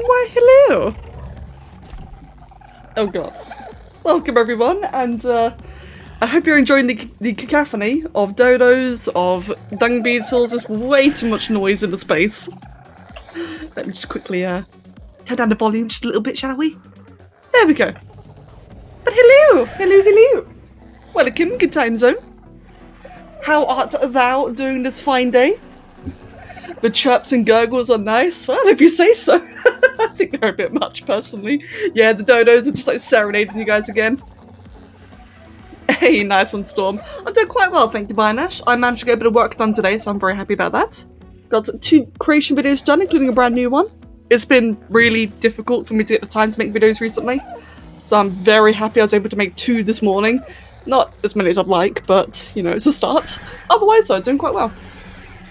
Why, hello! Oh god. Welcome everyone, and I hope you're enjoying the cacophony of dodos, of dung beetles. There's way too much noise in the space. Let me just quickly turn down the volume just a little bit, shall we? There we go. But hello! Hello, hello! Welcome, good time zone. How art thou doing this fine day? The chirps and gurgles are nice. Well, if you say so. I think they're a bit much, personally. Yeah, the dodos are just like serenading you guys again. Hey, nice one, Storm. I'm doing quite well, thank you, Bynash. I managed to get a bit of work done today, so I'm very happy about that. Got 2 creation videos done, including a brand new one. It's been really difficult for me to get the time to make videos recently, so I'm very happy I was able to make 2 this morning. Not as many as I'd like, but, you know, it's a start. Otherwise, I'm doing quite well.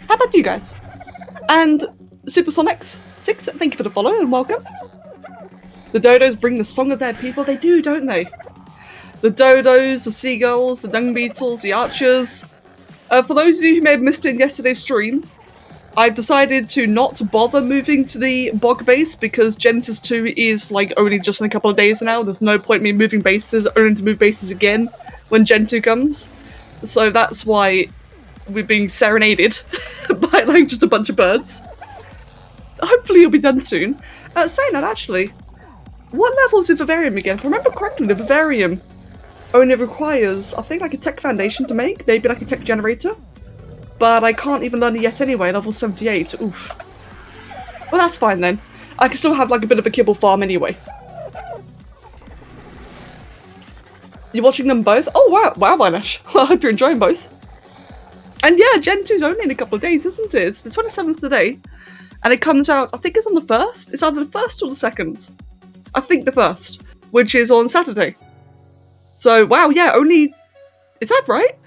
How about you guys? And Supersonics6, thank you for the follow and welcome. The dodos bring the song of their people. They do, don't they? The dodos, the seagulls, the dung beetles, the archers. For those of you who may have missed it in yesterday's stream, I've decided to not bother moving to the bog base because Genesis 2 is like only just in a couple of days now. There's no point in me moving bases, only to move bases again when Gen 2 comes. So that's why we're being serenaded by like just a bunch of birds. Hopefully you'll be done soon. Saying that, actually, what level is the Vivarium again? If I remember correctly, the Vivarium only requires, I think, like a tech foundation to make, maybe like a tech generator. But I can't even learn it yet anyway, level 78. Oof. Well, that's fine then. I can still have like a bit of a kibble farm anyway. You're watching them both? Oh wow, wow, Vanish. Well, I hope you're enjoying both. And yeah, Gen 2's only in a couple of days, isn't it? It's the 27th today. And it comes out, I think it's on the 1st. It's either the 1st or the 2nd. I think the 1st, which is on Saturday. So, wow, yeah, only... Is that right?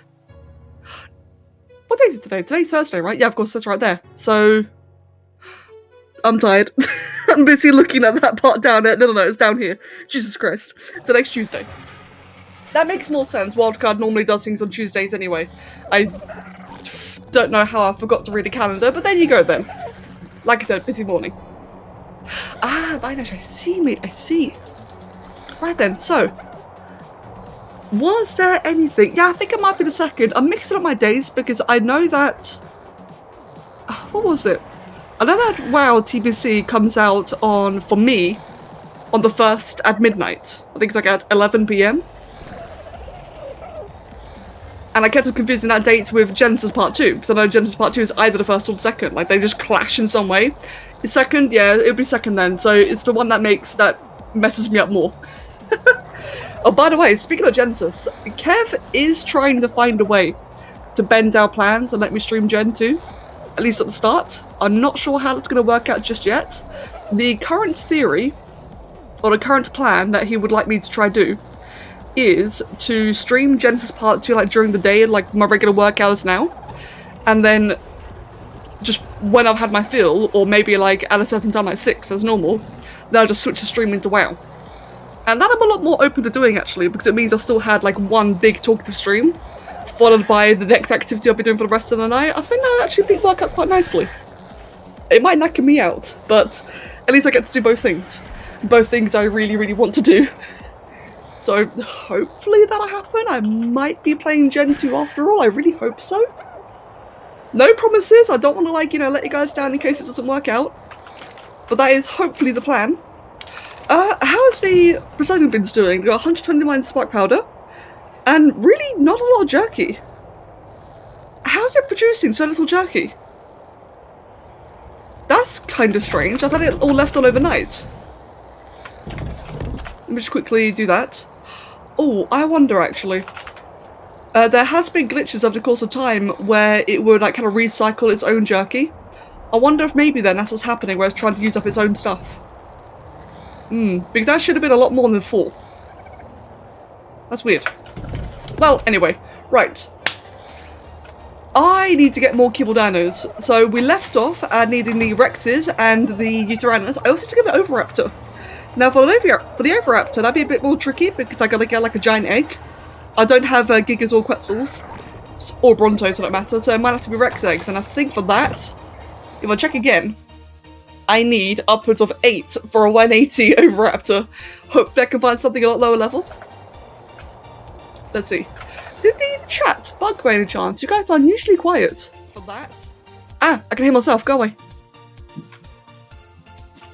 What day is it today? Today's Thursday, right? Yeah, of course, that's right there. So... I'm tired. I'm busy looking at that part down there. No, it's down here. Jesus Christ. So next Tuesday. That makes more sense. Wildcard normally does things on Tuesdays anyway. I don't know how I forgot to read a calendar, but there you go then. Like I said, busy morning. Ah, Vinash, I see, mate, I see. Right then, so. Was there anything? Yeah, I think it might be the 2nd. I'm mixing up my days because I know that... What was it? I know that WoW TBC comes out on, for me, on the 1st at midnight. I think it's like at 11 PM. And I kept confusing that date with Genesis Part 2, because I know Genesis Part 2 is either the 1st or the 2nd. Like, they just clash in some way. The 2nd, yeah, it'll be 2nd then. So it's the one that messes me up more. Oh, by the way, speaking of Genesis, Kev is trying to find a way to bend our plans and let me stream Gen 2, at least at the start. I'm not sure how it's going to work out just yet. The current theory, or the current plan that he would like me to try do, is to stream Genesis Part 2 like during the day, like my regular work hours now, and then just when I've had my fill, or maybe like at a certain time like 6 as normal, then I'll just switch the stream into WoW. And that I'm a lot more open to doing actually, because it means I've still had like one big talkative stream, followed by the next activity I'll be doing for the rest of the night. I think that actually work out quite nicely. It might knock me out, but at least I get to do both things. Both things I really, really want to do. So hopefully that'll happen. I might be playing Gen 2 after all. I really hope so. No promises. I don't want to, like, you know, let you guys down in case it doesn't work out. But that is hopefully the plan. How is the Presiding Bins doing? They got 129 spark powder. And really not a lot of jerky. How's it producing so little jerky? That's kind of strange. I've had it all left on overnight. Let me just quickly do that. Oh, I wonder actually. There has been glitches over the course of time where it would like kind of recycle its own jerky. I wonder if maybe then that's what's happening, where it's trying to use up its own stuff. Because that should have been a lot more than 4. That's weird. Well, anyway, right. I need to get more Kibbldanos. So we left off needing the Rexes and the Uteranas. I also need to get an Oviraptor. Now for the Oviraptor, that'd be a bit more tricky because I gotta get like a giant egg. I don't have Gigas or Quetzals, or Brontos for that matter, so it might have to be Rex eggs, and I think for that, if I check again, I need upwards of 8 for a 180 Oviraptor. Hope I can find something a lot lower level. Let's see. Did the chat bug by any chance? You guys are unusually quiet for that. Ah, I can hear myself. Go away.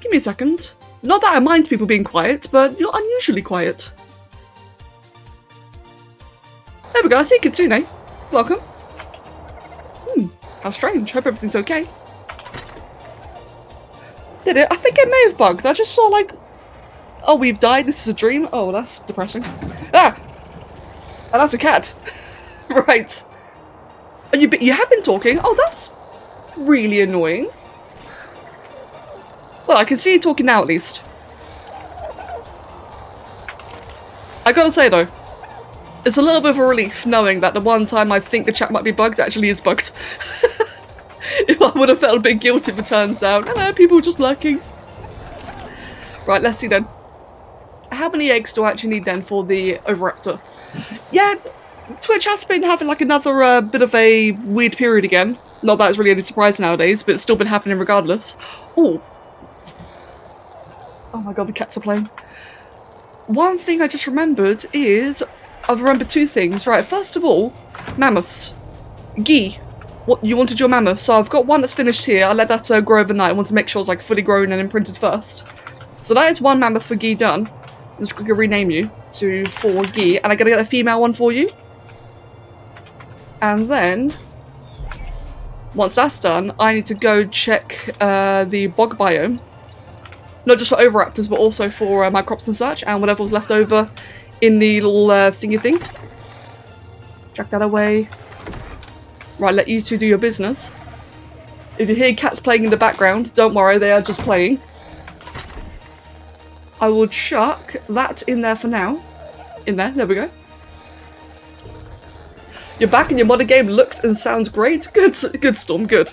Give me a second. Not that I mind people being quiet, but you're unusually quiet. There we go. I see Kitsune. Welcome. How strange. Hope everything's okay. Did it? I think it may have bugged. I just saw like, oh, we've died. This is a dream. Oh, that's depressing. Ah! And that's a cat. Right. And you have been talking. Oh, that's really annoying. Well, I can see you talking now at least. I gotta say though, it's a little bit of a relief knowing that the one time I think the chat might be bugged actually is bugged. If I would have felt a bit guilty if it turns out, people are just lurking. Right, let's see then. How many eggs do I actually need then for the Oviraptor? Yeah, Twitch has been having like another bit of a weird period again. Not that it's really any surprise nowadays, but it's still been happening regardless. Oh my god, the cats are playing. One thing I just remembered is, I've remembered 2 things. Right, first of all, mammoths. Guy, what you wanted your mammoth, so I've got one that's finished here. I let that grow overnight. I want to make sure it's like fully grown and imprinted first. So that is 1 mammoth for Guy done. I'm just going to rename you to for Guy, and I gotta get a female one for you. And then, once that's done, I need to go check the bog biome. Not just for Oviraptors, but also for my crops and such, and whatever was left over in the little thingy thing. Jack that away. Right, let you 2 do your business. If you hear cats playing in the background, don't worry, they are just playing. I will chuck that in there for now. In there we go. You're back and your modern game looks and sounds great. Good, good Storm, good.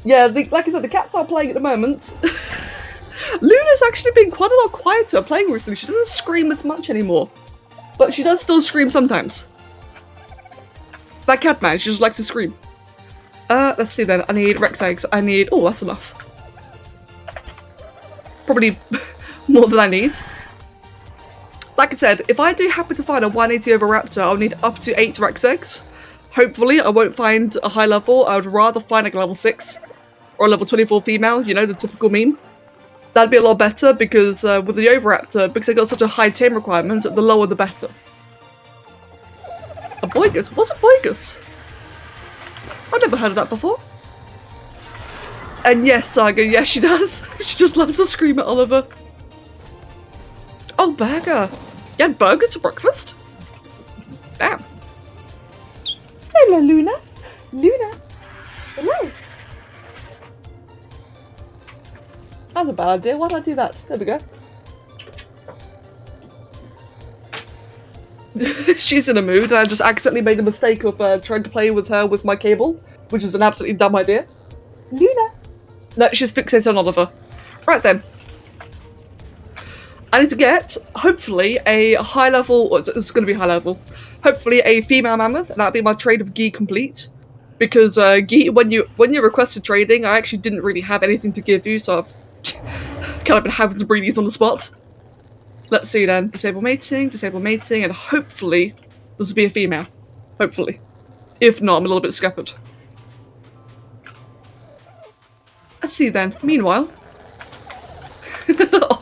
Yeah, like I said, the cats are playing at the moment. Luna's actually been quite a lot quieter playing recently. She doesn't scream as much anymore. But she does still scream sometimes. That cat man, she just likes to scream. Let's see then. I need Rex eggs. I need... Oh, that's enough. Probably more than I need. Like I said, if I do happen to find a 180 Oviraptor, I'll need up to 8 Rex eggs. Hopefully, I won't find a high level. I would rather find like a level 6 or a level 24 female, you know, the typical meme. That'd be a lot better because with the Oviraptor, because I got such a high tame requirement, the lower the better. A Boigus? What's a Boigus? I've never heard of that before. And yes, Saga, yes she does. She just loves to scream at Oliver. Oh, burger. You had burgers for breakfast? Damn. Hello, Luna. Luna. Hello. That's a bad idea. Why did I do that? There we go. She's in a mood, and I just accidentally made a mistake of trying to play with her with my cable, which is an absolutely dumb idea. Luna. No, she's fixated on Oliver. Right then. I need to get, hopefully, a high level, or it's going to be high level, hopefully a female mammoth, and that'll be my trade of Guy complete. Because Guy, when you requested trading, I actually didn't really have anything to give you, so I've kind of been having to breed these on the spot. Let's see then. Disable mating, and hopefully this will be a female. Hopefully. If not, I'm a little bit scuppered. Let's see then. Meanwhile,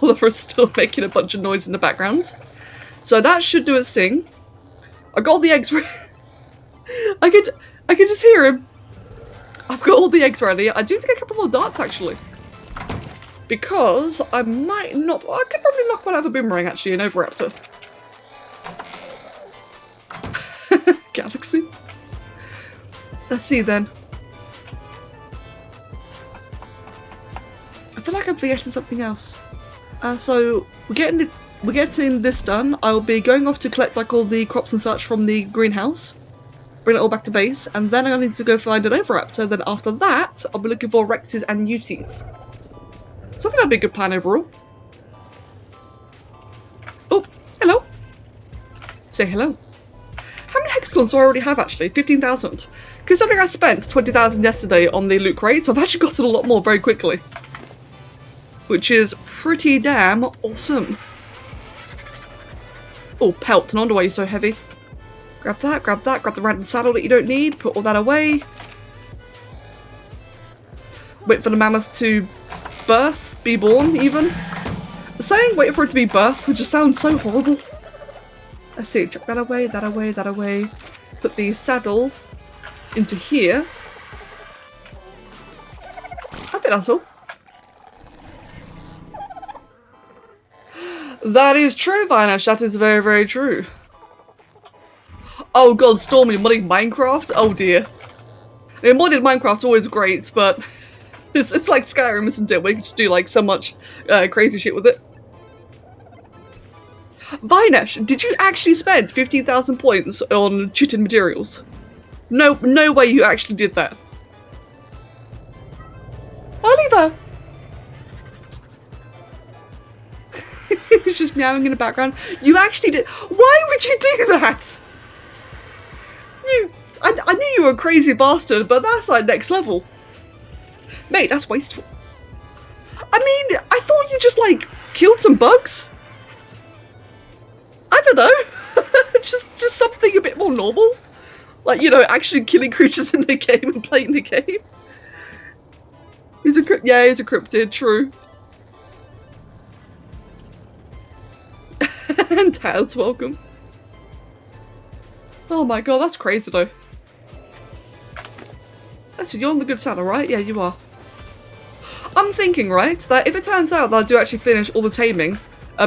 Oliver's still making a bunch of noise in the background. So that should do its thing. I got all the eggs ready. I could just hear him. I've got all the eggs ready. I do need to get a couple more darts actually. Because I might not... I could probably knock one out of a boomerang actually, an Oviraptor. Galaxy. Let's see then. I feel like I'm forgetting something else. So we're getting this done. I'll be going off to collect like all the crops and such from the greenhouse. Bring it all back to base, and then I need to go find an Oviraptor. Then after that, I'll be looking for Rexes and Uties. So I think that'd be a good plan overall. Oh, hello. Say hello. How many X cons I already have actually, 15,000. Considering I spent 20,000 yesterday on the loot crates, I've actually gotten a lot more very quickly. Which is pretty damn awesome. Oh, pelt, no wonder why you're so heavy. Grab that, grab the random saddle that you don't need, put all that away. Wait for the mammoth to be born even. Saying wait for it to be birthed would just sound so horrible. Let's see, chuck that away, that away, that away. Put the saddle into here. I think that's all. That is true, Vinash, that is very, very true. Oh god, Stormy, modding Minecraft? Oh dear. I mean, modded Minecraft's always great, but it's like Skyrim, isn't it? We can just do like so much crazy shit with it. Vinash, did you actually spend 15,000 points on cheated materials? No way you actually did that. Oliver! He's just meowing in the background. You actually did. Why would you do that? I knew you were a crazy bastard, but that's like next level. Mate, that's wasteful. I mean, I thought you just like killed some bugs. I don't know. just something a bit more normal. Like, you know, actually killing creatures in the game and playing the game. He's a cryptid, true. And Taz, welcome. Oh my god, that's crazy though. So you're on the good side, right? Yeah, you are. I'm thinking, right, that if it turns out that I do actually finish all the taming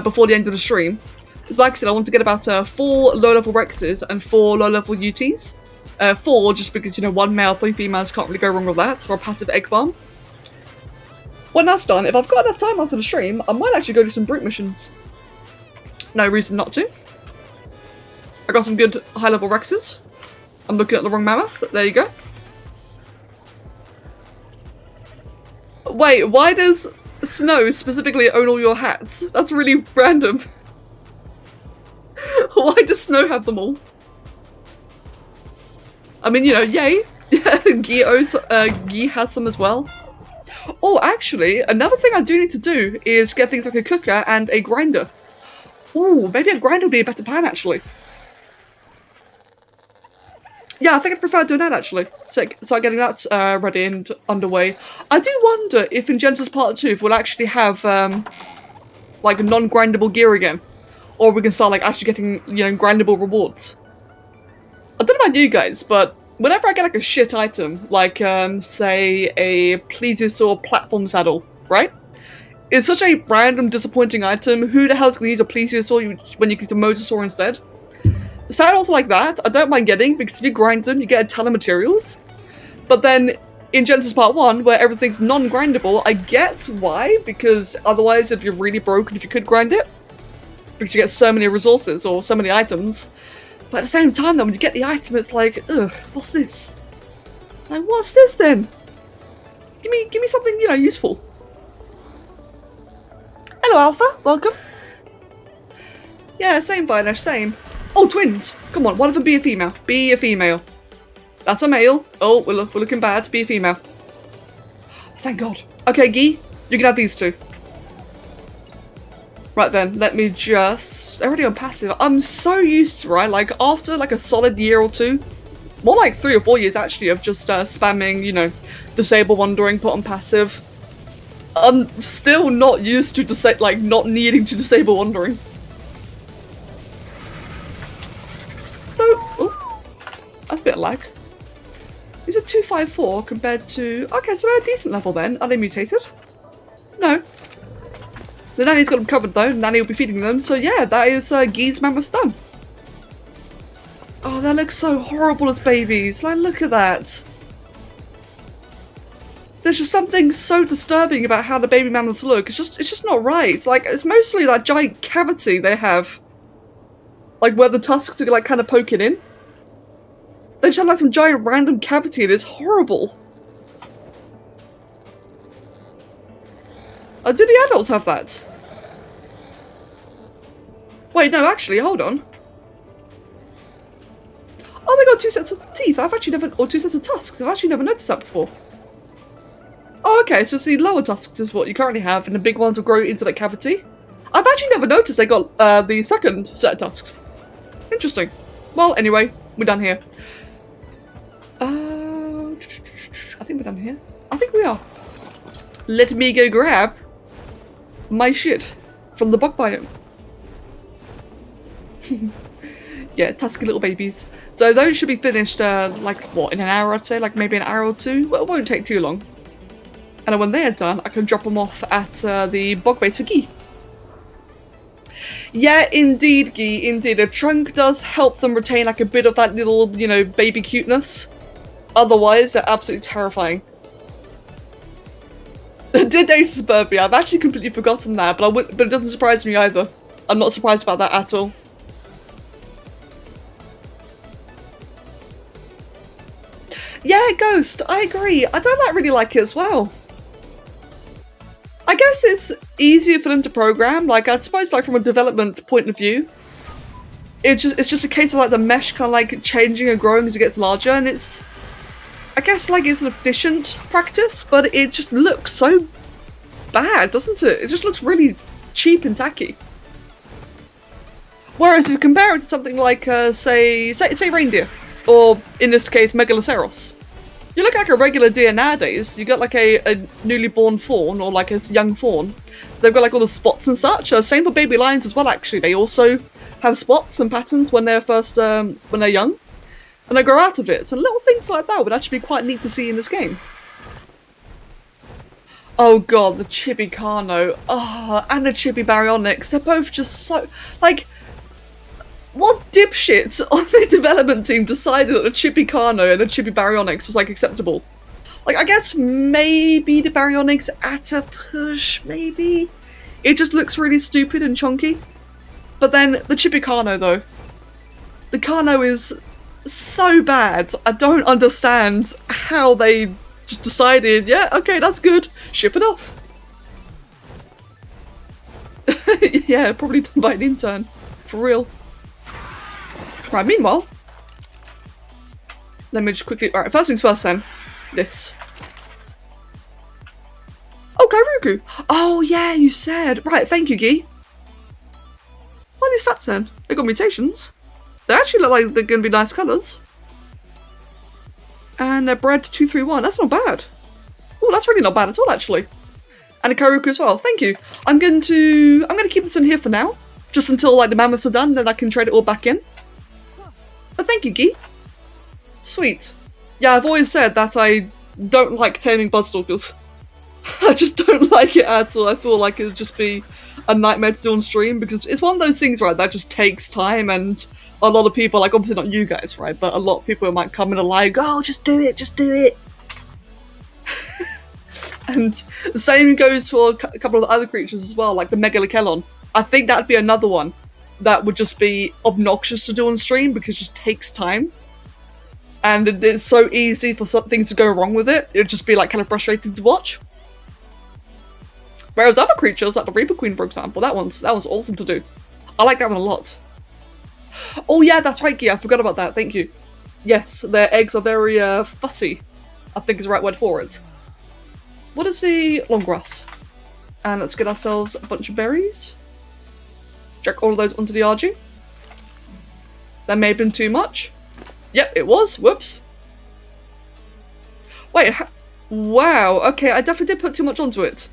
before the end of the stream, because like I said, I want to get about 4 low-level Rexes and 4 low-level UTs. 4 just because, you know, 1 male, 3 females, can't really go wrong with that for a passive egg farm. When that's done, if I've got enough time after the stream, I might actually go do some brute missions. No reason not to. I got some good high-level Rexes. I'm looking at the wrong mammoth. There you go. Wait, why does Snow specifically own all your hats? That's really random. Why does Snow have them all? I mean, you know, yay. Guy has some as well. Oh, actually, another thing I do need to do is get things like a cooker and a grinder. Ooh, maybe a grinder would be a better plan, actually. Yeah, I think I prefer doing that, actually. Start getting that ready and underway. I do wonder if in Genesis Part 2 we'll actually have, like, non-grindable gear again. Or we can start, like, actually getting, you know, grindable rewards. I don't know about you guys, but whenever I get, like, a shit item, like, say, a plesiosaur platform saddle, right? It's such a random, disappointing item. Who the hell's going to use a plesiosaur when you can use a mosasaur instead? Saddles like that, I don't mind getting, because if you grind them, you get a ton of materials. But then, in Genesis Part 1, where everything's non-grindable, I get why, because otherwise it'd be really broken if you could grind it. Because you get so many resources, or so many items. But at the same time, though, when you get the item, it's like, ugh, what's this? Like, what's this then? Give me something, you know, useful. Hello, Alpha. Welcome. Yeah, same, Vinash, same. Oh, twins! Come on, one of them be a female. Be a female. That's a male. Oh, we're looking bad. Be a female. Thank God. Okay, Guy, you can have these two. Right then, let me just... They're already on passive. I'm so used to, right, like, after, like, a solid year or 2, more like 3 or 4 years, actually, of just spamming, you know, disable wandering, put on passive. I'm still not used to, like, not needing to disable wandering. So, oh, that's a bit of lag. These are 254 compared to... Okay, so they're a decent level then. Are they mutated? No. The nanny's got them covered though. Nanny will be feeding them. So yeah, that is Guy's mammoth done. Oh, they look so horrible as babies. Like, look at that. There's just something so disturbing about how the baby mammoths look. It's just not right. Like, it's mostly that giant cavity they have. Like, where the tusks are, like, kind of poking in. They just have, like, some giant random cavity and it's horrible. Do the adults have that? Wait, no, actually, hold on. Oh, they got 2 sets of teeth. I've actually never, or 2 sets of tusks. I've actually never noticed that before. Oh, okay, so the lower tusks is what you currently have, and the big ones will grow into that cavity. I've actually never noticed they got the second set of tusks. Interesting. Well, anyway, we're done here. I think we're done here. I think we are. Let me go grab my shit from the bug biome. Yeah, tusky little babies. So those should be finished, like, what, in an hour, I'd say? Like, maybe an hour or two? Well, it won't take too long. And when they are done, I can drop them off at the bog base for Guy. Yeah, indeed, Guy, indeed. A trunk does help them retain, like, a bit of that little, you know, baby cuteness. Otherwise, they're absolutely terrifying. Did they suburbia? I've actually completely forgotten that, but but it doesn't surprise me either. I'm not surprised about that at all. Yeah, Ghost, I agree. I don't really like it as well. I guess it's easier for them to program. Like, I suppose, like, from a development point of view, it's just a case of, like, the mesh kind of, like, changing and growing as it gets larger, and it's, I guess, like, it's an efficient practice, but it just looks so bad, doesn't it? It just looks really cheap and tacky. Whereas if you compare it to something like, say reindeer, or in this case, Megaloceros, you look like a regular deer nowadays, you got like a newly born fawn, or like a young fawn, they've got like all the spots and such. Same for baby lions as well, actually. They also have spots and patterns when they're first, when they're young, and they grow out of it. And little things like that would actually be quite neat to see in this game. Oh god, the Chibi Carno, and the Chibi Baryonyx, they're both just so, like, what dipshits on the development team decided that a Chibi Carno and a Chibi Baryonyx was, like, acceptable? Like, I guess maybe the Baryonyx at a push, maybe? It just looks really stupid and chunky. But then, the Chibi Carno, though. The Carno is so bad, I don't understand how they just decided, yeah, okay, that's good, ship it off. Yeah, probably done by an intern. For real. Right, meanwhile, let me just quickly, alright, first things first then, this. Oh, Kairuku! Oh yeah, you said! Right, thank you, Guy. What are these stats then? They got mutations. They actually look like they're gonna be nice colours. And they're bred 231, that's not bad. Oh, that's really not bad at all, actually. And a Kairuku as well, thank you. I'm gonna keep this in here for now, just until, like, the mammoths are done, then I can trade it all back in. But thank you, Guy. Sweet. Yeah, I've always said that I don't like taming Budstalkers. I just don't like it at all. I feel like it would just be a nightmare to do on stream, because it's one of those things, right, that just takes time, and a lot of people, like, obviously not you guys, right, but a lot of people might come in and like, oh, just do it, just do it. And the same goes for a couple of the other creatures as well, like the Megalokelon. I think that'd be another one that would just be obnoxious to do on stream because it just takes time. And it's so easy for some things to go wrong with it. It'd just be like kind of frustrating to watch. Whereas other creatures, like the Reaper Queen, for example, that one's awesome to do. I like that one a lot. Oh yeah, that's right, Gia, I forgot about that, thank you. Yes, their eggs are very fussy, I think is the right word for it. What is the long grass? And let's get ourselves a bunch of berries. Check all of those onto the RG. That may have been too much. Yep, it was. Whoops. Wait, wow, okay, I definitely did put too much onto it.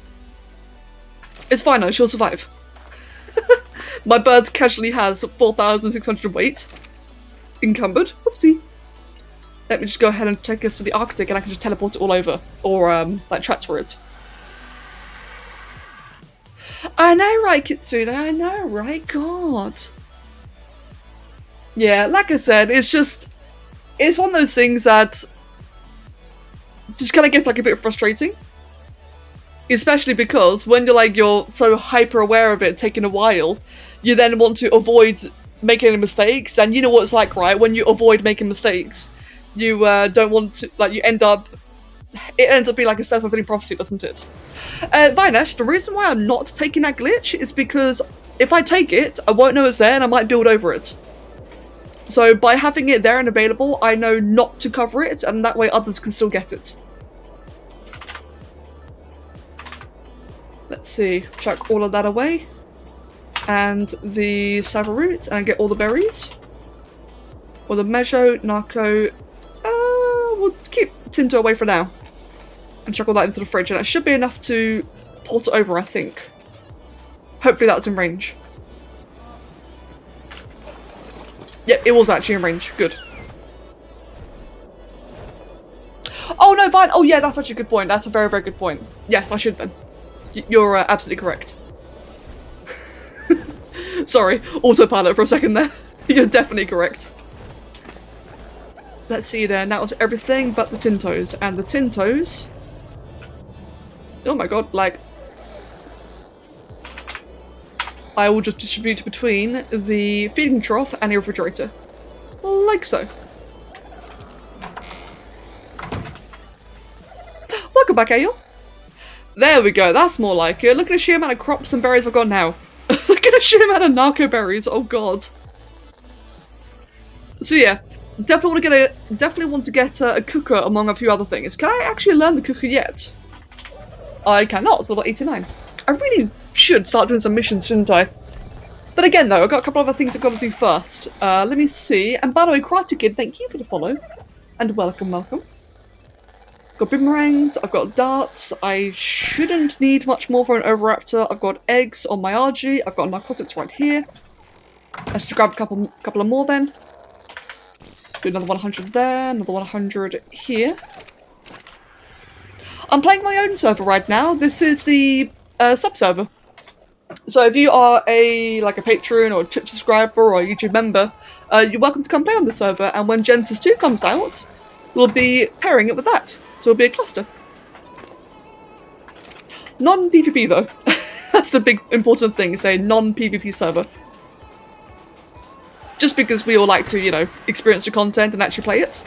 It's fine though, she'll survive. My bird casually has 4,600 weight. Encumbered. Whoopsie. Let me just go ahead and take us to the Arctic and I can just teleport it all over. Or, like, transfer it. I know, right, Kitsune? I know, right? God. Yeah, like I said, it's one of those things that just kind of gets, like, a bit frustrating. Especially because when you're so hyper aware of it taking a while, you then want to avoid making any mistakes, and you know what it's like, right? When you avoid making mistakes, you don't want to, like, it ends up being like a self-fulfilling prophecy, doesn't it? Vinesh, the reason why I'm not taking that glitch is because if I take it, I won't know it's there and I might build over it. So by having it there and available, I know not to cover it, and that way others can still get it. Let's see, chuck all of that away. And the Sava root, and get all the berries. Or the Mejo, Narco. We'll keep Tinto away for now. And chuck all that into the fridge, and that should be enough to port it over, I think. Hopefully that's in range. Yep, it was actually in range. Good. Oh no, fine. Oh yeah, that's actually a good point. That's a very, very good point. Yes, I should then. You're absolutely correct. Sorry, autopilot for a second there. You're definitely correct. Let's see then. That was everything but the Tintos. And the Tintos... Oh my god, like... I will just distribute between the feeding trough and the refrigerator. Like so. Welcome back, Ayo. There we go, that's more like it. Look at the sheer amount of crops and berries I've got now. Look at the sheer amount of narco berries, oh god. So yeah, definitely want to get a cooker among a few other things. Can I actually learn the cooker yet? I cannot, it's level 89. I really should start doing some missions, shouldn't I? But again though, I've got a couple of other things I've got to do first. Let me see. And by the way, Karate Kid, thank you for the follow. And welcome. Got boomerangs, I've got darts, I shouldn't need much more for an Oviraptor. I've got eggs on my RG, I've got narcotics right here. Let's just grab a couple of more then. Do another 100 there, another 100 here. I'm playing my own server right now. This is the sub-server. So if you are a patron or a Twitch subscriber or a YouTube member, you're welcome to come play on the server, and when Genesis 2 comes out, we'll be pairing it with that. So it'll be a cluster. Non-PvP though. That's the big important thing, is a non-PvP server. Just because we all like to, you know, experience the content and actually play it.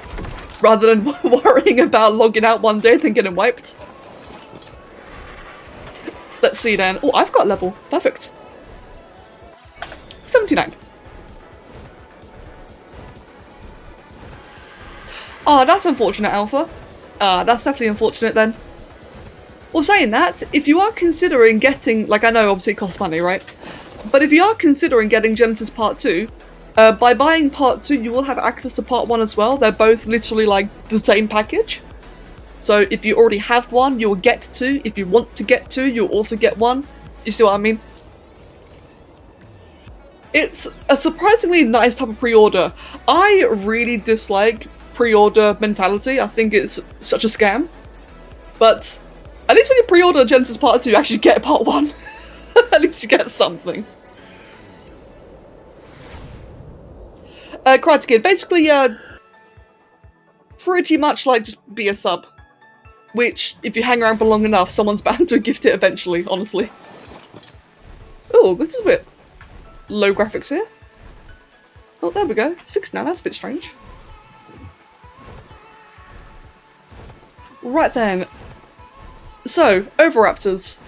Rather than worrying about logging out one day and getting wiped. Let's see then. Oh, I've got level. Perfect. 79. Oh, that's unfortunate, Alpha. That's definitely unfortunate then. Well, saying that, if you are considering getting, I know obviously it costs money, right? But if you are considering getting Genesis Part 2, by buying Part 2 you will have access to Part 1 as well. They're both literally the same package. So if you already have one, you'll get 2. If you want to get 2, you'll also get 1. You see what I mean? It's a surprisingly nice type of pre-order. I really dislike pre-order mentality. I think it's such a scam. But at least when you pre-order Genesis Part 2, you actually get Part 1. At least you get something. Karate Kid, basically, pretty much just be a sub. Which, if you hang around for long enough, someone's bound to gift it eventually, honestly. Oh, this is a bit low graphics here. Oh, there we go. It's fixed now, that's a bit strange. Right then. So, Oviraptors.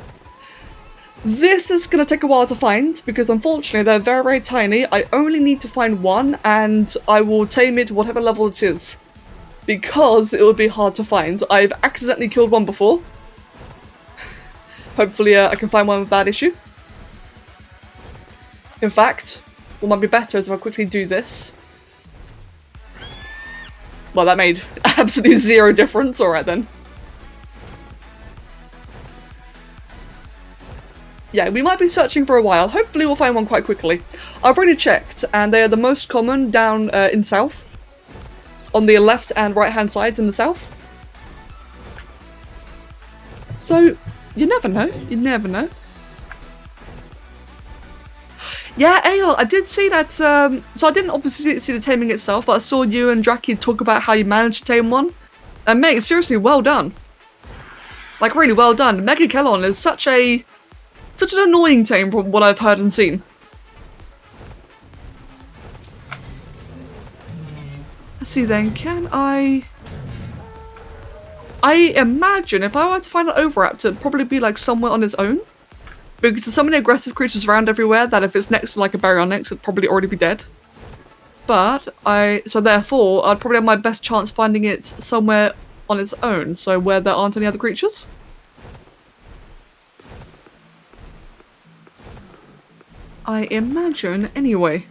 This is going to take a while to find, because unfortunately they're very, very tiny. I only need to find one, and I will tame it whatever level it is. Because it would be hard to find. I've accidentally killed one before. Hopefully I can find one with that issue. In fact, what might be better is if I quickly do this. Well, that made absolutely zero difference. Alright then. Yeah, we might be searching for a while. Hopefully we'll find one quite quickly. I've already checked, and they are the most common down in south. On the left and right hand sides in the south. So, you never know. You never know. Yeah, Ale, I did see that, so I didn't obviously see the taming itself, but I saw you and Draki talk about how you managed to tame one. And mate, seriously, well done. Really well done. Mega Kellon is such an annoying tame from what I've heard and seen. Let's see then, can I imagine if I were to find an Oviraptor, it'd probably be somewhere on its own. Because there's so many aggressive creatures around everywhere that if it's next to a Baryonyx, it'd probably already be dead. But so therefore, I'd probably have my best chance finding it somewhere on its own, so where there aren't any other creatures. I imagine, anyway.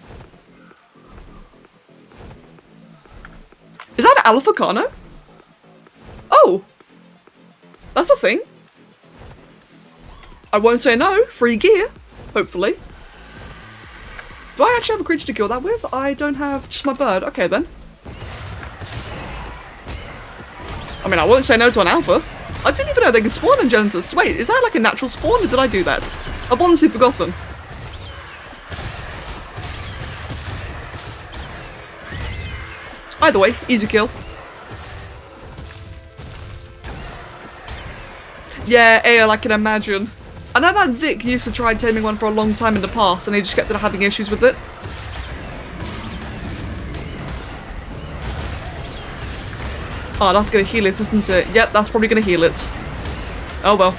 Is that Alpha Carno? Oh! That's a thing. I won't say no. Free gear, hopefully. Do I actually have a creature to kill that with? I don't have just my bird. Okay, then. I mean, I won't say no to an alpha. I didn't even know they could spawn in Genesis. Wait, is that like a natural spawn, or did I do that? I've honestly forgotten. Either way, easy kill. Yeah, AL, I can imagine. I know that Vic used to try taming one for a long time in the past, and he just kept on having issues with it. Oh, that's gonna heal it, isn't it? Yep, that's probably gonna heal it. Oh well.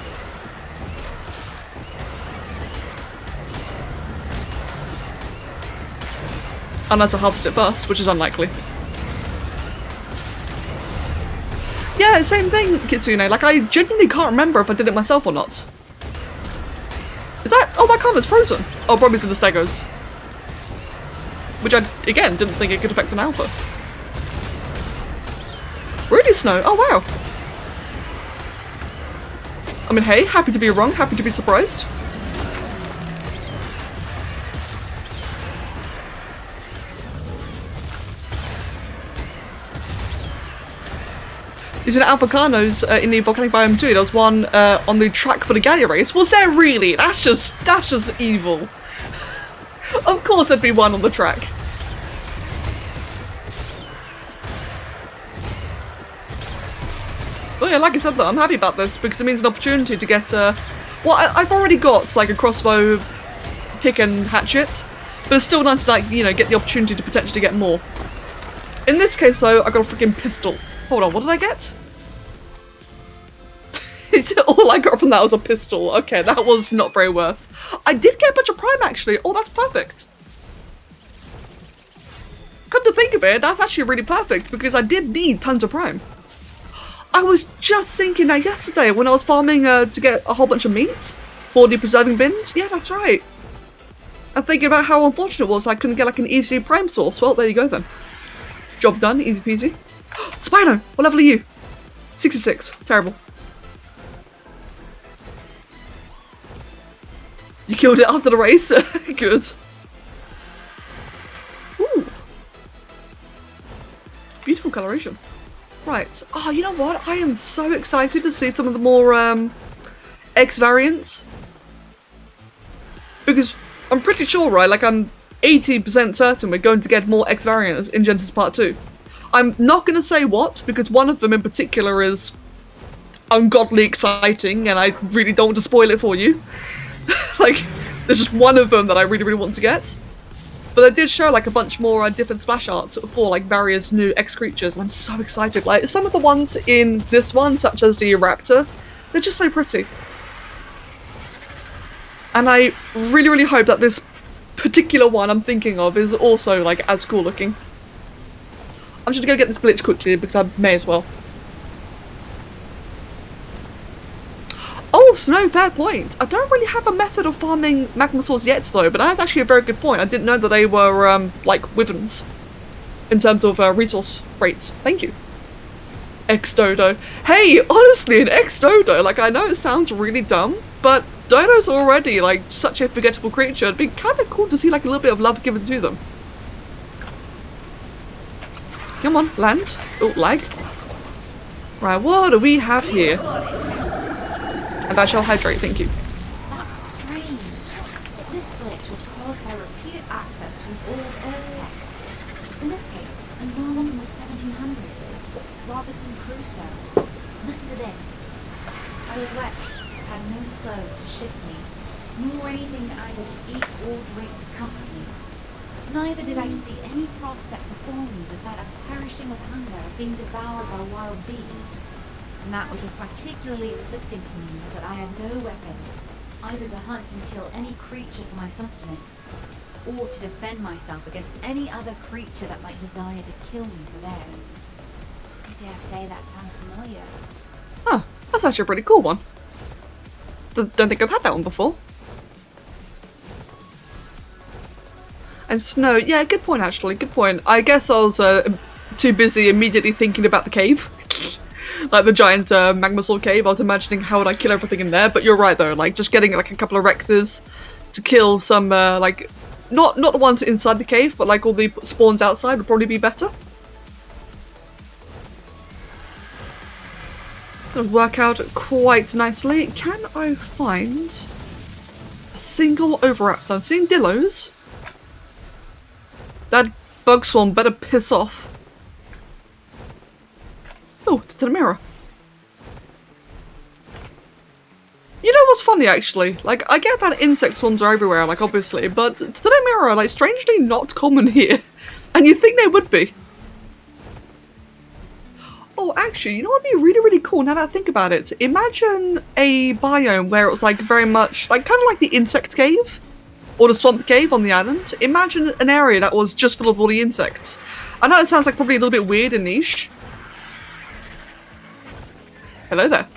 Unless I harvest it first, which is unlikely. Yeah, same thing, Kitsune. Like, I genuinely can't remember if I did it myself or not. Is that? Oh, that card is frozen. Oh, probably to the Stegos. Which I, again, didn't think it could affect an alpha. Rudy Snow? Oh, wow. I mean, hey, happy to be wrong, happy to be surprised. Using Alpha Carnos in the volcanic biome too. There was one on the track for the Gallia race. Was there really? That's just evil. Of course there'd be one on the track. Oh yeah, like I said though, I'm happy about this because it means an opportunity to get well, I've already got like a crossbow, pick and hatchet, but it's still nice to like, you know, get the opportunity to potentially get more. In this case though, I got a freaking pistol. Hold on, what did I get? All I got from that was a pistol. Okay, that was not very worth. I did get a bunch of prime actually. Oh, that's perfect. Come to think of it, that's actually really perfect because I did need tons of prime. I was just thinking that yesterday when I was farming to get a whole bunch of meat for the preserving bins. Yeah, that's right. I'm thinking about how unfortunate it was I couldn't get like an easy prime source. Well, there you go then. Job done, easy peasy. Spino, what level are you? 66. Terrible. You killed it after the race? Good. Ooh. Beautiful coloration. Right. Oh, you know what? I am so excited to see some of the more X variants. Because I'm pretty sure, right? Like, I'm 80% certain we're going to get more X variants in Genesis Part 2. I'm not going to say what, because one of them in particular is ungodly exciting, and I really don't want to spoil it for you. Like, there's just one of them that I really, really want to get. But they did show, like, a bunch more different splash art for, like, various new X creatures, and I'm so excited. Like, some of the ones in this one, such as the Raptor, they're just so pretty. And I really, really hope that this particular one I'm thinking of is also, like, as cool looking. I'm just gonna go get this glitch quickly because I may as well. Oh, Snow, fair point. I don't really have a method of farming magma swords yet though, but that's actually a very good point. I didn't know that they were like wyverns in terms of resource rates. Thank you. X-Dodo. Hey, honestly, an X-Dodo, like I know it sounds really dumb, but Dodo's already like such a forgettable creature. It'd be kind of cool to see like a little bit of love given to them. Come on, land. Oh, lag. Right, what do we have here? And I shall hydrate, thank you. That's strange. This glitch was caused by repeated access to an old Earth text. In this case, a novel from the 1700s. Robinson Crusoe. Listen to this. I was wet, had no clothes to shift me, nor anything either to eat or drink to comfort me. Neither did I see any prospect before me but that of perishing with hunger, of being devoured by wild beasts. And that which was particularly afflicting to me was that I had no weapon, either to hunt and kill any creature for my sustenance. or to defend myself against any other creature that might desire to kill me for theirs. I dare say that sounds familiar. Huh, that's actually a pretty cool one. Don't think I've had that one before. And snow, yeah, good point actually, good point. I guess I was too busy immediately thinking about the cave. Like the giant magma sword cave. I was imagining how would I kill everything in there, but you're right though, like just getting like a couple of Rexes to kill some like, not the ones inside the cave, but like all the spawns outside would probably be better. Gonna work out quite nicely. Can I find a single Overwraps? I'm seeing Dillos. That bug swarm better piss off. Oh, it's to the mirror. You know what's funny actually? Like, I get that insect swarms are everywhere, like obviously, but to the mirror are like strangely not common here. And you'd think they would be. Oh, actually, you know what would be really, really cool now that I think about it? Imagine a biome where it was like very much, like kind of like the insect cave. Or the swamp cave on the island. Imagine an area that was just full of all the insects. I know it sounds like probably a little bit weird and niche. Hello there.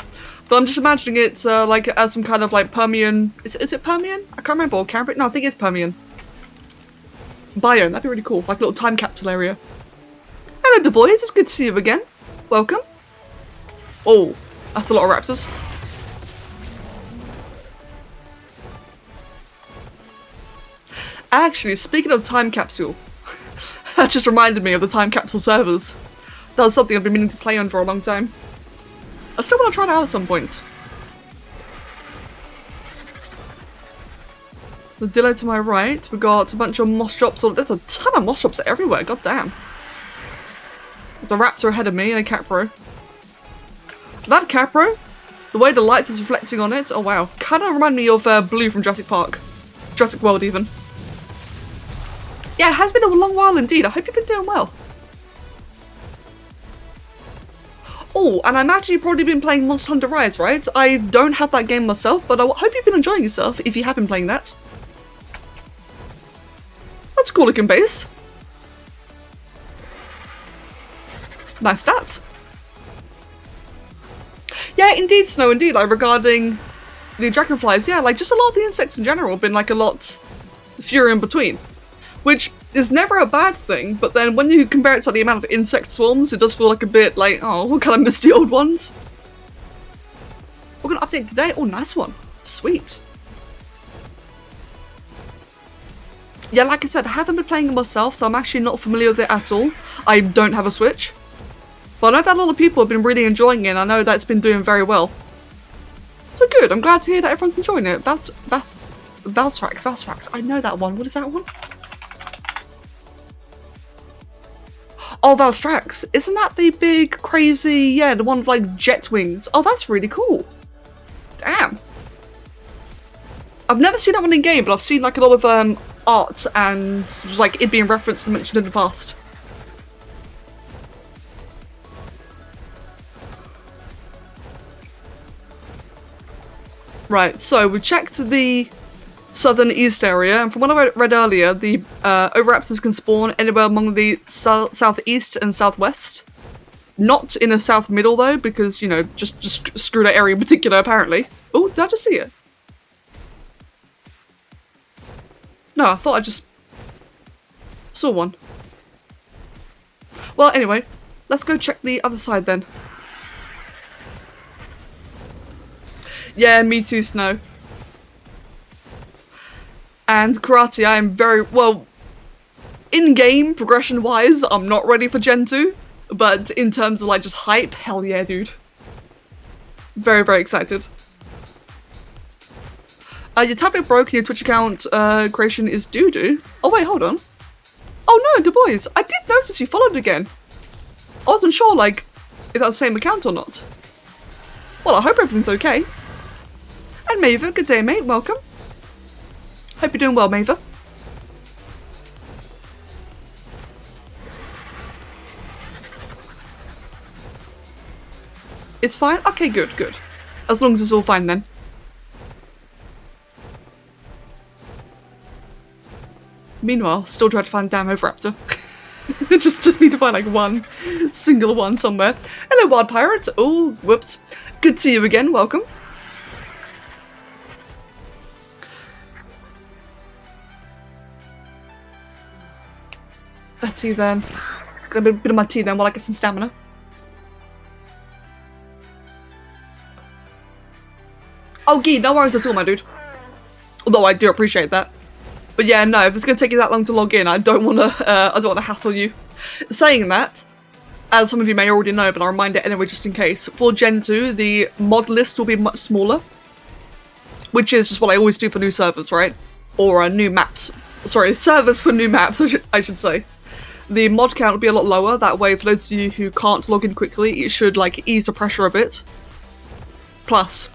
But I'm just imagining it like as some kind of like Permian... Is it Permian? I can't remember. Or Cambrian? No, I think it's Permian. Biome, that'd be really cool. Like a little time capsule area. Hello, the boys. It's good to see you again. Welcome. Oh, that's a lot of raptors. Actually, speaking of time capsule, that just reminded me of the time capsule servers. That was something I've been meaning to play on for a long time. I still want to try it out at some point. The Dillo to my right, we got a bunch of moss drops. There's a ton of moss drops everywhere, god damn. There's a raptor ahead of me and a capro. That capro, the way the light is reflecting on it, oh wow. Kind of remind me of Blue from Jurassic Park. Jurassic World even. Yeah, it has been a long while indeed. I hope you've been doing well. Oh, and I imagine you've probably been playing Monster Hunter Rise, right? I don't have that game myself, but I hope you've been enjoying yourself if you have been playing that. That's a cool looking base. Nice stats. Yeah, indeed, Snow, indeed. Like, regarding the dragonflies, yeah, like, just a lot of the insects in general have been, like, a lot fewer in between. Which is never a bad thing, but then when you compare it to the amount of insect swarms, it does feel like a bit like, oh, we kind of miss the old ones. We're gonna update today. Oh, nice one. Sweet. Yeah, like I said, I haven't been playing it myself, so I'm actually not familiar with it at all. I don't have a Switch. But I know that a lot of people have been really enjoying it, and I know that it's been doing very well. So good, I'm glad to hear that everyone's enjoying it. That's Valstrax. I know that one. What is that one? Oh, Valstrax. Isn't that the big, crazy, yeah, the one with like jet wings? Oh, that's really cool. Damn. I've never seen that one in game, but I've seen like a lot of art and just like it being referenced and mentioned in the past. Right, so we checked the southern east area, and from what I read earlier, the Oviraptors can spawn anywhere among the southeast and southwest. Not in the south middle though, because, you know, just screw that area in particular apparently. Oh, did I just see it? No, I thought I just saw one. Well, anyway, let's go check the other side then. Yeah, me too, Snow. And Karate, I am very, well, in-game, progression-wise, I'm not ready for Gen 2. But in terms of, like, just hype, hell yeah, dude. Very, very excited. Your tablet broke and your Twitch account creation is doo-doo. Oh, wait, hold on. Oh, no, Du Bois, I did notice you followed again. I wasn't sure, like, if that's the same account or not. Well, I hope everything's okay. And Maver, good day, mate. Welcome. Hope you're doing well, Maver. It's fine? Okay, good, good. As long as it's all fine then. Meanwhile, still trying to find damn Oviraptor. just need to find like one single one somewhere. Hello, wild pirates. Oh, whoops. Good to see you again. Welcome. Let's see then. Got a bit of my tea then while I get some stamina. Oh, Guy, no worries at all, my dude. Although I do appreciate that. But yeah, no, if it's going to take you that long to log in, I don't want to hassle you. Saying that, as some of you may already know, but I'll remind it anyway just in case, for Gen 2, the mod list will be much smaller. Which is just what I always do for new servers, right? Or new maps. Sorry, servers for new maps, I should say. The mod count will be a lot lower, that way for those of you who can't log in quickly, it should like ease the pressure a bit. Plus,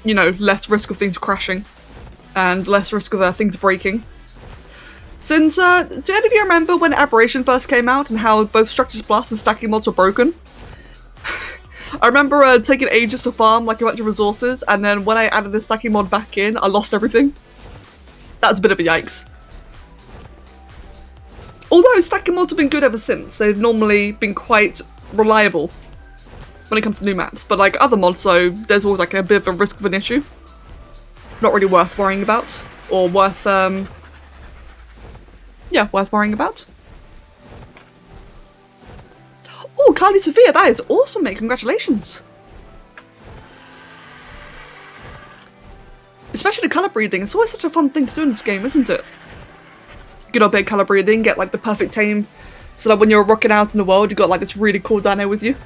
you know, less risk of things crashing. And less risk of things breaking. Since, do any of you remember when Aberration first came out and how both Structures Plus and stacking mods were broken? I remember taking ages to farm like a bunch of resources, and then when I added the stacking mod back in, I lost everything. That's a bit of a yikes. Although stacking mods have been good ever since, they've normally been quite reliable when it comes to new maps. But like other mods, so there's always like a bit of a risk of an issue. Not really worth worrying about, or worth, yeah, worth worrying about. Oh, Carly Sophia, that is awesome, mate. Congratulations. Especially the colour breathing. It's always such a fun thing to do in this game, isn't it? Good old bit of colour breathing, get like the perfect tame, so that when you're rocking out in the world, you've got like this really cool dino with you.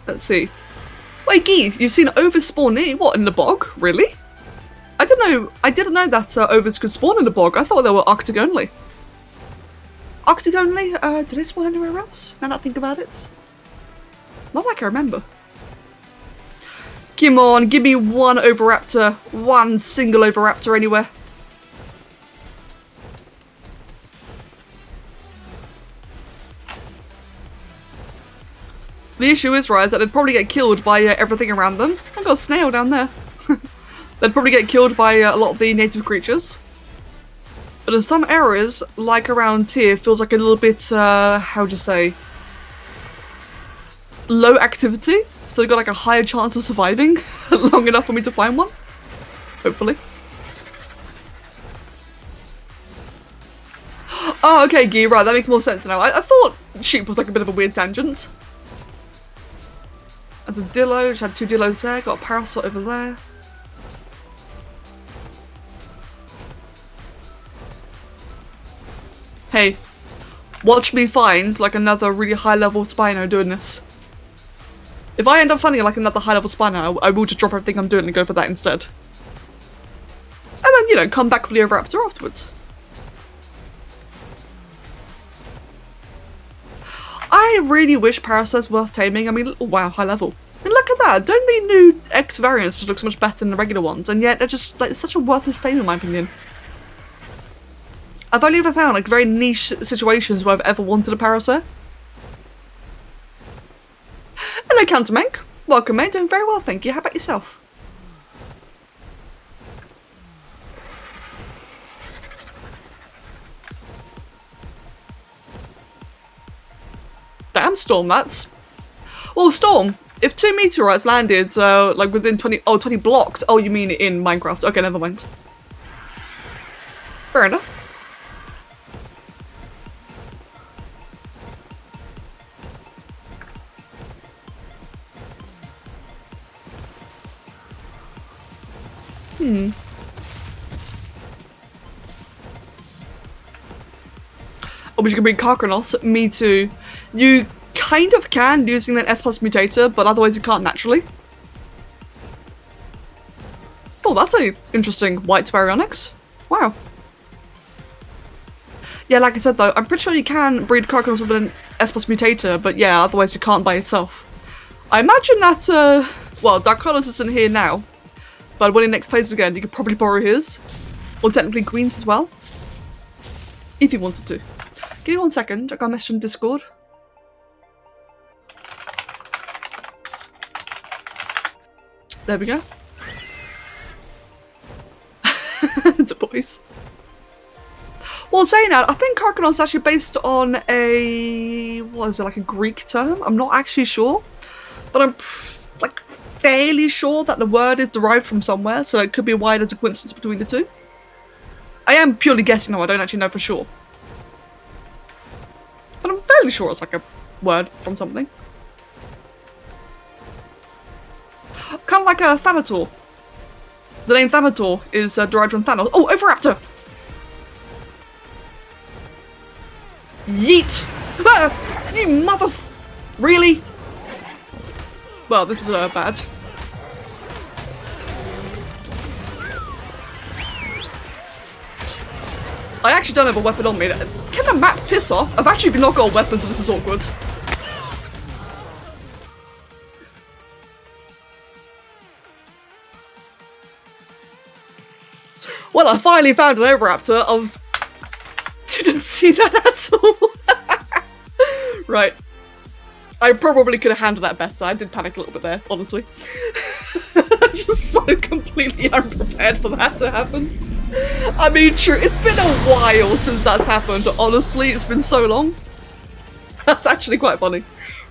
Let's see. Wait, Guy, you've seen overs spawn near? What, in the bog? Really? I don't know. I didn't know that overs could spawn in the bog. I thought they were Arctic only. Arctic only? Do they spawn anywhere else? Now that I think about it. Not like I remember. Come on, give me one Oviraptor. One single Oviraptor anywhere. The issue is, right, is that they'd probably get killed by everything around them. I got a snail down there. They'd probably get killed by a lot of the native creatures. But in some areas, like around here, feels like a little bit, how would you say, low activity. So they've got like a higher chance of surviving long enough for me to find one. Hopefully. Oh, okay, Guy, right, that makes more sense now. I thought sheep was like a bit of a weird tangent. There's a dillo, which had two dillos there, got a parasol over there. Hey, watch me find like another really high level Spino doing this. If I end up finding like another high level Spino, I will just drop everything I'm doing and go for that instead. And then, you know, come back for the Oviraptor afterwards. I really wish Parasaur's worth taming. I mean, wow, high level. I mean, look at that. Don't the new X variants just look so much better than the regular ones? And yet they're just like such a worthless tame in my opinion. I've only ever found like very niche situations where I've ever wanted a Parasaur. Hello, Countermank. Welcome, mate. Doing very well, thank you. How about yourself? Damn, Storm, that's... Well, Storm, if 2 meteorites landed, like within 20 blocks... Oh, you mean in Minecraft. Okay, never mind. Fair enough. Oh, but you can bring Carcanos. Me too. You kind of can using an S+ mutator, but otherwise you can't naturally. Oh, that's a interesting white baryonyx. Wow. Yeah, like I said though, I'm pretty sure you can breed Carcanos with an S+ mutator, but yeah, otherwise you can't by yourself. I imagine that, well, DarkEdgeTV isn't here now, but when he next plays again, you could probably borrow his. Or technically Green's as well. If you wanted to. Give me 1 second, I got a message on Discord. There we go. boys. Well, saying that, I think Karkanon's actually based on a... what is it, like a Greek term? I'm not actually sure. But I'm, like, fairly sure that the word is derived from somewhere, so it could be why there's a coincidence between the two. I am purely guessing though, I don't actually know for sure. But I'm fairly sure it's like a word from something. Kind of like a Thanator. The name Thanator is derived from Thanos. Oh, Oviraptor! Yeet! Ah, you mother... Really? Well, this is bad. I actually don't have a weapon on me. Can the map piss off? I've actually not got a weapon, so this is awkward. Well, I finally found an Oviraptor. Didn't see that at all. Right. I probably could have handled that better. I did panic a little bit there, honestly. Just so completely unprepared for that to happen. I mean, true, it's been a while since that's happened, honestly. It's been so long. That's actually quite funny.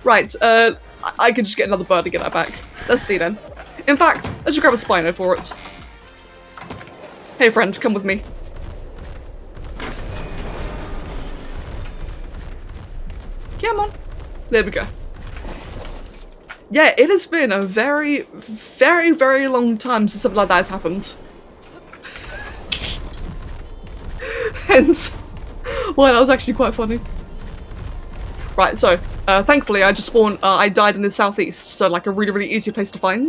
Right, I can just get another bird to get that back. Let's see then. In fact, let's just grab a Spino for it. Hey friend, come with me. Come on. There we go. Yeah, it has been a very, very, very long time since something like that has happened. Hence why that was actually quite funny. Right, so, thankfully I just spawned, I died in the southeast, so like a really, really easy place to find.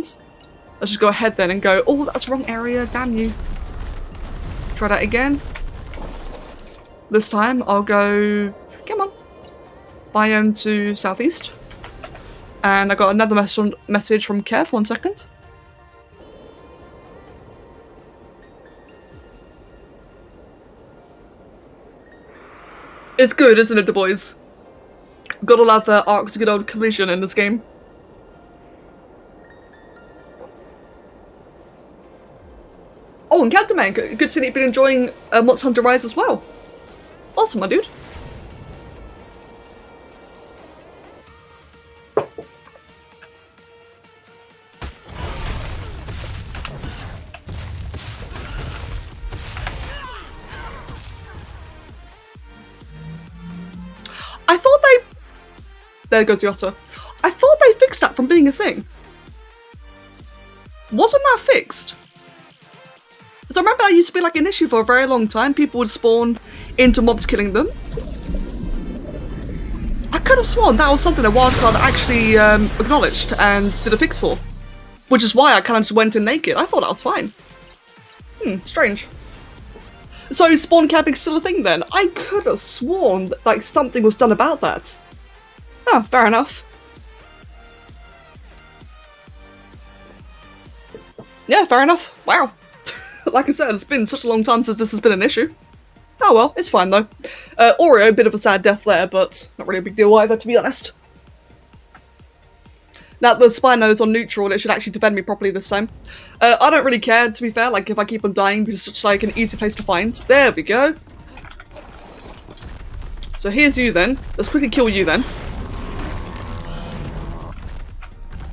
Let's just go ahead then and go, oh, that's the wrong area, damn you. Try that again. This time I'll go, come on, biome to southeast. And I got another message from Kev, 1 second. It's good, isn't it, the boys? Gotta love Ark's good old collision in this game. Oh, and Captain, good to see that you've been enjoying Monster Hunter Rise as well. Awesome, my dude. I thought they... There goes the otter. I thought they fixed that from being a thing. Wasn't that fixed? Because I remember that used to be like an issue for a very long time. People would spawn into mobs killing them. I could have sworn that was something a wildcard actually acknowledged and did a fix for. Which is why I kind of just went in naked. I thought that was fine. Strange. So spawn camping's still a thing then? I could have sworn that like something was done about that. Oh, fair enough. Yeah, fair enough. Wow. Like I said, it's been such a long time since this has been an issue. Oh well, it's fine though. Oreo, a bit of a sad death there, but not really a big deal either, to be honest. Now the Spino's on neutral, it should actually defend me properly this time. I don't really care, to be fair, like if I keep on dying because it's such like an easy place to find. There we go. So here's you then. Let's quickly kill you then.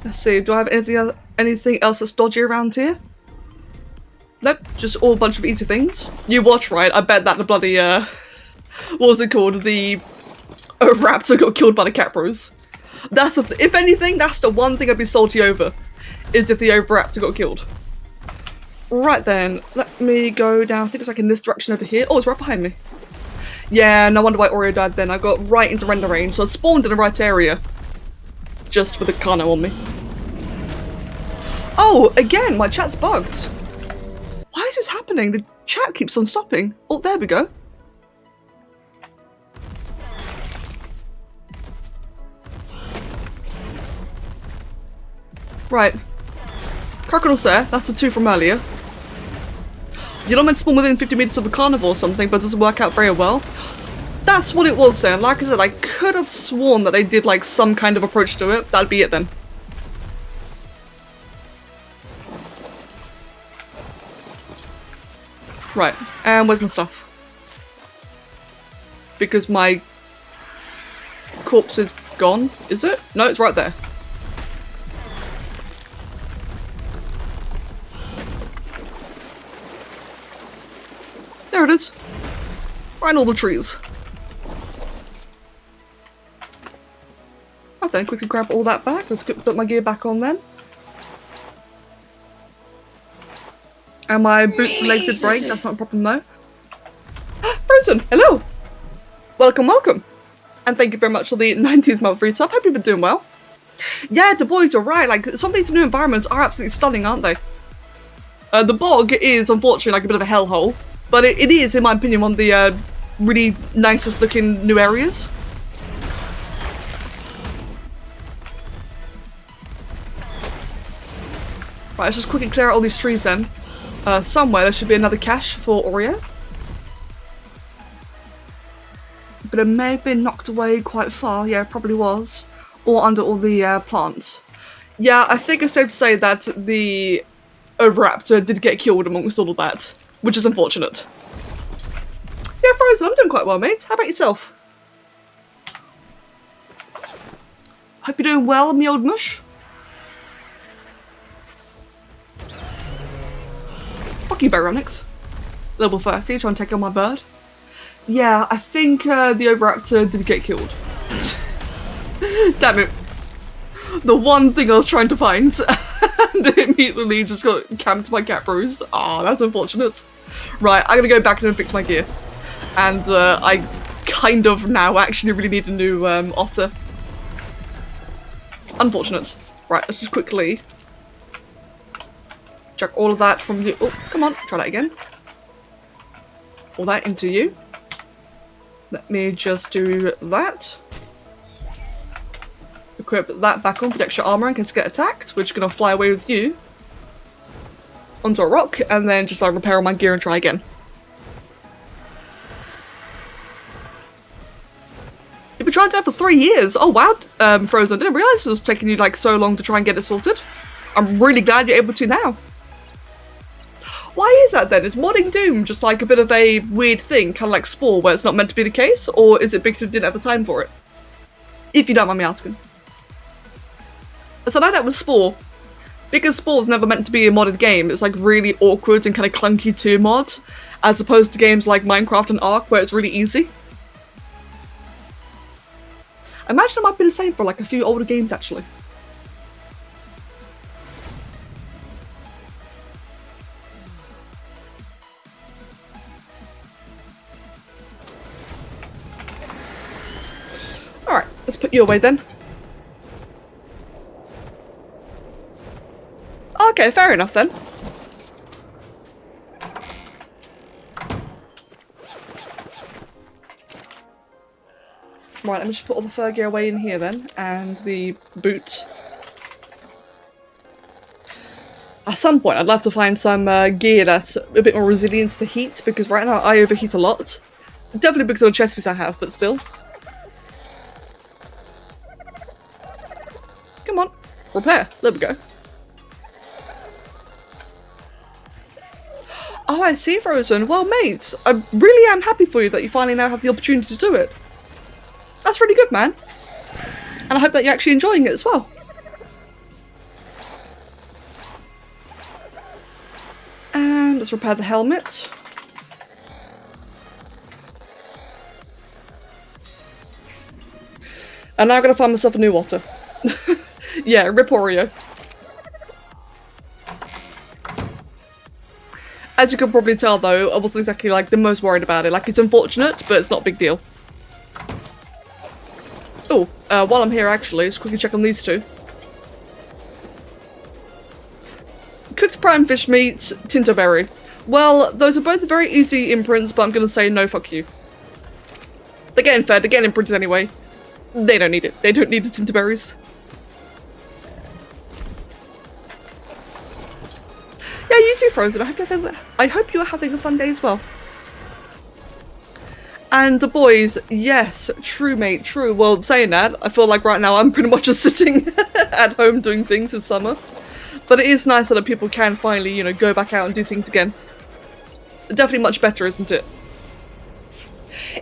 Let's see, do I have anything else that's dodgy around here? Nope, just all a bunch of easy things. You watch, right? I bet that the bloody, what was it called? The Raptor got killed by the Capros. That's the if anything, that's the one thing I'd be salty over, is if the Oviraptor got killed. Right then, let me go down, I think it's like in this direction over here. Oh, it's right behind me. Yeah, no wonder why Oreo died then. I got right into render range, so I spawned in the right area. Just with a Kano on me. Oh, again, my chat's bugged. Why is this happening? The chat keeps on stopping. Oh, there we go. Right. Crocodile's there. That's a 2 from earlier. You're not meant to spawn within 50 meters of a carnivore or something, but it doesn't work out very well. That's what it was then. Like I said, I could have sworn that they did like some kind of approach to it. That'd be it then. Right, and where's my stuff? Because my corpse is gone, is it? No, it's right there. There it is. Right in all the trees. I'll then quickly grab all that back. Let's put my gear back on then. And my boots and legs did break, that's not a problem though. Frozen, hello! Welcome, welcome. And thank you very much for the 90s month resub. Hope you've been doing well. Yeah, Du Bois, you're right. Like, some of these new environments are absolutely stunning, aren't they? The bog is, unfortunately, like a bit of a hellhole. But it is, in my opinion, one of the really nicest looking new areas. Right, let's just quickly clear out all these trees then. Somewhere there should be another cache for Oreo. But it may have been knocked away quite far. Yeah, it probably was. Or under all the plants. Yeah, I think it's safe to say that the Oviraptor did get killed amongst all of that. Which is unfortunate. Yeah, Frozen, I'm doing quite well, mate. How about yourself? Hope you're doing well, me old mush. Fuck you, Baronix. Level 30, trying to take on my bird. Yeah, I think the Oviraptor did get killed. Damn it. The one thing I was trying to find. And it immediately just got camped by cat bros. Ah, that's unfortunate. Right, I'm gonna go back and fix my gear. And I kind of now actually really need a new otter. Unfortunate. Right, let's just quickly chuck all of that from you. Oh, come on, try that again. All that into you. Let me just do that. Equip that back on for the extra armor in case I get attacked, which is going to fly away with you onto a rock, and then just like repair all my gear and try again. You've been trying to do that for 3 years. Oh wow, Frozen, I didn't realise it was taking you like so long to try and get it sorted. I'm really glad you're able to now. Why is that then? Is modding Doom just like a bit of a weird thing, kind of like Spore, where it's not meant to be the case? Or is it because you didn't have the time for it? If you don't mind me asking. So I know that with Spore. Because Spore's never meant to be a modded game, it's like really awkward and kind of clunky to mod, as opposed to games like Minecraft and Ark where it's really easy. I imagine it might be the same for like a few older games actually. Alright, let's put you away then. Okay, fair enough then. Right, let me just put all the fur gear away in here then, and the boots. At some point I'd love to find some gear that's a bit more resilient to heat, because right now I overheat a lot. Definitely because of the chest piece I have, but still. Come on, repair, there we go. Oh, I see, Frozen. Well, mate, I really am happy for you that you finally now have the opportunity to do it. That's really good, man. And I hope that you're actually enjoying it as well. And let's repair the helmet. And now I'm going to find myself a new otter. Yeah, rip Oreo. As you can probably tell though, I wasn't exactly like the most worried about it. Like, it's unfortunate, but it's not a big deal. Oh, while I'm here actually, let's quickly check on these two. Cooked prime fish meat, Tintoberry. Well, those are both very easy imprints, but I'm gonna say no fuck you. They're getting fed, they're getting imprinted anyway. They don't need it. They don't need the Tintoberries. Yeah, you too, Frozen. I hope you're having a fun day as well. And the boys, yes, true, mate, true. Well, saying that, I feel like right now I'm pretty much just sitting at home doing things this summer. But it is nice that people can finally, you know, go back out and do things again. Definitely much better, isn't it?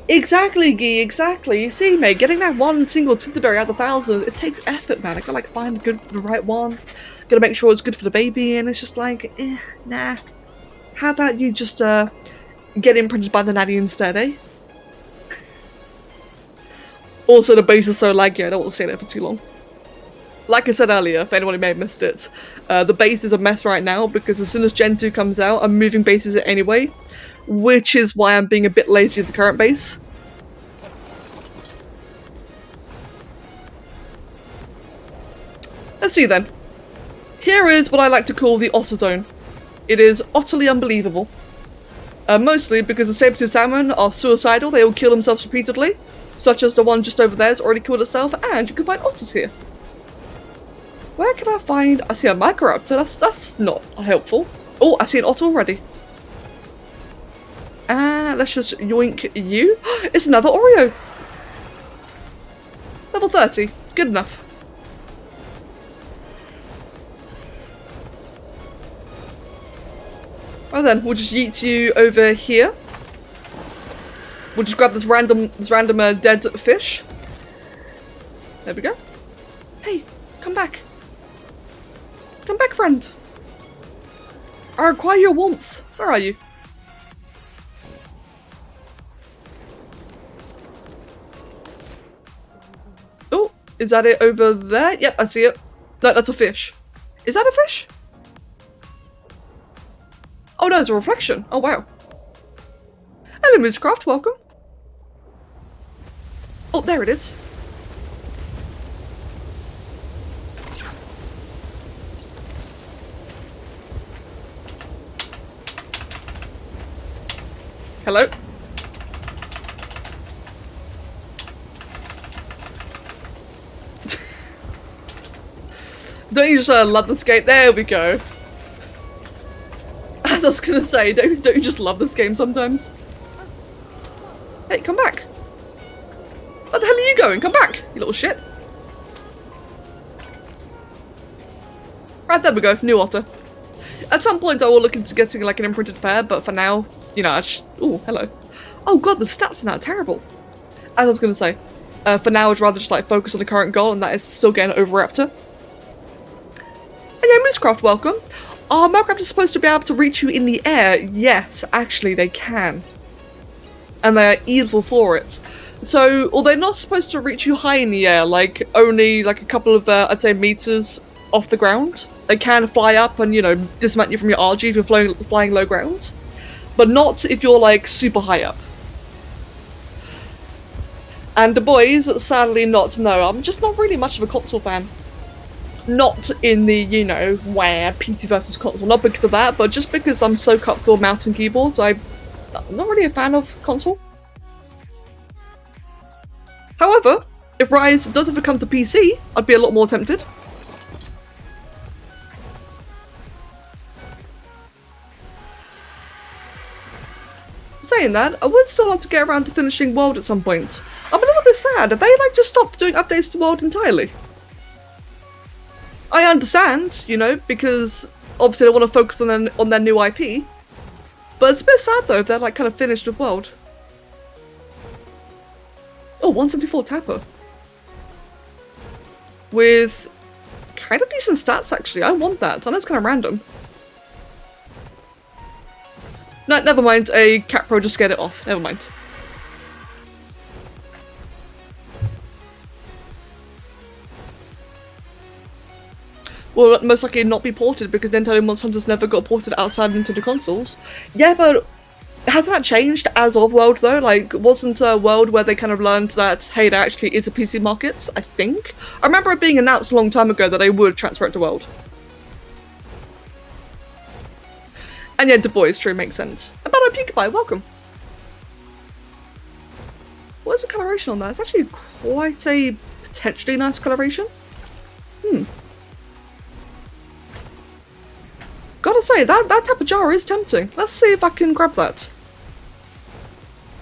Exactly, Guy, exactly. You see, mate, getting that one single Tinterberry out of the thousands, it takes effort, man. I gotta like find the right one. Gotta make sure it's good for the baby, and it's just like, nah. How about you just get imprinted by the nanny instead, eh? Also, the base is so laggy, I don't want to stay there for too long. Like I said earlier, if anyone may have missed it, the base is a mess right now because as soon as Gen 2 comes out, I'm moving bases anyway, which is why I'm being a bit lazy at the current base. Let's see then. Here is what I like to call the Otter Zone. It is utterly unbelievable. Mostly because the saber-tooth salmon are suicidal, they will kill themselves repeatedly, such as the one just over there has already killed itself, and you can find otters here. Where can I find... I see a Microraptor, that's not helpful. Oh, I see an otter already. Let's just yoink you. It's another Oreo! Level 30, good enough. Well then, we'll just yeet you over here. We'll just grab this random dead fish. There we go. Hey, come back. Come back, friend. I require your warmth. Where are you? Oh, is that it over there? Yep, I see it. No, that's a fish. Is that a fish? Oh no, it's a reflection. Oh wow. Hello, Moosecraft, welcome. Oh, there it is. Hello? Don't you just love this game? There we go. As I was gonna say, don't you just love this game sometimes? Hey, come back. Where the hell are you going? Come back, you little shit. Right, there we go, new otter. At some point I will look into getting like an imprinted pair, but for now, you know, ooh, hello. Oh god, the stats are now terrible. As I was gonna say, for now I'd rather just like focus on the current goal, and that is still getting an Oviraptor. And yeah, Moosecraft, welcome. Are Microraptors supposed to be able to reach you in the air? Yes, actually they can. And they are evil for it. So, although they're not supposed to reach you high in the air, like only like a couple of, I'd say, meters off the ground, they can fly up and, you know, dismount you from your RG if you're flying low ground. But not if you're like super high up. And the boys, sadly not, no, I'm just not really much of a console fan. Not in the, you know, where PC versus console, not because of that, but just because I'm so comfortable with mouse and keyboards, I'm not really a fan of console. However, if Rise does ever come to PC, I'd be a lot more tempted. Saying that, I would still like to get around to finishing World at some point. I'm a little bit sad, have they like just stopped doing updates to World entirely? I understand, you know, because obviously they want to focus on their new IP. But it's a bit sad though if they're like kind of finished with World. Oh, 174 Tapper. With kind of decent stats actually. I want that. I know it's kind of random. No, never mind. A Cat Pro just get it off. Never mind. Will most likely not be ported because Nintendo Monster Hunters never got ported outside Nintendo consoles. Yeah, but hasn't that changed as of World though? Like, wasn't a World where they kind of learned that, hey, there actually is a PC market, I think? I remember it being announced a long time ago that they would transfer it to World. And yeah, Du Bois, true, makes sense. About a PewDiePie, welcome. What is the coloration on that? It's actually quite a potentially nice coloration. Gotta say, that type of jar is tempting. Let's see if I can grab that.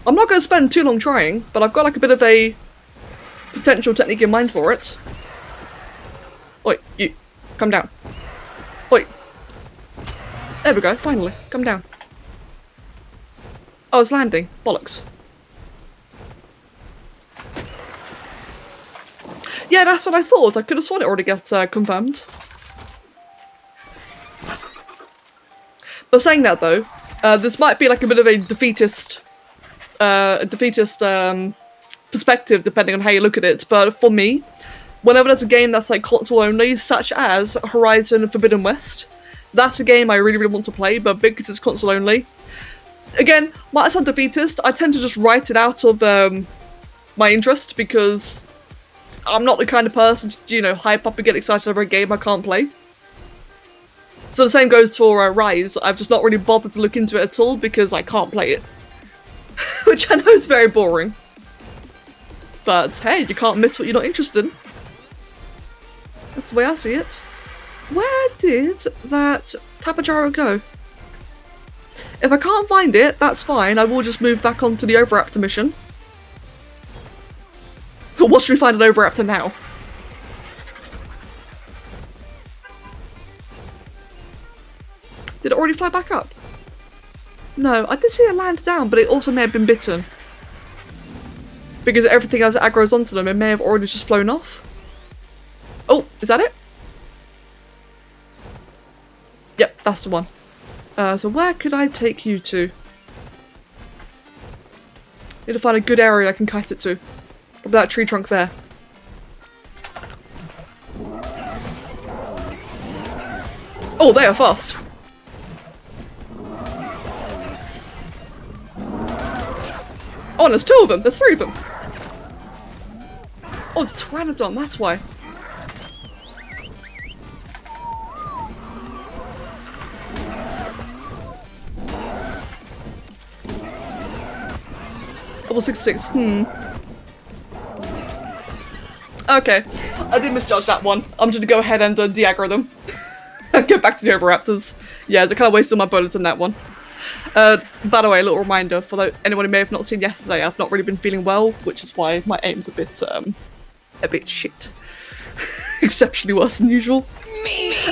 I'm not going to spend too long trying, but I've got like a bit of a potential technique in mind for it. Oi, you, come down. Oi. There we go, finally, come down. Oh, it's landing. Bollocks. Yeah, that's what I thought. I could have sworn it already got confirmed. But saying that though, this might be like a bit of a defeatist perspective depending on how you look at it. But for me, whenever there's a game that's like console only, such as Horizon Forbidden West, that's a game I really, really want to play, but because it's console only. Again, might sound defeatist, I tend to just write it out of my interest because I'm not the kind of person to, you know, hype up and get excited over a game I can't play. So the same goes for Rise. I've just not really bothered to look into it at all because I can't play it. Which I know is very boring. But hey, you can't miss what you're not interested in. That's the way I see it. Where did that Tapajara go? If I can't find it, that's fine. I will just move back onto the Overraptor mission. Or what should we find an Overraptor now? Did it already fly back up? No, I did see it land down, but it also may have been bitten. Because everything else aggroes onto them, it may have already just flown off. Oh, is that it? Yep, that's the one. So where could I take you to? Need to find a good area I can kite it to. Probably that tree trunk there. Oh, they are fast. Oh, and there's 2 of them. There's 3 of them. Oh, it's a Pteranodon. That's why. Level 66. Okay. I did misjudge that one. I'm just gonna go ahead and de-aggro them. And go back to the Overraptors. Yeah, so I kind of wasted my bullets in that one. By the way, a little reminder for anyone who may have not seen yesterday, I've not really been feeling well, which is why my aim's a bit shit. Exceptionally worse than usual.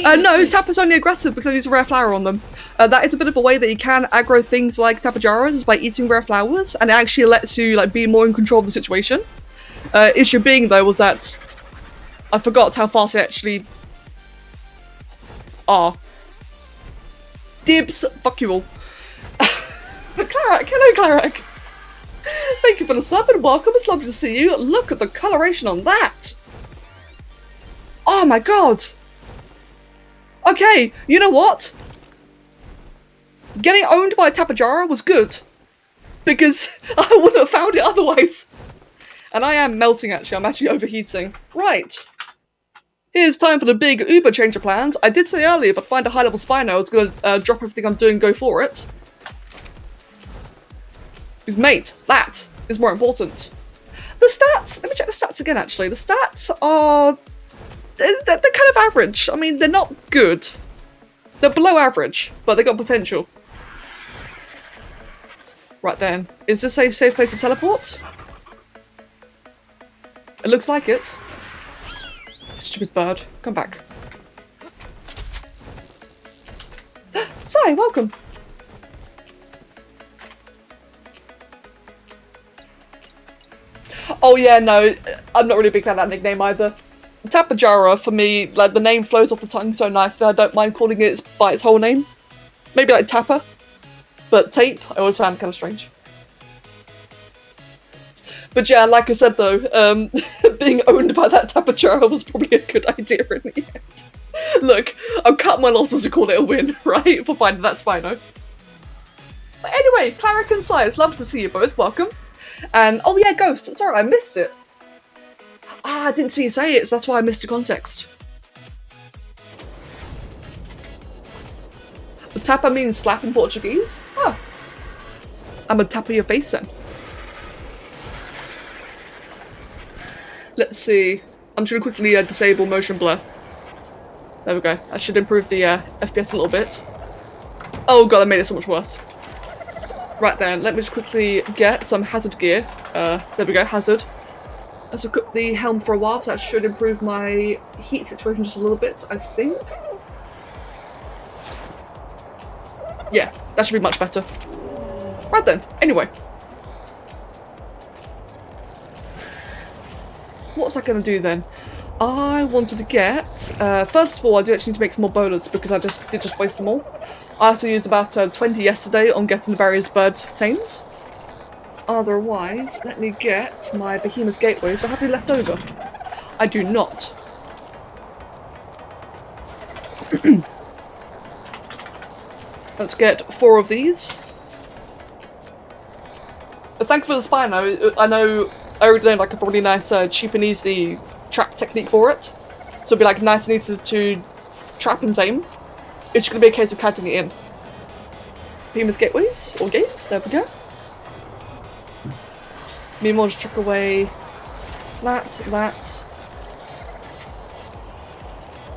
No, Tapa's only aggressive because I use a rare flower on them. That is a bit of a way that you can aggro things like Tapajaras is by eating rare flowers, and it actually lets you like be more in control of the situation. Issue being though was that I forgot how fast they actually are. Dibs, fuck you all. Clarak, hello Clarak. Thank you for the sub and welcome, it's lovely to see you. Look at the coloration on that. Oh my god. Okay, you know what? Getting owned by a Tapajara was good. Because I wouldn't have found it otherwise. And I am melting actually, I'm actually overheating. Right. Here's time for the big Uber change of plans. I did say earlier if I'd find a high level Spino, I was going to drop everything I'm doing and go for it. Because mate, that is more important. The stats, let me check the stats again actually. The stats are, they're kind of average. I mean, they're not good. They're below average, but they got potential. Right then, is this a safe place to teleport? It looks like it. Stupid bird, come back. Sai, welcome. Oh yeah, no, I'm not really a big fan of that nickname either. Tapajara, for me, like the name flows off the tongue so nicely, I don't mind calling it by its whole name. Maybe like Tappa, but Tape, I always found kind of strange. But yeah, like I said though, being owned by that Tapajara was probably a good idea in the end. Look, I'll cut my losses to call it a win, right, for finding that Spino. But anyway, Claric and Sai, it's lovely to see you both, welcome. And, oh yeah, Ghost, sorry, I missed it. Ah, I didn't see you say it, so that's why I missed the context. The tapa means slap in Portuguese? Ah. I'm gonna tap your face then. Let's see. I'm just gonna quickly disable motion blur. There we go. That should improve the FPS a little bit. Oh god, that made it so much worse. Right then, let me just quickly get some hazard gear. There we go, hazard. Let's equip the helm for a while, so that should improve my heat situation just a little bit, I think. Yeah, that should be much better. Right then, anyway. What was I going to do then? I wanted to get, first of all, I do actually need to make some more bowlers because I did just waste them all. I also used about 20 yesterday on getting the various bird tames. Otherwise, let me get my Behemoth Gateways. Do I have any left over? I do not. Let's get 4 of these. But thank you for the Spino. I know I already know like a really nice cheap and easy trap technique for it. So it'll be like nice and easy to trap and tame. It's just going to be a case of cutting it in. Behemoth Gateways, or gates, there we go. Meanwhile, just chuck away that.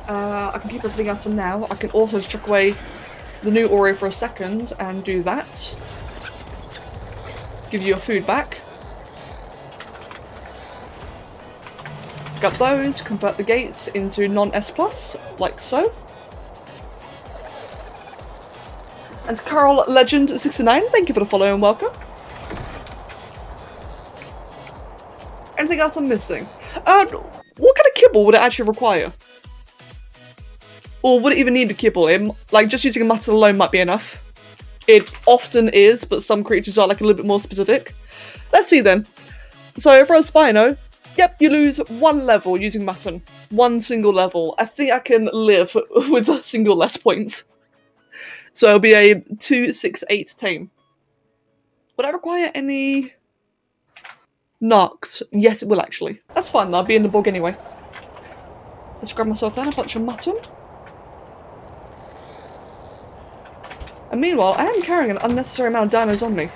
I can keep everything else on now. I can also just chuck away the new Oreo for a second and do that. Give you your food back. Got those, convert the gates into non-S+, like so. And Carl Legend69, thank you for the follow and welcome. Anything else I'm missing? What kind of kibble would it actually require? Or would it even need a kibble? Like, just using a mutton alone might be enough. It often is, but some creatures are like a little bit more specific. Let's see then. So for a Spino, yep, you lose 1 level using mutton. 1 single level. I think I can live with a single less points. So it'll be a 268 tame. Would I require any knocks? Yes, it will actually. That's fine, though. I'll be in the bog anyway. Let's grab myself then a bunch of mutton. And meanwhile, I am carrying an unnecessary amount of dinos on me.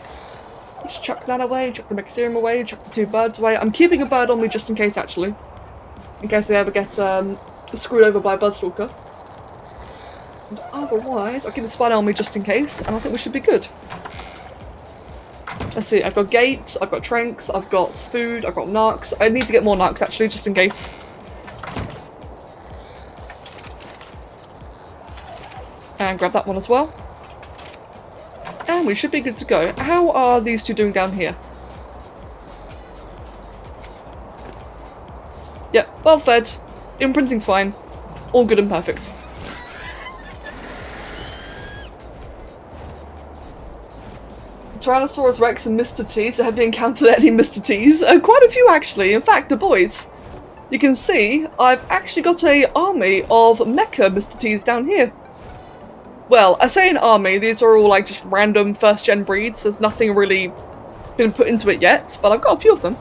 Just chuck that away, chuck the Mechitherium away, chuck the 2 birds away. I'm keeping a bird on me just in case, actually. In case I ever get screwed over by a Buzzstalker. And otherwise, I'll keep the Spino on me just in case, and I think we should be good. Let's see, I've got gates, I've got tranks, I've got food, I've got narcs. I need to get more narcs, actually, just in case. And grab that one as well. And we should be good to go. How are these 2 doing down here? Yep, well fed. Imprinting's fine. All good and perfect. Tyrannosaurus Rex and Mr. T. So have you encountered any Mr. T's? Quite a few actually. In fact, the boys. You can see I've actually got an army of mecha Mr. T's down here. Well, I say an army, these are all like just random first-gen breeds, there's nothing really been put into it yet, but I've got a few of them.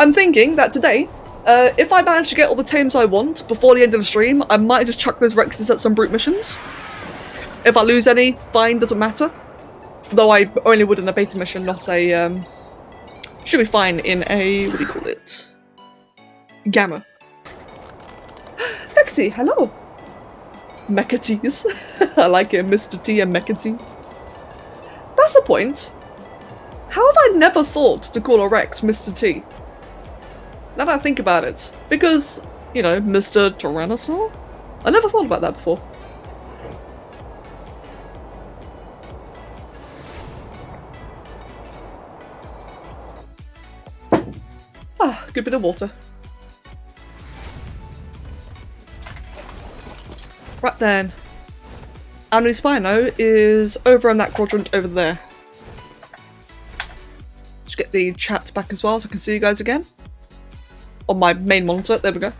I'm thinking that today, if I manage to get all the tames I want before the end of the stream, I might just chuck those Rexes at some brute missions. If I lose any, fine, doesn't matter. Though I only would in a beta mission, not a, should be fine in a, what do you call it? Gamma. Vexy, hello! Mecha-T's. I like it, Mr. T and Mecha-T. That's a point. How have I never thought to call a Rex Mr. T? Now that I think about it. Because, you know, Mr. Tyrannosaur? I never thought about that before. Ah, good bit of water. Right then. Our new Spino is over in that quadrant over there. Just get the chat back as well so I can see you guys again. On my main monitor, there we go.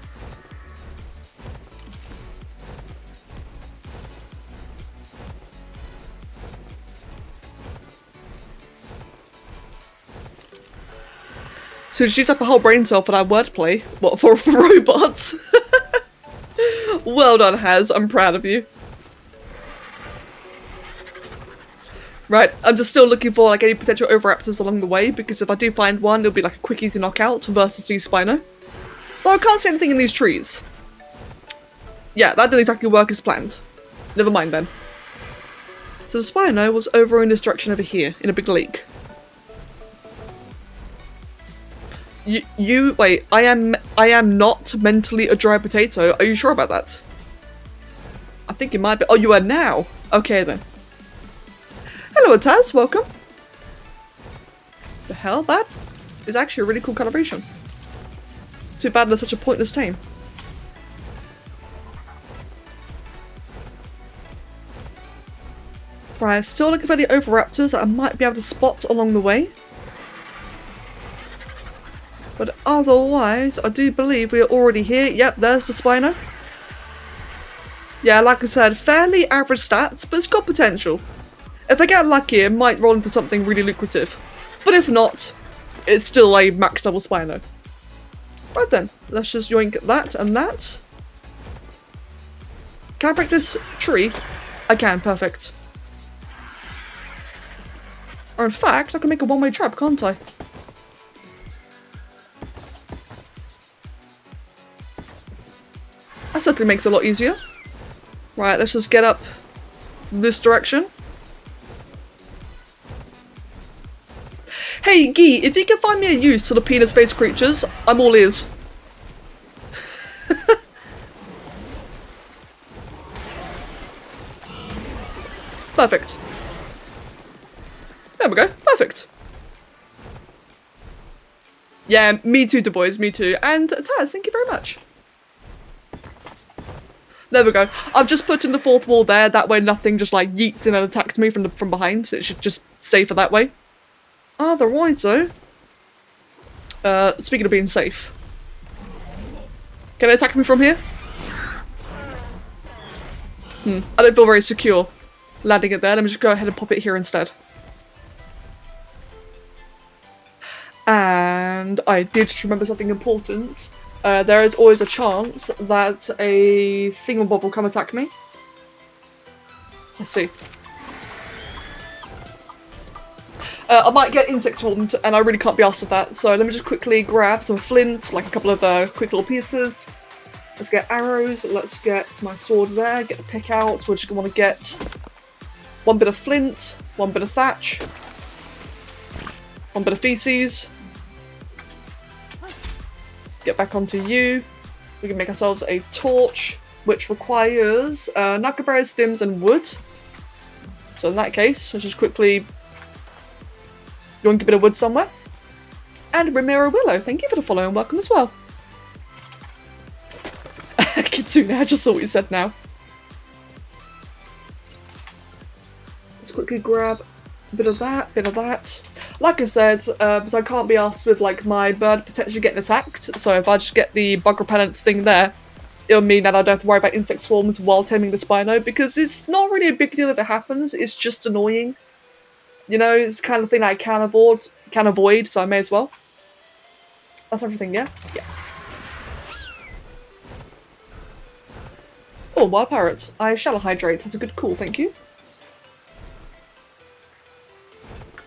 So she's up a whole brain cell for that wordplay. What, for robots? Well done, Haz. I'm proud of you. Right, I'm just still looking for like any potential Oviraptors along the way, because if I do find one, it'll be like a quick easy knockout versus the Spino. Though I can't see anything in these trees. Yeah, that didn't exactly work as planned. Never mind then. So the Spino was over in this direction over here, in a big lake. Wait, I am not mentally a dry potato. Are you sure about that? I think it might be. Oh, you are now. Okay then. Hello, Taz. Welcome. The hell? That is actually a really cool calibration. Too bad they're such a pointless tame. Right, still looking for any Oviraptors that I might be able to spot along the way. But otherwise, I do believe we are already here. Yep, there's the Spino. Yeah, like I said, fairly average stats, but it's got potential. If I get lucky, it might roll into something really lucrative. But if not, it's still a max level Spino. Right then, let's just yoink that and that. Can I break this tree? I can, perfect. Or in fact, I can make a one-way trap, can't I? That certainly makes it a lot easier. Right, let's just get up this direction. Hey, Guy, if you can find me a use for the penis-based creatures, I'm all ears. Perfect. There we go. Perfect. Yeah, me too, Du Bois, me too. And Taz, thank you very much. There we go. I've just put in the fourth wall there, that way nothing just like yeets in and attacks me from behind. It should just safer that way. Otherwise though, speaking of being safe, can it attack me from here? I don't feel very secure landing it there. Let me just go ahead and pop it here instead. And I did just remember something important. There is always a chance that a thingamabob will come attack me. Let's see. I might get insect swarmed, and I really can't be asked with that, so let me just quickly grab some flint, like a couple of quick little pieces. Let's get arrows, let's get my sword there, get the pick out. We're just going to want to get one bit of flint, one bit of thatch, one bit of feces. Get back onto you. We can make ourselves a torch, which requires knuckleberries, stems, and wood. So in that case, let's just quickly yoink a bit of wood somewhere. And Ramiro Willow, thank you for the follow and welcome as well. Kitsune, I just saw what you said now. Let's quickly grab a bit of that, bit of that. Like I said, but I can't be asked with like my bird potentially getting attacked, so if I just get the bug repellent thing there, it'll mean that I don't have to worry about insect swarms while taming the Spino, because it's not really a big deal if it happens, it's just annoying. You know, it's the kind of thing that I can avoid, so I may as well. That's everything, yeah? Yeah. Oh, wild parrots. I shall hydrate. That's a good call, thank you.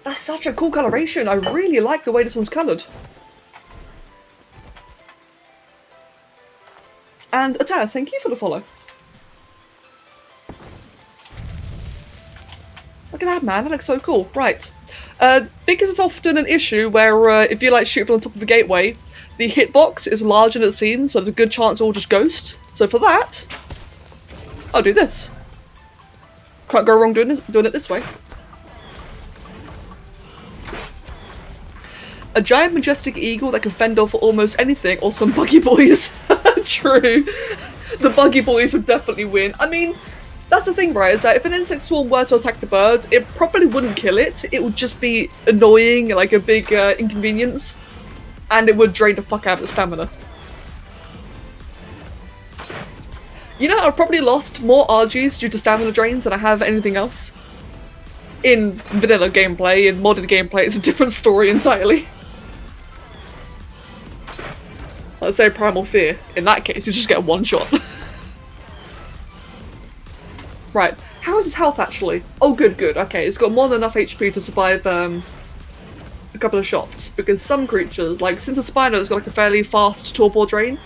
That's such a cool coloration. I really like the way this one's coloured. And Ataz, thank you for the follow. Look at that, man. That looks so cool. Right. Because it's often an issue where if you like shoot from the top of a gateway, the hitbox is larger than it seems, so there's a good chance it'll just ghost. So for that, I'll do this. Can't go wrong doing it this way. A giant majestic eagle that can fend off almost anything, or some buggy boys. True. The buggy boys would definitely win. I mean, that's the thing, right, is that if an insect swarm were to attack the bird, it probably wouldn't kill it. It would just be annoying, like a big inconvenience. And it would drain the fuck out of the stamina. You know, I've probably lost more RGs due to stamina drains than I have anything else. In vanilla gameplay, in modded gameplay, it's a different story entirely. Let's say Primal Fear. In that case, you just get a one-shot. Right. How is his health, actually? Oh, good, good. Okay, it's got more than enough HP to survive a couple of shots. Because some creatures, like, since the Spino's got like a fairly fast torpor drain,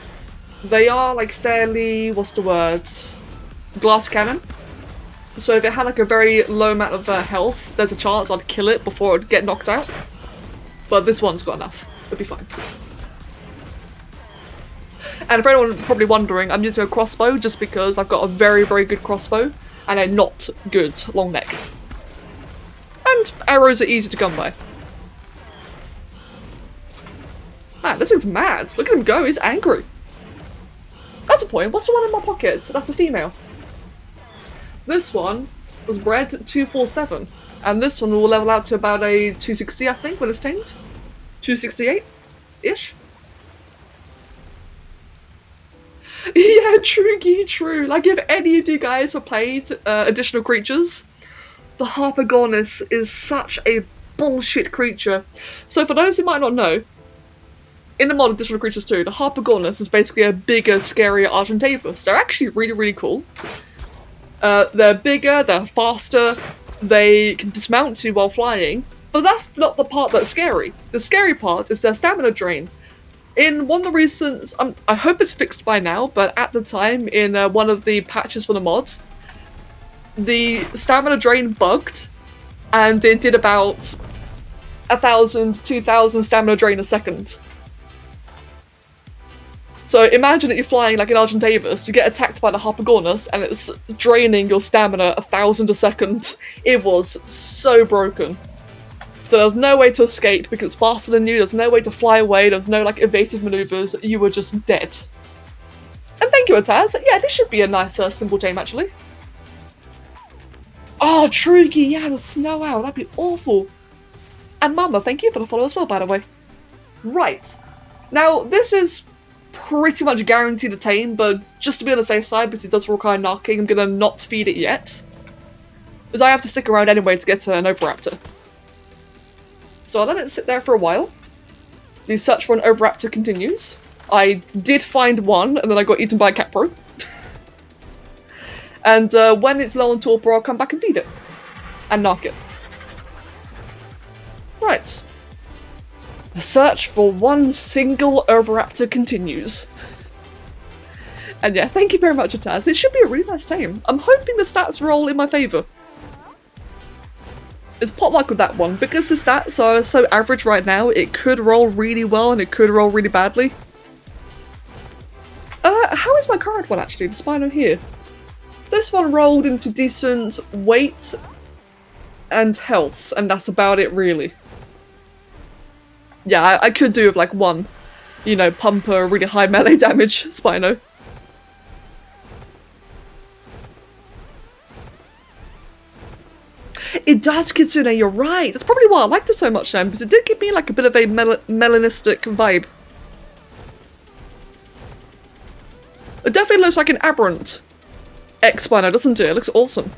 they are, like, fairly... what's the word? Glass cannon. So if it had, like, a very low amount of health, there's a chance I'd kill it before it would get knocked out. But this one's got enough. It'll be fine. And for anyone probably wondering, I'm using a crossbow just because I've got a very, very good crossbow and a not good long neck. And arrows are easy to come by. Man, this thing's mad. Look at him go, he's angry. That's a point. What's the one in my pocket? That's a female. This one was bred 247, and this one will level out to about a 260, I think, when it's tamed. 268-ish. Yeah, true. Like, if any of you guys have played additional creatures, the Harpagornis is such a bullshit creature. So for those who might not know, in the mod Additional Creatures 2, the Harpagornis is basically a bigger, scarier Argentavis. They're actually really cool. They're bigger, they're faster, they can dismount too while flying, but that's not the part that's scary. The scary part is their stamina drain. In one of the recent, I hope it's fixed by now, but at the time, in one of the patches for the mod, the stamina drain bugged, and it did about 1,000, 2,000 stamina drain a second. So imagine that you're flying like an Argentavis, you get attacked by the Harpagornis, and it's draining your stamina 1,000 a second. It was so broken. So there was no way to escape because it's faster than you, there's no way to fly away, there's no like evasive maneuvers, you were just dead. And thank you, Ataz. Yeah, this should be a nice simple tame actually. Oh, Trugy, yeah, the snow owl, that'd be awful. And Mama, thank you for the follow as well, by the way. Right. Now, this is pretty much guaranteed to tame, but just to be on the safe side, because it does require knocking, I'm gonna not feed it yet. Because I have to stick around anyway to get an Oviraptor. So I'll let it sit there for a while. The search for an Oviraptor continues. I did find one, and then I got eaten by a Capro. And when it's low on torpor, I'll come back and feed it. And knock it. Right. The search for one single Oviraptor continues. And yeah, thank you very much, Ataz. It should be a really nice tame. I'm hoping the stats roll in my favour. It's pot luck with that one. Because the stats are so average right now, it could roll really well and it could roll really badly. How is my current one actually? The Spino here. This one rolled into decent weight and health, and that's about it really. Yeah, I could do with like one, you know, pumper, really high melee damage Spino. It does, Kitsune, you're right. That's probably why I liked it so much then, because it did give me like a bit of a melanistic vibe. It definitely looks like an aberrant X-Spino, doesn't it? It looks awesome.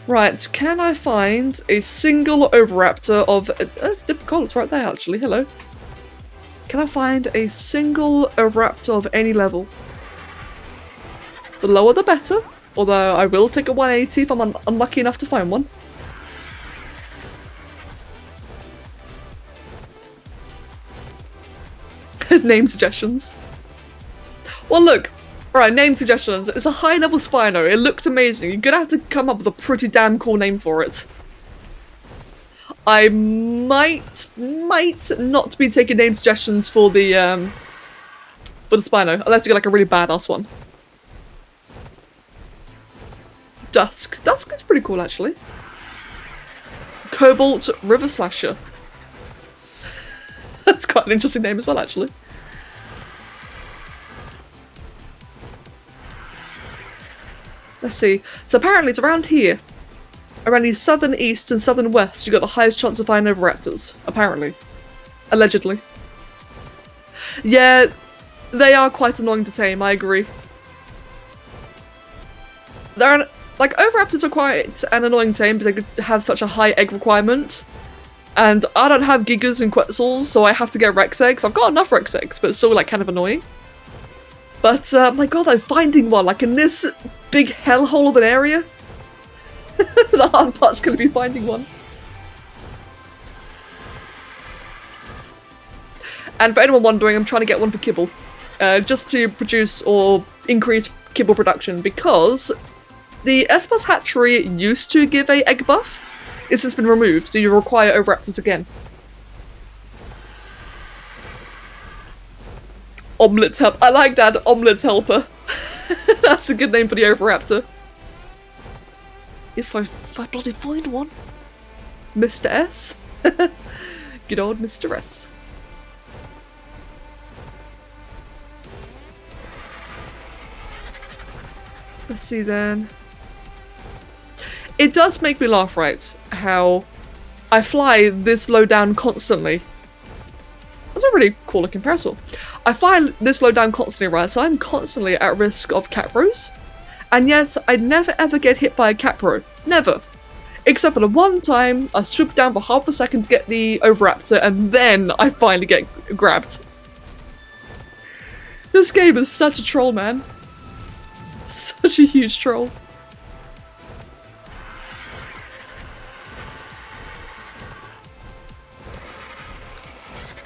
Right, can I find a single Oviraptor of... That's difficult, it's right there actually, hello. Can I find a single Oviraptor of any level? The lower the better, although I will take a 180 if I'm unlucky enough to find one. Name suggestions. Well look, alright, name suggestions. It's a high level Spino, it looks amazing. You're gonna have to come up with a pretty damn cool name for it. I might not be taking name suggestions for the Spino, unless you get like a really badass one. Dusk. Dusk is pretty cool actually. Cobalt River Slasher. That's quite an interesting name as well actually. Let's see. So apparently it's around here. Around the southern east and southern west you got the highest chance of finding Oviraptors. Apparently. Allegedly. Yeah, they are quite annoying to tame, I agree. They're like, Oviraptors are quite an annoying tame because they could have such a high egg requirement. And I don't have Gigas and Quetzals, so I have to get Rex eggs. I've got enough Rex eggs, but it's still like kind of annoying. But my god, I'm finding one, like in this big hellhole of an area. The hard part's gonna be finding one. And for anyone wondering, I'm trying to get one for kibble. Just to produce or increase kibble production, because the Espas hatchery used to give a egg buff. It's since been removed, so you require Oviraptors again. Omelette help. I like that, Omelette helper. That's a good name for the Oviraptor. If I bloody find one. Mr. S. Good old Mr. S. Let's see then. It does make me laugh, right? How I fly this low down constantly. That's a really cool looking parasol. I fly this low down constantly, right? So I'm constantly at risk of capros. And yet, I never ever get hit by a capro. Never. Except for the one time I swoop down for half a second to get the Oviraptor, and then I finally get grabbed. This game is such a troll, man. Such a huge troll.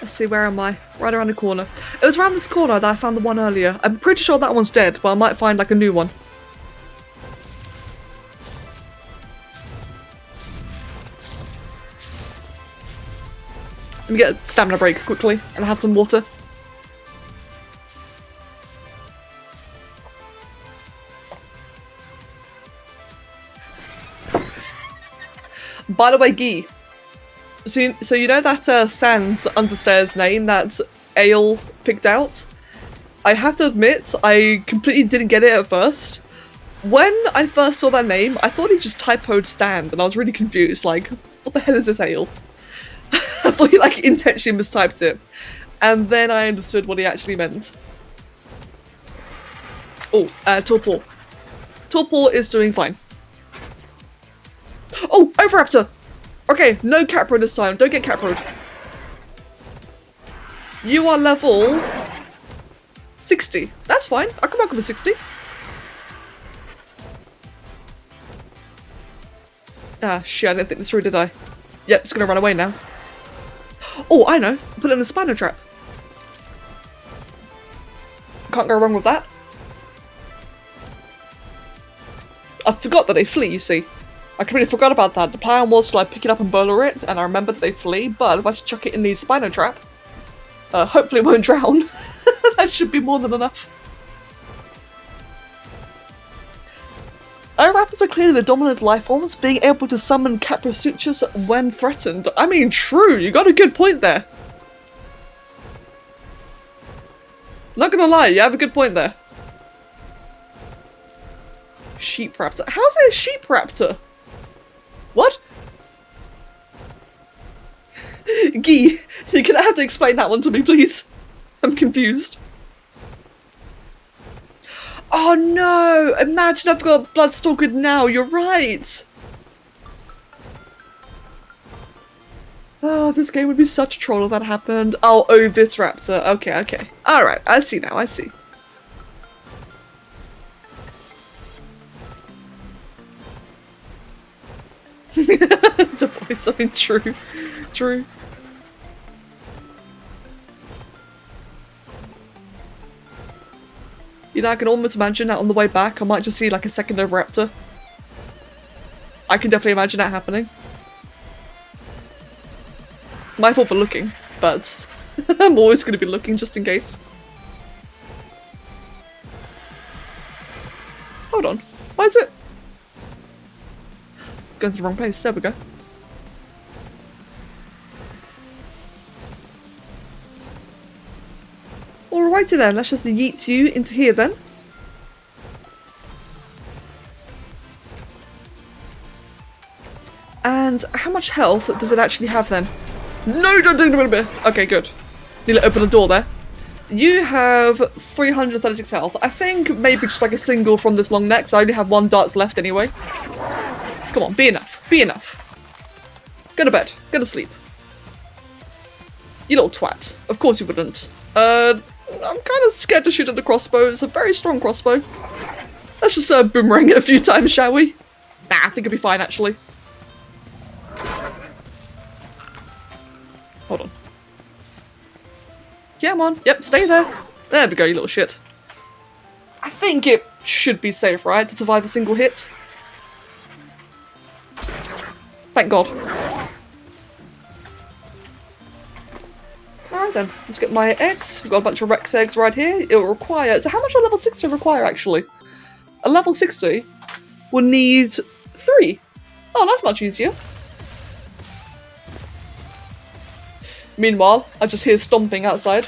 Let's see, where am I? Right around the corner. It was around this corner that I found the one earlier. I'm pretty sure that one's dead, but I might find like a new one. Let me get a stamina break quickly and have some water. By the way, Guy, so you know that sand understairs name that Ale picked out? I have to admit, I completely didn't get it at first. When I first saw that name, I thought he just typoed stand, and I was really confused, like, what the hell is this Ale? I thought he like intentionally mistyped it. And then I understood what he actually meant. Oh, Torpor. Torpor is doing fine. Oh, Oviraptor! Okay, no Capro this time. Don't get Caproed. You are level 60. That's fine. I'll come back with a 60. Ah, shit, I didn't think this through, did I? Yep, it's gonna run away now. Oh, I know. Put it in a spider trap. Can't go wrong with that. I forgot that they flee, you see. I completely forgot about that. The plan was to like pick it up and bowler it, and I remembered that they flee, but if I just chuck it in the spino trap, hopefully it won't drown. That should be more than enough. Oviraptors are clearly the dominant life forms, being able to summon Capra sutures when threatened. I mean, true, you got a good point there. Not gonna lie, you have a good point there. Sheep raptor. How's it a sheep raptor? What? Guy, you're gonna have to explain that one to me, please. I'm confused. Oh no! Imagine I've got Bloodstalker now, you're right! Oh, this game would be such a troll if that happened. Oh, Ovis Raptor. Okay, okay. Alright, I see now, I see. To point something true. True. You know, I can almost imagine that on the way back I might just see like a second Oviraptor. I can definitely imagine that happening. My fault for looking, but I'm always going to be looking just in case. Hold on. Why is it going to the wrong place? There we go. Alrighty then, let's just yeet you into here then. And how much health does it actually have then? No, don't do it. Okay, good. Need to open the door there. You have 336 health. I think maybe just like a single from this long neck, because I only have 1 darts left anyway. Come on, be enough. Be enough. Go to bed. Go to sleep. You little twat. Of course you wouldn't. I'm kind of scared to shoot at the crossbow. It's a very strong crossbow. Let's just boomerang it a few times, shall we? Nah, I think it'll be fine, actually. Hold on. Come on. Yep, stay there. There we go, you little shit. I think it should be safe, right, to survive a single hit? Thank God. Alright then, let's get my eggs. We've got a bunch of Rex eggs right here. It'll require... So how much will level 60 require, actually? A level 60 will need 3. Oh, that's much easier. Meanwhile, I just hear stomping outside.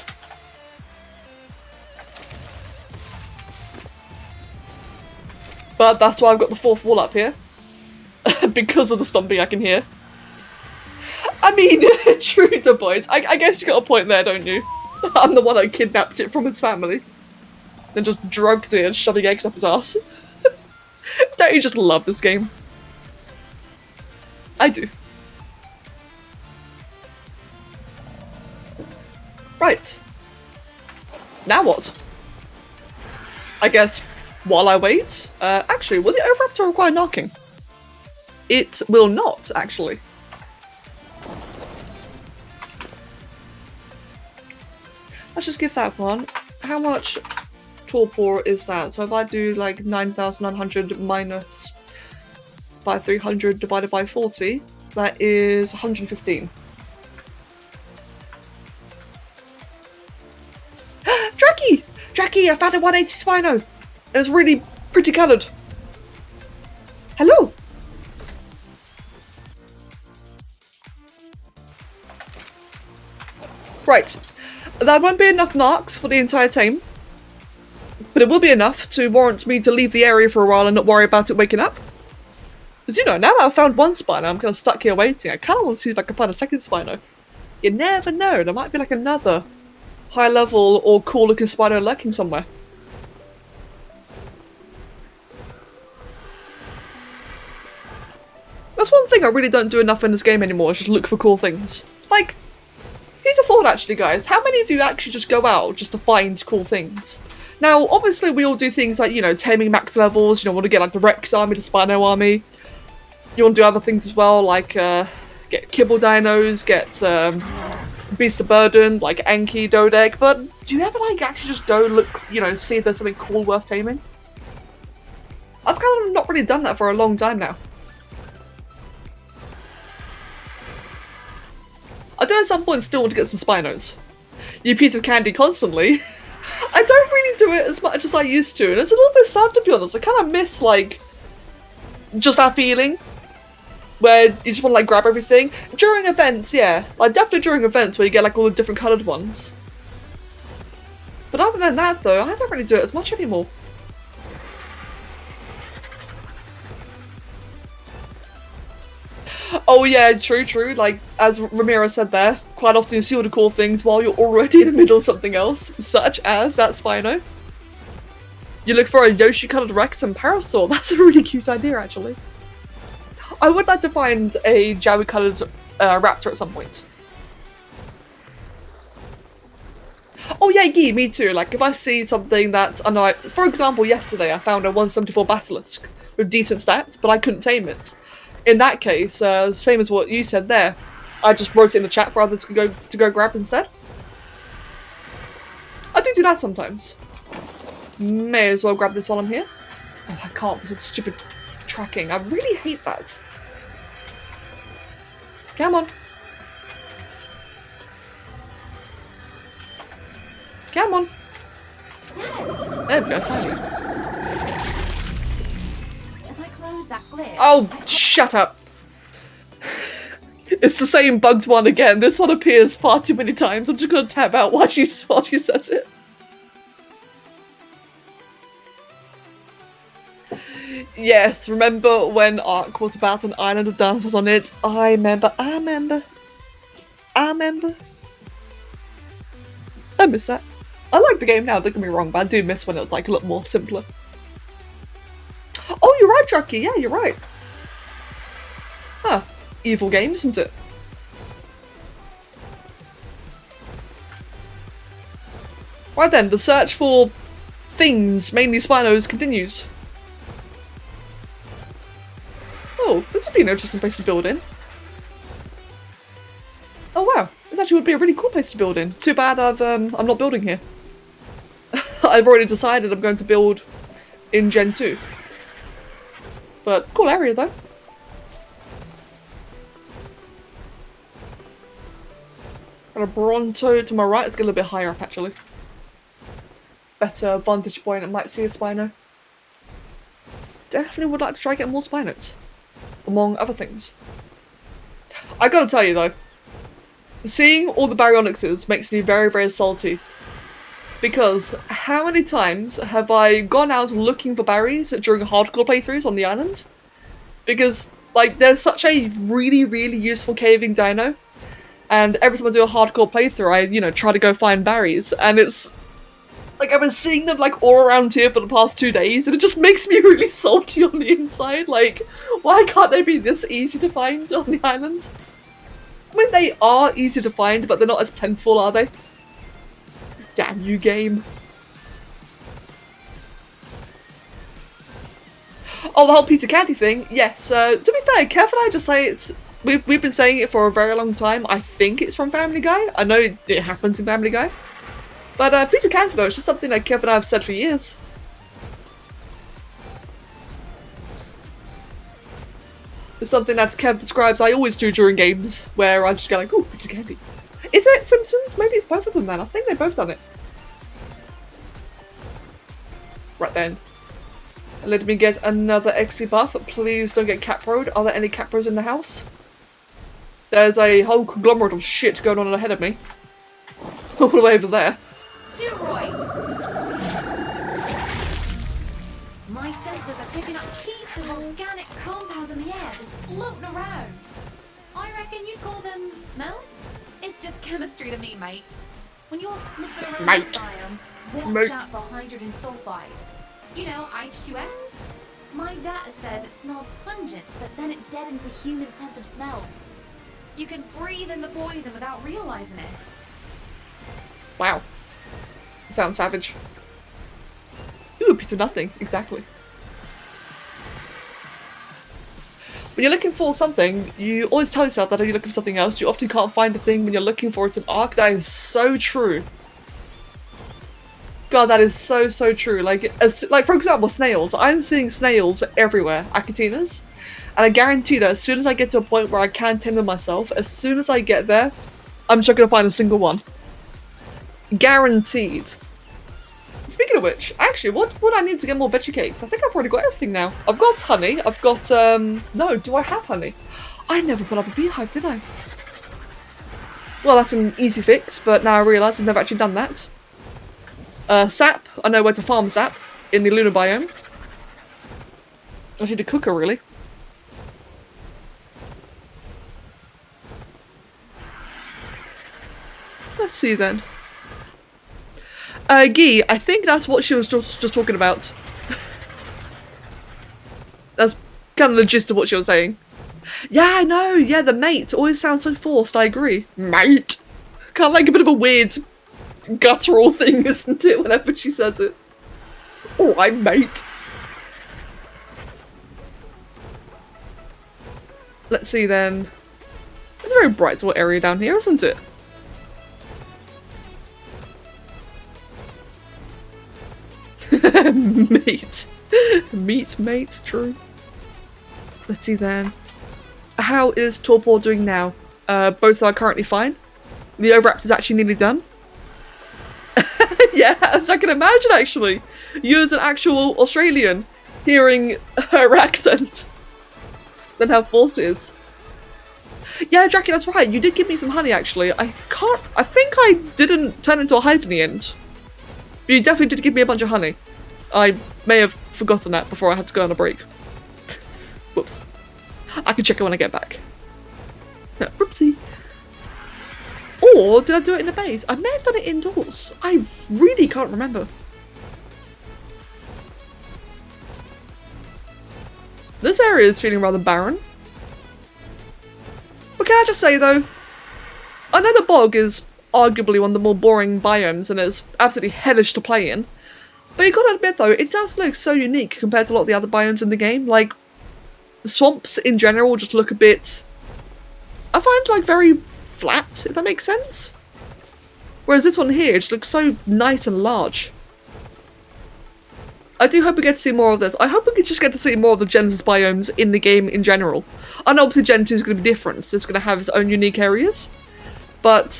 But that's why I've got the fourth wall up here. Because of the stomping I can hear. I mean, true to point. I guess you got a point there, don't you? I'm the one who kidnapped it from his family. Then just drugged it and shoving eggs up his ass. Don't you just love this game? I do. Right. Now what? I guess while I wait... actually, will the Oviraptor require knocking? It will not, actually. Let's just give that one. How much torpor is that? So if I do like 9,900 minus by 300 divided by 40, that is 115. Draki! Draki, I found a 180 Spino! It was really pretty coloured. Hello! Right. That won't be enough narcs for the entire tame. But it will be enough to warrant me to leave the area for a while and not worry about it waking up. Because, you know, now that I've found one Spino, I'm kind of stuck here waiting. I kind of want to see if I can find a second Spino. You never know, there might be like another high level or cool looking Spino lurking somewhere. That's one thing I really don't do enough in this game anymore, is just look for cool things. Like, here's a thought actually, guys. How many of you actually just go out just to find cool things? Now, obviously we all do things like, you know, taming max levels, you know, want to get like the Rex army, the Spino army. You want to do other things as well, like get Kibble Dinos, get Beast of Burden, like Anki, Dodeg, but do you ever like actually just go look, you know, see if there's something cool worth taming? I've kind of not really done that for a long time now. I do at some point still want to get some Spinos. You piece of candy constantly. I don't really do it as much as I used to, and it's a little bit sad to be honest. I kind of miss, like, just that feeling where you just want to, like, grab everything. During events, yeah. Like, definitely during events where you get, like, all the different coloured ones. But other than that, though, I don't really do it as much anymore. Oh yeah, true. Like, as Ramiro said there, quite often you see all the cool things while you're already in the middle of something else, such as that Spino. You look for a Yoshi-coloured Rex and Parasaur. That's a really cute idea, actually. I would like to find a Jowie-coloured Raptor at some point. Oh yeah, me too. Like, if I see something that, I know, for example, yesterday I found a 174 Basilisk with decent stats, but I couldn't tame it. In that case, same as what you said there, I just wrote it in the chat for others to go grab instead. I do that sometimes. May as well grab this while I'm here. Oh, I can't because of stupid tracking. I really hate that. Come on. Come on. There we go, finally. That glitch. Oh, shut up. It's the same bugged one again. This one appears far too many times. I'm just gonna tab out while she says it. Yes, remember when Ark was about an island of dancers on it? I remember. I miss that. I like the game now, don't get me wrong, but I do miss when it was like a little more simpler. Oh, you're right, Drucky. Yeah, you're right. Huh. Evil game, isn't it? Right then, the search for things, mainly Spinos, continues. Oh, this would be an interesting place to build in. Oh wow, this actually would be a really cool place to build in. Too bad I'm not building here. I've already decided I'm going to build in Gen 2. But cool area though. Got a Bronto to my right. It's a little bit higher up actually. Better vantage point. I might see a Spino. Definitely would like to try getting more Spinos, among other things. I gotta tell you though, seeing all the baryonyxes makes me very, very salty. Because how many times have I gone out looking for berries during hardcore playthroughs on the island? Because, like, there's such a really, really useful caving dino. And every time I do a hardcore playthrough, I, you know, try to go find berries. And it's... like, I've been seeing them, like, all around here for the past 2 days, and it just makes me really salty on the inside. Like, why can't they be this easy to find on the island? I mean, they are easy to find, but they're not as plentiful, are they? Damn you, game. Oh, the whole Peter Candy thing, yes. To be fair, Kev and I just say it's... We've been saying it for a very long time. I think it's from Family Guy. I know it happens in Family Guy. But Peter Candy, though, it's just something that Kev and I have said for years. It's something that Kev describes I always do during games, where I just go like, ooh, Peter Candy. Is it Simpsons? Maybe it's both of them then. I think they've both done it. Right then. Let me get another XP buff. Please don't get Caproed. Are there any Capros in the house? There's a whole conglomerate of shit going on ahead of me. All the way over there. Too right. My sensors are picking up heaps of organic compounds in the air just floating around. I reckon you'd call them smells? It's just chemistry to me, mate. When you're sniffing around this biome, watch out for hydrogen sulfide. You know, H2S? My data says it smells pungent, but then it deadens the human sense of smell. You can breathe in the poison without realizing it. Wow. Sounds savage. Ooh, piece of nothing. Exactly. When you're looking for something, you always tell yourself that you're looking for something else. You often can't find a thing when you're looking for it in Ark. That is so true. God, that is so, so true. Like, for example, snails. I'm seeing snails everywhere, Acatinas. And I guarantee that as soon as I get to a point where I can tame them myself, as soon as I get there, I'm just not going to find a single one. Guaranteed. Speaking of which, actually, what would I need to get more veggie cakes? I think I've already got everything now. I've got honey. I've got, no, do I have honey? I never put up a beehive, did I? Well, that's an easy fix, but now I realise I've never actually done that. Sap. I know where to farm sap in the lunar biome. I need to cook her, really. Let's see then. Guy, I think that's what she was just talking about. That's kind of the gist of what she was saying. Yeah, I know. Yeah, the mate always sounds so forced. I agree. Mate. Kind of like a bit of a weird guttural thing, isn't it, whenever she says it? Alright, mate. Let's see then. It's a very bright little area down here, isn't it? Mate. Mate, true. Let's see then. How is Torpor doing now? Both are currently fine. The overwraps is actually nearly done. Yeah, as I can imagine, actually. You as an actual Australian hearing her accent. Then how forced it is. Yeah, Jackie, that's right. You did give me some honey, actually. I think I didn't turn into a hive in the end. But you definitely did give me a bunch of honey. I may have forgotten that before I had to go on a break. Whoops. I can check it when I get back. No, whoopsie. Or did I do it in the base? I may have done it indoors. I really can't remember. This area is feeling rather barren. But can I just say though, I know the bog is arguably one of the more boring biomes and it's absolutely hellish to play in. But you gotta admit though, it does look so unique compared to a lot of the other biomes in the game. Like, the swamps in general just look a bit, I find, like, very flat, if that makes sense. Whereas this one here just looks so nice and large. I do hope we get to see more of this. I hope we could just get to see more of the Genesis biomes in the game in general. I know obviously Gen 2 is going to be different, so it's going to have its own unique areas. But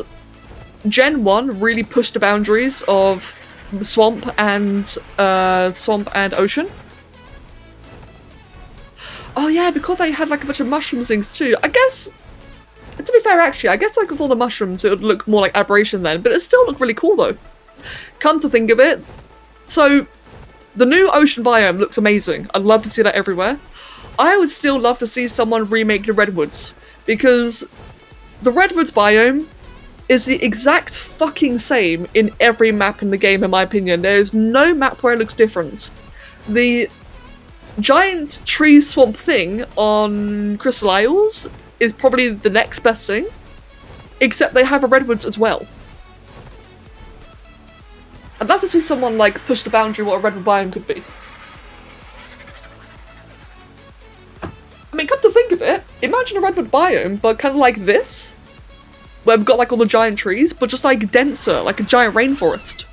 Gen 1 really pushed the boundaries of swamp and ocean. Oh yeah, because they had like a bunch of mushroom things too. I guess, to be fair, actually, I guess like with all the mushrooms, it would look more like aberration then, but it still looked really cool though. Come to think of it, so the new ocean biome looks amazing. I'd love to see that everywhere. I would still love to see someone remake the redwoods, because the redwoods biome is the exact fucking same in every map in the game, in my opinion. There's no map where it looks different. The giant tree swamp thing on Crystal Isles is probably the next best thing, except they have a redwoods as well. I'd love to see someone like push the boundary what a redwood biome could be. I mean, come to think of it, imagine a redwood biome, but kind of like this, where we've got like all the giant trees, but just like denser, like a giant rainforest.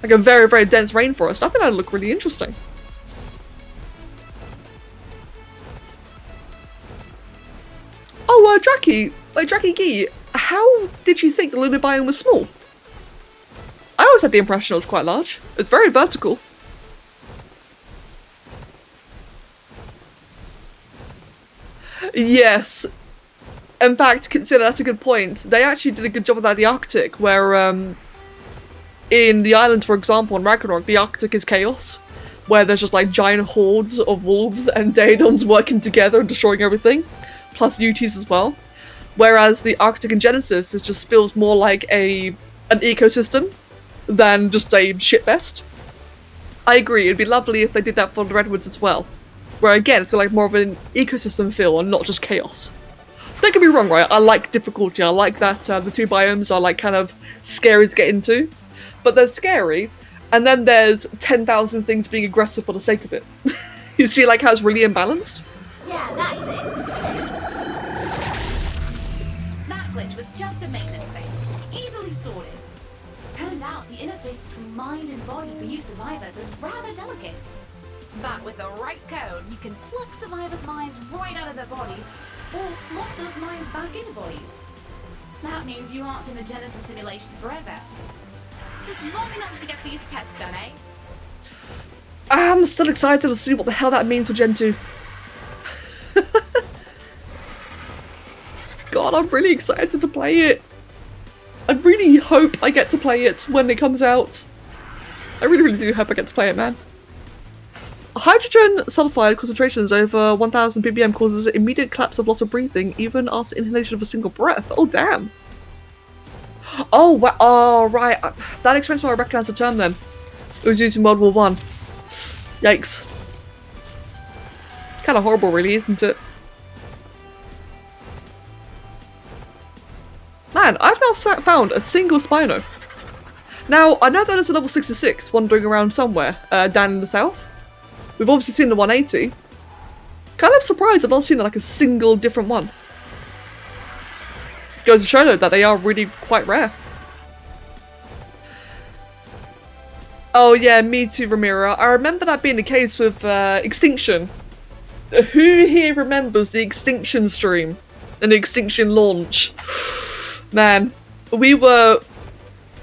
Like a very, very dense rainforest. I think that'd look really interesting. Oh, Draki Gee, how did you think the lunar biome was small? I always had the impression it was quite large. It's very vertical. Yes. In fact, consider that's a good point. They actually did a good job of that in the Arctic, where in the island, for example, in Ragnarok, the Arctic is chaos, where there's just like giant hordes of wolves and Daedons working together and destroying everything, plus UTs as well. Whereas the Arctic in Genesis just feels more like an ecosystem than just a shitfest. I agree, it'd be lovely if they did that for the Redwoods as well. Where again, it's got like more of an ecosystem feel and not just chaos. Don't get me wrong, right? I like difficulty. I like that the two biomes are like kind of scary to get into. But they're scary, and then there's 10,000 things being aggressive for the sake of it. You see like how it's really imbalanced? Yeah, that glitch. That glitch was just a maintenance thing. Easily sorted. Turns out the interface between mind and body for you survivors is rather delicate. But with the right code, you can pluck survivors' minds right out of their bodies, or lock those minds back into bodies. That means you aren't in the Genesis simulation forever. Just long enough to get these tests done, eh? I'm still excited to see what the hell that means for Gen 2. God, I'm really excited to play it. I really hope I get to play it when it comes out. I really, really do hope I get to play it, man. Hydrogen sulfide concentrations over 1000 ppm causes immediate collapse of loss of breathing, even after inhalation of a single breath. Oh, damn. Oh, wow. Oh, right. That explains why I recognise the term then. It was used in World War One. Yikes. Kind of horrible, really, isn't it? Man, I've now found a single Spino. Now, I know that there's a level 66 wandering around somewhere down in the south. We've obviously seen the 180. Kind of surprised I've not seen like a single different one. Goes to show that they are really quite rare. Oh yeah, me too, Ramiro. I remember that being the case with Extinction. Who here remembers the Extinction stream and the Extinction launch? Man, we were...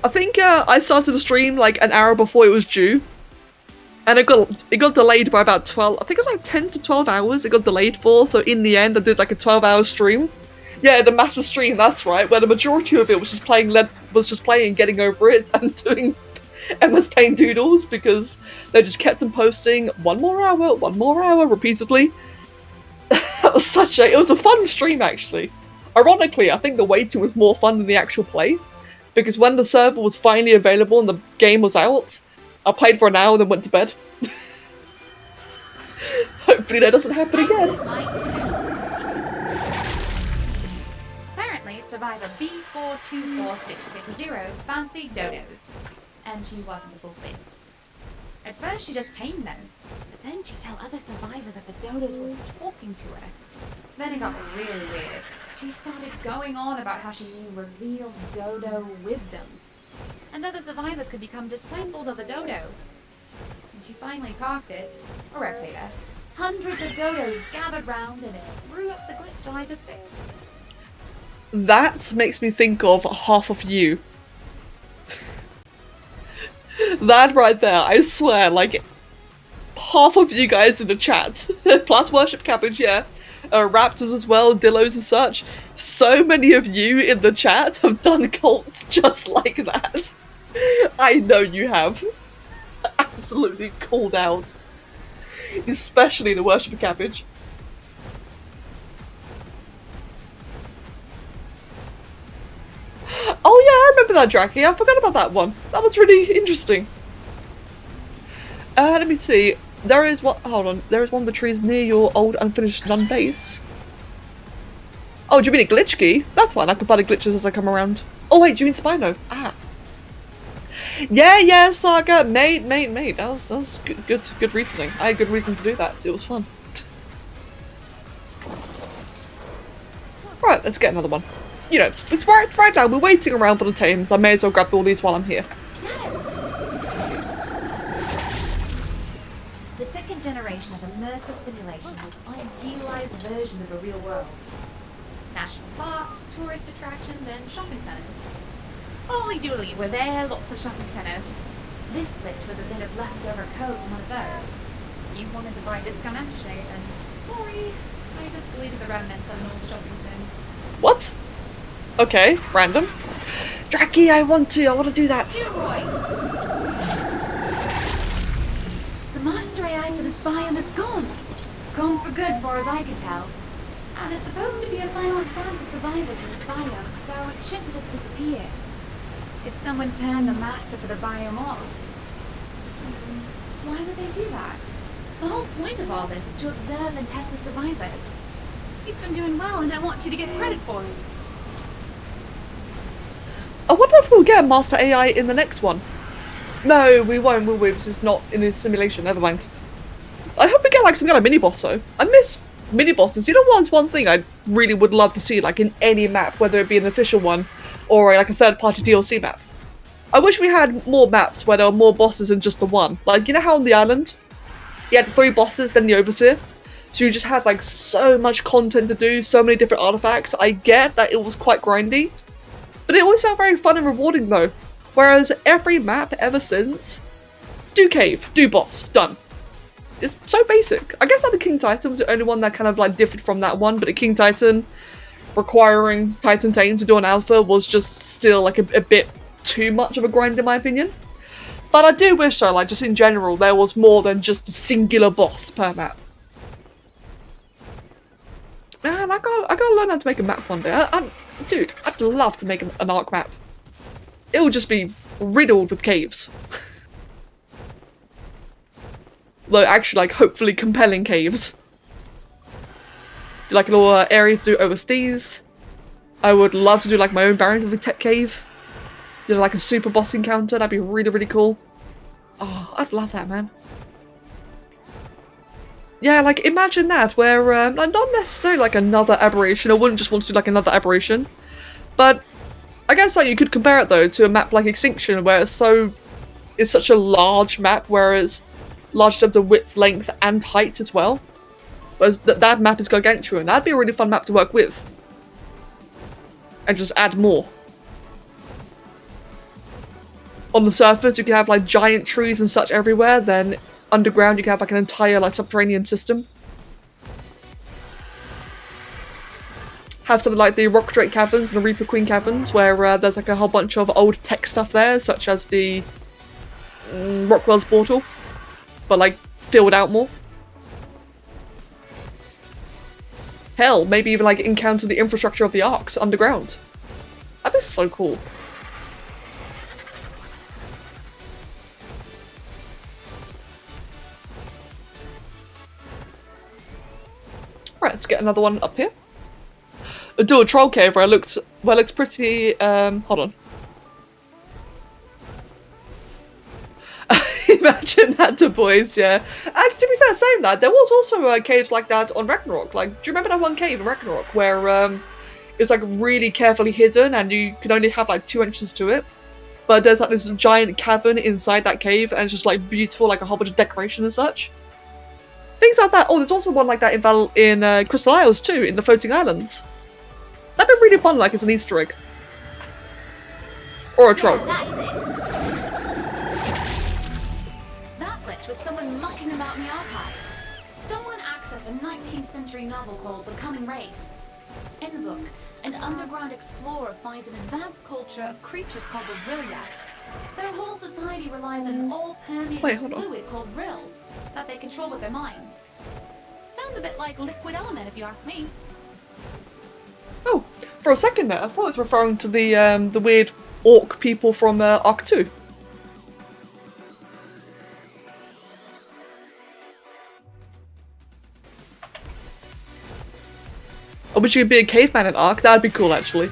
I think I started the stream like an hour before it was due. And it got delayed by about 12, I think it was like 10 to 12 hours it got delayed for, so in the end I did like a 12-hour stream. Yeah, the massive stream, that's right, where the majority of it was just playing Getting Over It and doing endless paint doodles, because they just kept on posting one more hour repeatedly. It was a fun stream actually. Ironically, I think the waiting was more fun than the actual play, because when the server was finally available and the game was out, I played for an hour and then went to bed. Hopefully that doesn't happen again. Apparently, survivor B424660 fancied dodos. And she wasn't a full thing. At first she just tamed them, but then she'd tell other survivors that the dodos were talking to her. Then it got really weird. She started going on about how she knew revealed dodo wisdom, and other survivors could become disciples of the dodo. When she finally cocked it, or Repsator, hundreds of dodos gathered round and it threw up the glitch I just fixed. That makes me think of half of you. That right there, I swear, like, half of you guys in the chat, plus Worship Cabbage, yeah, raptors as well, dillos and such. So many of you in the chat have done cults just like that. I know you have. Absolutely called out. Especially the worship of cabbage. Oh yeah, I remember that, Draki. I forgot about that one. That was really interesting. Let me see. There is one. Hold on. There is one of the trees near your old unfinished nun base. Oh, do you mean a glitch key? That's fine. I can find the glitches as I come around. Oh wait, do you mean Spino? Ah. Yeah, Saga, mate. That was good reasoning. I had good reason to do that. So it was fun. Right, let's get another one. You know, it's right down. We're waiting around for the tames. I may as well grab all these while I'm here. The second generation of immersive simulation was an idealized version of a real world. National parks, tourist attractions, and shopping centres. Holy dooly, were there lots of shopping centres. This glitch was a bit of leftover code from one of those. You wanted to buy a discount aftershave, and sorry, I just deleted the remnants of an old shopping sim. What? Okay, random. Draki, I want to do that. The master AI for this biome is gone. Gone for good, far as I can tell. And it's supposed to be a final exam for survivors in this biome, so it shouldn't just disappear. If someone turned the master for the biome off, why would they do that? The whole point of all this is to observe and test the survivors. You've been doing well, and I want you to get credit for it. I wonder if we'll get a master AI in the next one. No, we won't, will we? This is not in a simulation, never mind. I hope we get like some kind of mini-boss though. I miss mini-bosses. You know what's one thing I really would love to see like in any map, whether it be an official one or like a third-party DLC map. I wish we had more maps where there were more bosses than just the one. Like, you know how on the island you had 3 bosses, then the Overseer? So you just had like so much content to do, so many different artifacts. I get that it was quite grindy, but it always felt very fun and rewarding though. Whereas every map ever since, do cave, do boss, done. It's so basic. I guess like the King Titan was the only one that kind of like differed from that one, but the King Titan requiring Titan Tame to do an alpha was just still like a bit too much of a grind in my opinion. But I do wish though, like just in general, there was more than just a singular boss per map. Man, I gotta learn how to make a map one day. Dude, I'd love to make an Ark map. It would just be riddled with caves. Though actually, like, hopefully compelling caves. Do like a little area to do OSDs. I would love to do like my own variant of a tech cave. You know, like a super boss encounter. That'd be really, really cool. Oh, I'd love that, man. Yeah, like, imagine that, where, like, not necessarily, like, another aberration. I wouldn't just want to do, like, another aberration. But I guess, like, you could compare it, though, to a map like Extinction, where it's such a large map, whereas large in terms of width, length, and height as well. Whereas that map is gargantuan. That'd be a really fun map to work with. And just add more. On the surface, you can have, like, giant trees and such everywhere, then underground you can have like an entire like subterranean system. Have something like the Rock Drake Caverns and the Reaper Queen Caverns where there's like a whole bunch of old tech stuff there, such as the Rockwell's Portal, but like filled out more. Hell, maybe even like encounter the infrastructure of the Arks underground. That'd be so cool. Right, let's get another one up here. Do a troll cave where it looks pretty hold on. Imagine that to boys, yeah. Actually, to be fair, saying that, there was also caves like that on Ragnarok. Like, do you remember that one cave in Ragnarok where it was like really carefully hidden and you could only have like 2 entrances to it? But there's like this giant cavern inside that cave and it's just like beautiful, like a whole bunch of decoration and such. Things like that. Oh, there's also one like that in Crystal Isles too, in the floating islands. That'd be really fun, like as an Easter egg. Or a troll. Yeah, that glitch was someone mucking about in the archives. Someone accessed a 19th century novel called The Coming Race. In the book, an underground explorer finds an advanced culture of creatures called the Vrilya. Their whole society relies on an all-permeating fluid called Vril that they control with their minds. Sounds a bit like liquid element, if you ask me. Oh, for a second there, I thought it was referring to the weird orc people from Arc 2. I wish you could be a caveman in Ark. That'd be cool, actually.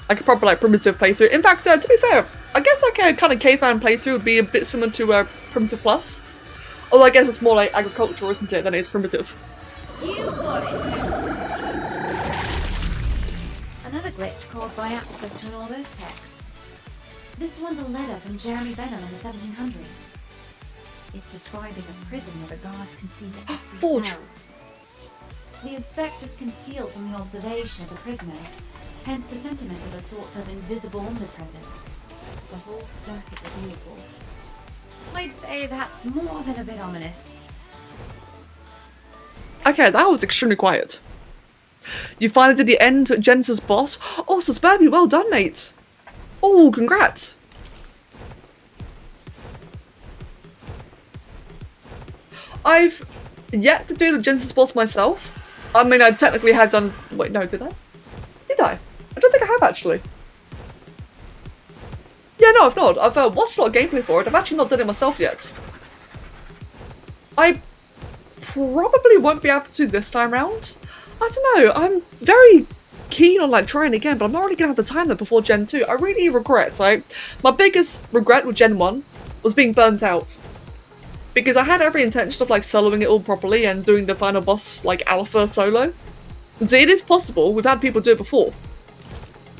Like a proper, like, primitive playthrough. In fact, to be fair, I guess like a kind of caveman playthrough would be a bit similar to Primitive Plus. Although I guess it's more like agriculture, isn't it, than it's primitive. You got it! Another glitch caused by access to an old oath text. This one's a letter from Jeremy Benham in the 1700s. It's describing a prison where the guards can see to every Forge. cell. The inspectors concealed from the observation of the prisoners, hence the sentiment of a sort of invisible omnipresence. The whole circuit revealable. I'd say that's more than a bit ominous. Okay, that was extremely quiet. You finally did the end to Genesis boss. Oh, Susburby, well done, mate. Oh, congrats. I've yet to do the Genesis boss myself. I mean, I technically have done... Wait, no, did I? Did I? I don't think I have, actually. Yeah, no, I've not. I've watched a lot of gameplay for it. I've actually not done it myself yet. I probably won't be able to do this time round. I don't know. I'm very keen on like trying again, but I'm not really gonna have the time there before Gen 2. I really regret, right? My biggest regret with Gen 1 was being burnt out. Because I had every intention of like soloing it all properly and doing the final boss like alpha solo. And so it is possible, we've had people do it before.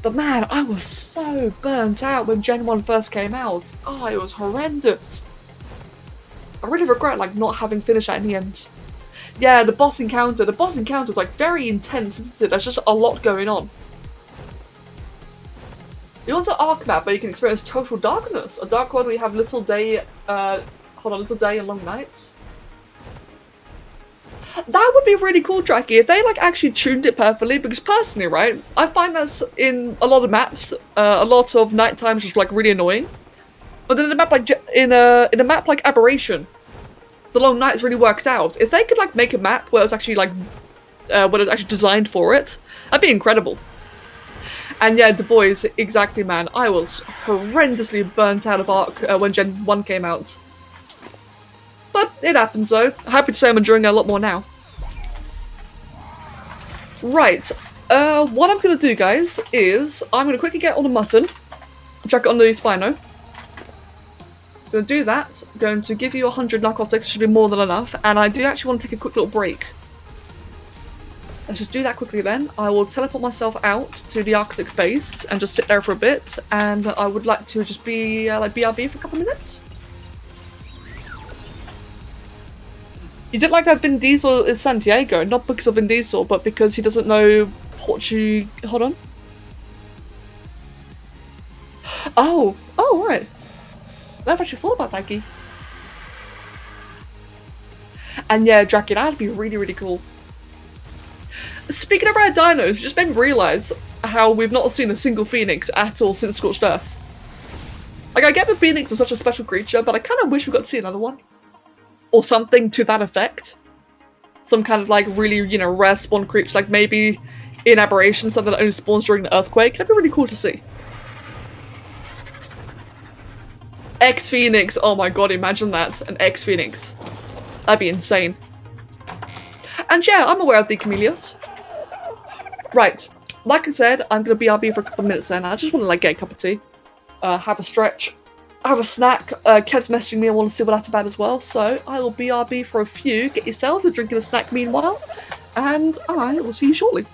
But man, I was so burnt out when Gen 1 first came out. Oh, it was horrendous. I really regret like not having finished that in the end. Yeah, the boss encounter is like very intense, isn't it? There's just a lot going on. You want an Ark map where you can experience total darkness. A dark world where you have little day, little day and long nights. That would be really cool, Tracky, if they like actually tuned it perfectly, because personally, right, I find that's in a lot of maps, a lot of night times just like really annoying. But then in a map like in a map like Aberration, the long nights really worked out. If they could like make a map where it was actually like where it was actually designed for it, that'd be incredible. And yeah, Du Bois, exactly, man. I was horrendously burnt out of Ark when Gen 1 came out. But it happens though. Happy to say I'm enjoying it a lot more now. Right, what I'm gonna do, guys, is I'm gonna quickly get all the mutton, chuck it on the Spino. Gonna do that. Going to give you 100 knockoff ticks, should be more than enough, and I do actually want to take a quick little break. Let's just do that quickly then. I will teleport myself out to the Arctic base and just sit there for a bit, and I would like to just be like BRB for a couple of minutes. You didn't like that Vin Diesel is Santiago, not because of Vin Diesel, but because he doesn't know Portuguese. Hold on. Oh, right. I never actually thought about that, Guy. And yeah, Dracula, that'd be really, really cool. Speaking of rare dinos, it just made me realise how we've not seen a single Phoenix at all since Scorched Earth. Like, I get the Phoenix was such a special creature, but I kind of wish we got to see another one. Or something to that effect. Some kind of like really, you know, rare spawn creature, like maybe in Aberration, something that only spawns during an earthquake. That'd be really cool to see. X-Phoenix, oh my god, imagine that, an X-Phoenix. That'd be insane. And yeah, I'm aware of the Chameleos. Right, like I said, I'm gonna BRB for a couple of minutes then. I just want to like get a cup of tea, have a stretch, have a snack. Kev's messaging me, I want to see what that's about as well, so I will BRB for a few. Get yourselves a drink and a snack meanwhile, and I will see you shortly.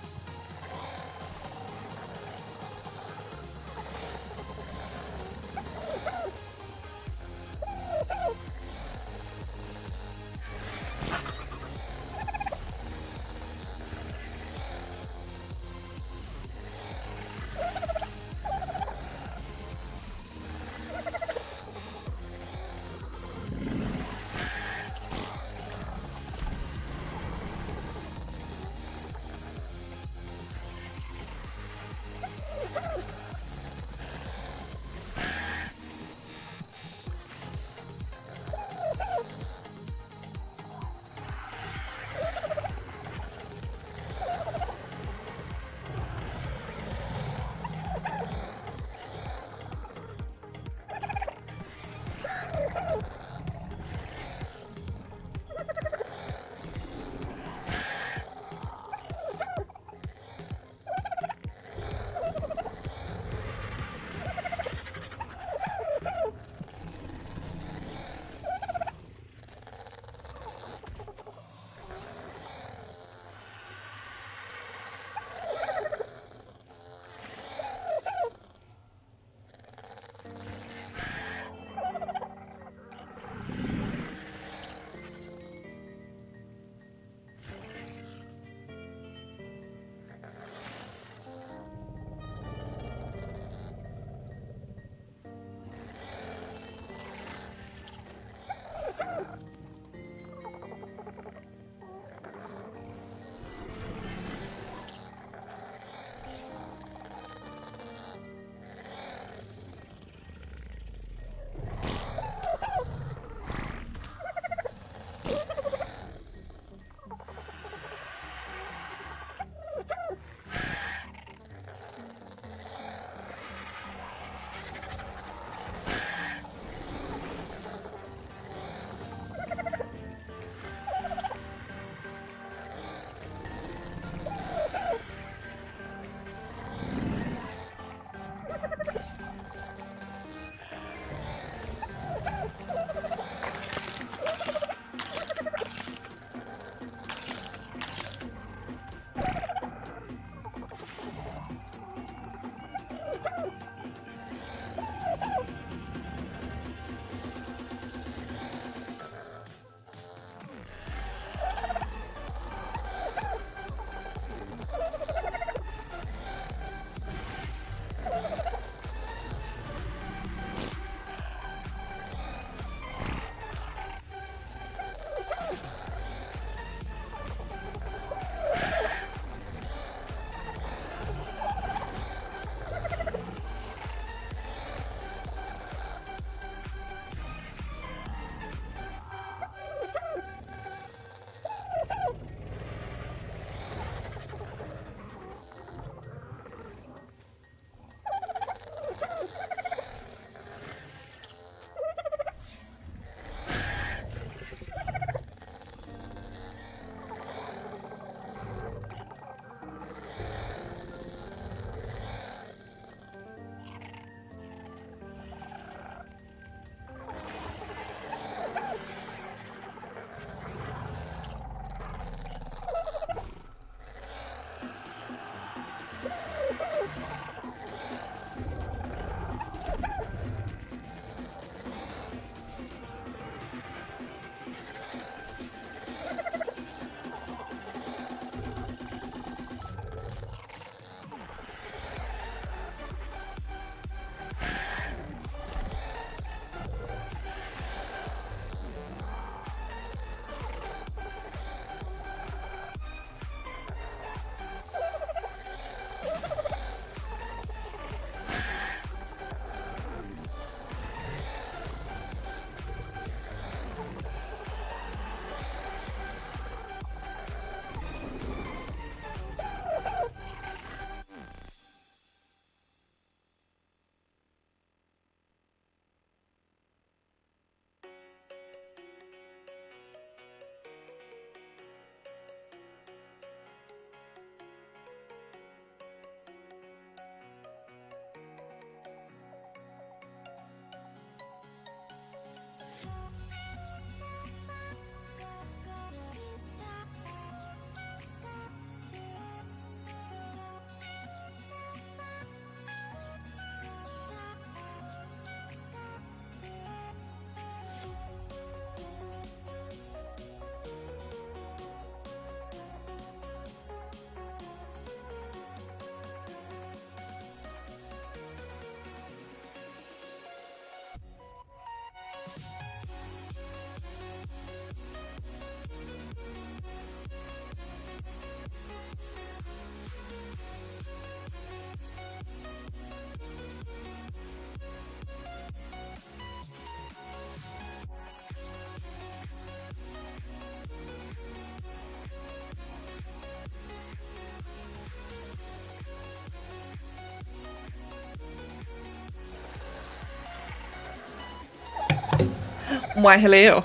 Why hello.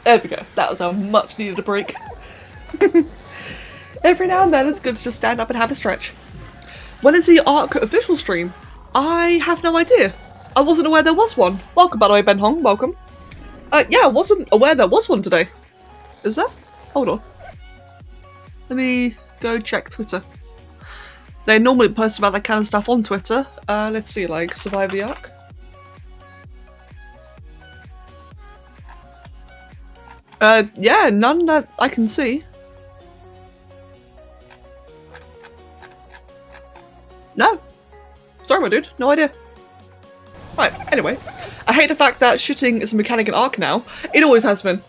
There we go. That was a much needed break. Every now and then it's good to just stand up and have a stretch. When is the Ark official stream? I have no idea. I wasn't aware there was one. Welcome, by the way, Ben Hong. Welcome. Yeah, I wasn't aware there was one today. Is there? Hold on. Let me go check Twitter. They normally post about that kind of stuff on Twitter. Let's see, like, Survive the Ark. Yeah, none that I can see. No. Sorry, my dude. No idea. Right, anyway. I hate the fact that shooting is a mechanic in Ark now. It always has been.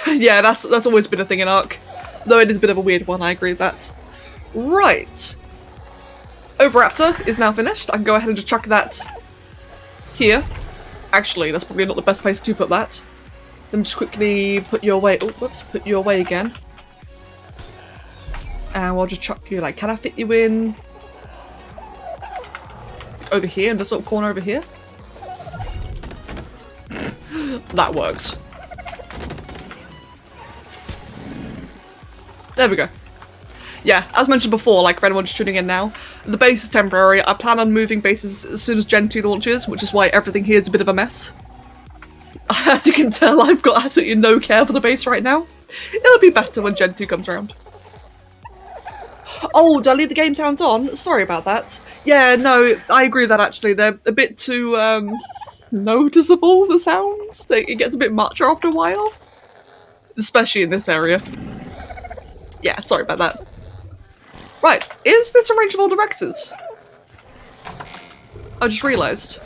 Yeah, that's always been a thing in Ark. Though it is a bit of a weird one, I agree with that. Right. Overraptor is now finished. I can go ahead and just chuck that here. Actually, that's probably not the best place to put that. Let me just quickly put you away. Oh, whoops, put you away again. And we'll just chuck you, like, can I fit you in over here, in this little corner over here? That works. There we go. Yeah, as mentioned before, like for anyone just tuning in now, the base is temporary. I plan on moving bases as soon as Gen 2 launches, which is why everything here is a bit of a mess. As you can tell, I've got absolutely no care for the base right now. It'll be better when Gen 2 comes around. Oh, did I leave the game sounds on? Sorry about that. Yeah, no, I agree with that actually. They're a bit too, noticeable, the sounds. It gets a bit much after a while. Especially in this area. Yeah, sorry about that. Right, is this a range of all the Rexes? I just realised.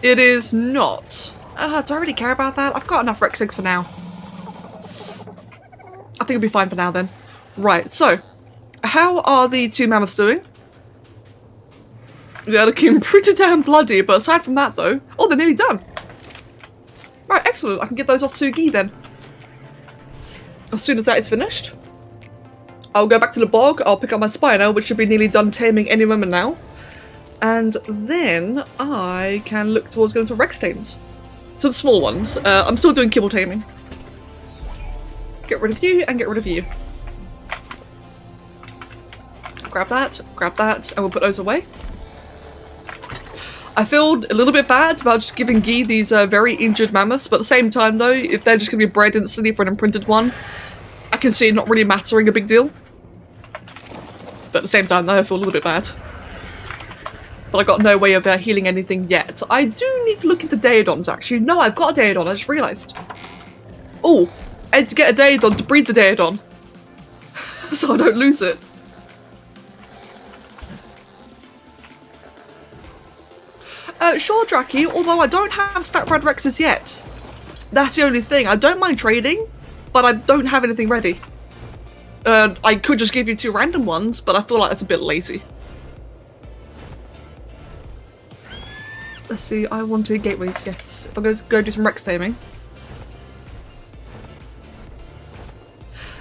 It is not. Do I really care about that? I've got enough Rex eggs for now. I think it'll be fine for now then. Right, so, how are the two mammoths doing? They're looking pretty damn bloody, but aside from that though, oh, they're nearly done. Right, excellent. I can get those off to Guy then. As soon as that is finished, I'll go back to the bog, I'll pick up my Spino, which should be nearly done taming any moment now. And then I can look towards going to Rex tames. Some small ones. I'm still doing kibble taming. Get rid of you and get rid of you. Grab that, and we'll put those away. I feel a little bit bad about just giving Guy these very injured mammoths, but at the same time though, if they're just going to be bred instantly for an imprinted one, I can see it not really mattering a big deal. But at the same time though, I feel a little bit bad. But I got no way of healing anything yet. I do need to look into Daedons actually. No, I've got a Daedon, I just realised. Oh, I had to get a Daedon to breed the Daedon. So I don't lose it. Sure, Draki, although I don't have stat bred Rexes yet. That's the only thing. I don't mind trading, but I don't have anything ready. I could just give you 2 random ones, but I feel like that's a bit lazy. Let's see, I wanted gateways, yes. I'm going to go do some Rex taming.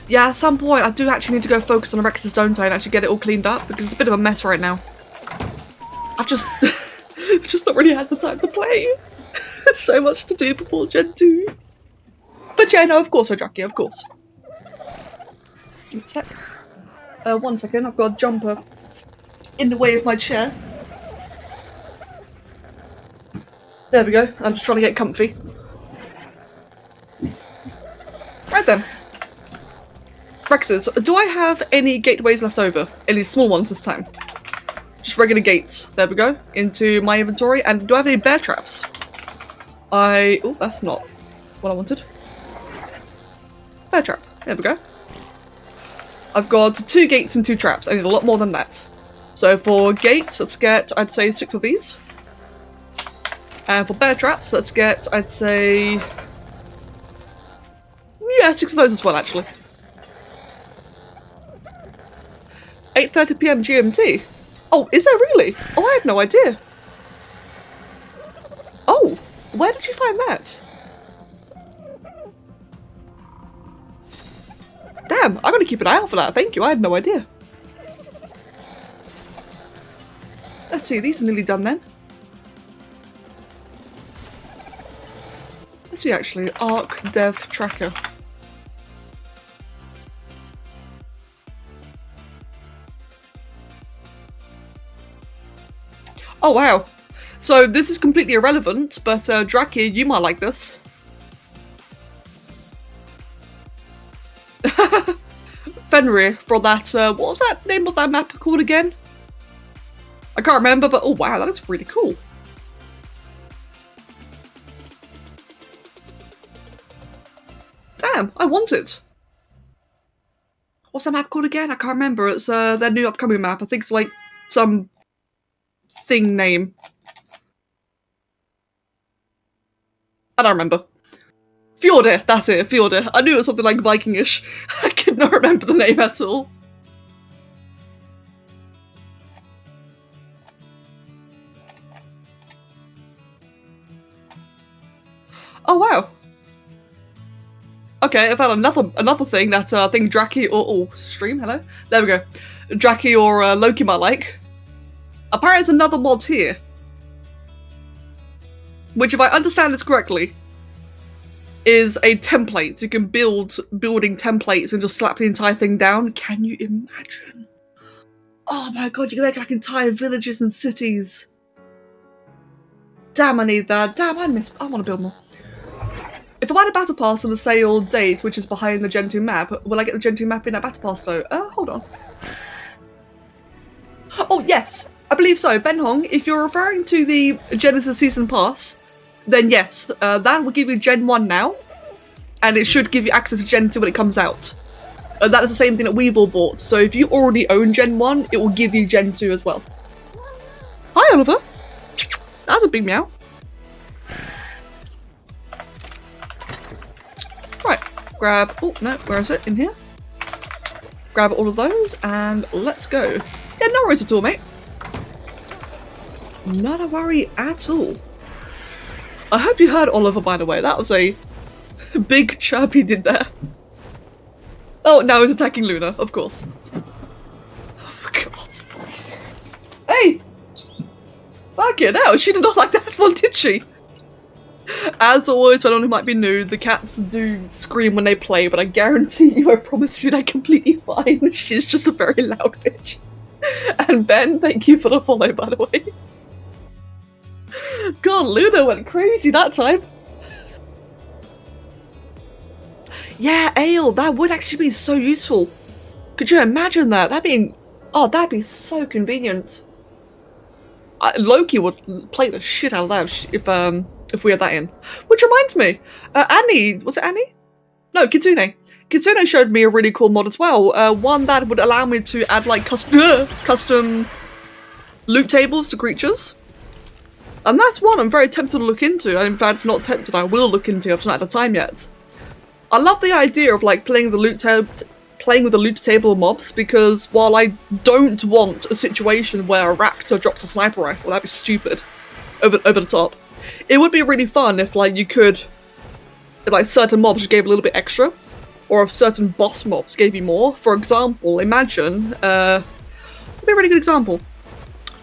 Yeah, at some point I do actually need to go focus on the Rexes, don't I, and actually get it all cleaned up, because it's a bit of a mess right now. I've just... just not really had the time to play. So much to do before Gen 2. But yeah, no, of course, Draki, of course. Give me a sec. 1 second, I've got a jumper in the way of my chair. There we go, I'm just trying to get comfy. Right then. Rexes, do I have any gateways left over? Any small ones this time? Just regular gates. There we go. Into my inventory. And do I have any bear traps? Oh, that's not what I wanted. Bear trap. There we go. I've got 2 gates and 2 traps. I need a lot more than that. So for gates, let's get, I'd say, 6 of these. And for bear traps, let's get, I'd say... yeah, 6 of those as well, actually. 8:30 PM GMT. Oh, is there really? Oh, I had no idea. Oh, where did you find that? Damn, I'm gonna keep an eye out for that. Thank you, I had no idea. Let's see, these are nearly done then. Let's see actually. Arc Dev Tracker. Oh wow. So this is completely irrelevant, but Draki, you might like this. Fenrir for that, what was that name of that map called again? I can't remember, but oh wow, that looks really cool. Damn, I want it. What's that map called again? I can't remember. It's their new upcoming map. I think it's like some thing name. I don't remember. Fjordur, that's it, Fjordur. I knew it was something like Vikingish. I could not remember the name at all. Oh wow. Okay, I found another thing that I think Draki or stream, hello? There we go. Draki or Loki might like. Apparently there's another mod here. Which, if I understand this correctly, is a template. You can build building templates and just slap the entire thing down. Can you imagine? Oh my god, you can make like entire villages and cities. Damn, I need that. Damn, I want to build more. If I buy a battle pass on the sale date, which is behind the Gen 2 map, will I get the Gen 2 map in that battle pass though? Hold on. Oh yes, I believe so. Ben Hong, if you're referring to the Genesis Season Pass, then yes, that will give you Gen 1 now, and it should give you access to Gen 2 when it comes out. That is the same thing that we've all bought, so if you already own Gen 1, it will give you Gen 2 as well. Hi Oliver! That's a big meow. Right, grab, oh no, where is it? In here? Grab all of those, and let's go. Yeah, no worries at all, mate. Not a worry at all. I hope you heard Oliver, by the way. That was a big chirp he did there. Oh, now he's attacking Luna, of course. Oh, God. Hey! Fucking hell, she did not like that one, did she? As always, for anyone who might be new, the cats do scream when they play, but I guarantee you, I promise you, they're completely fine. She's just a very loud bitch. And Ben, thank you for the follow, by the way. God, Luna went crazy that time. Yeah, ale, that would actually be so useful. Could you imagine that? That'd be so convenient. Loki would play the shit out of that if we had that in. Which reminds me, Annie, was it Annie? No, Kitsune. Kitsune showed me a really cool mod as well. One that would allow me to add like custom loot tables to creatures. And that's one I'm very tempted to look into. In fact, not tempted, I will look into. I've not had the time yet. I love the idea of like playing with the loot table mobs, because while I don't want a situation where a raptor drops a sniper rifle, that'd be stupid, over the top. It would be really fun if like you could, if, like certain mobs gave a little bit extra, or if certain boss mobs gave you more. For example, imagine, would be a really good example.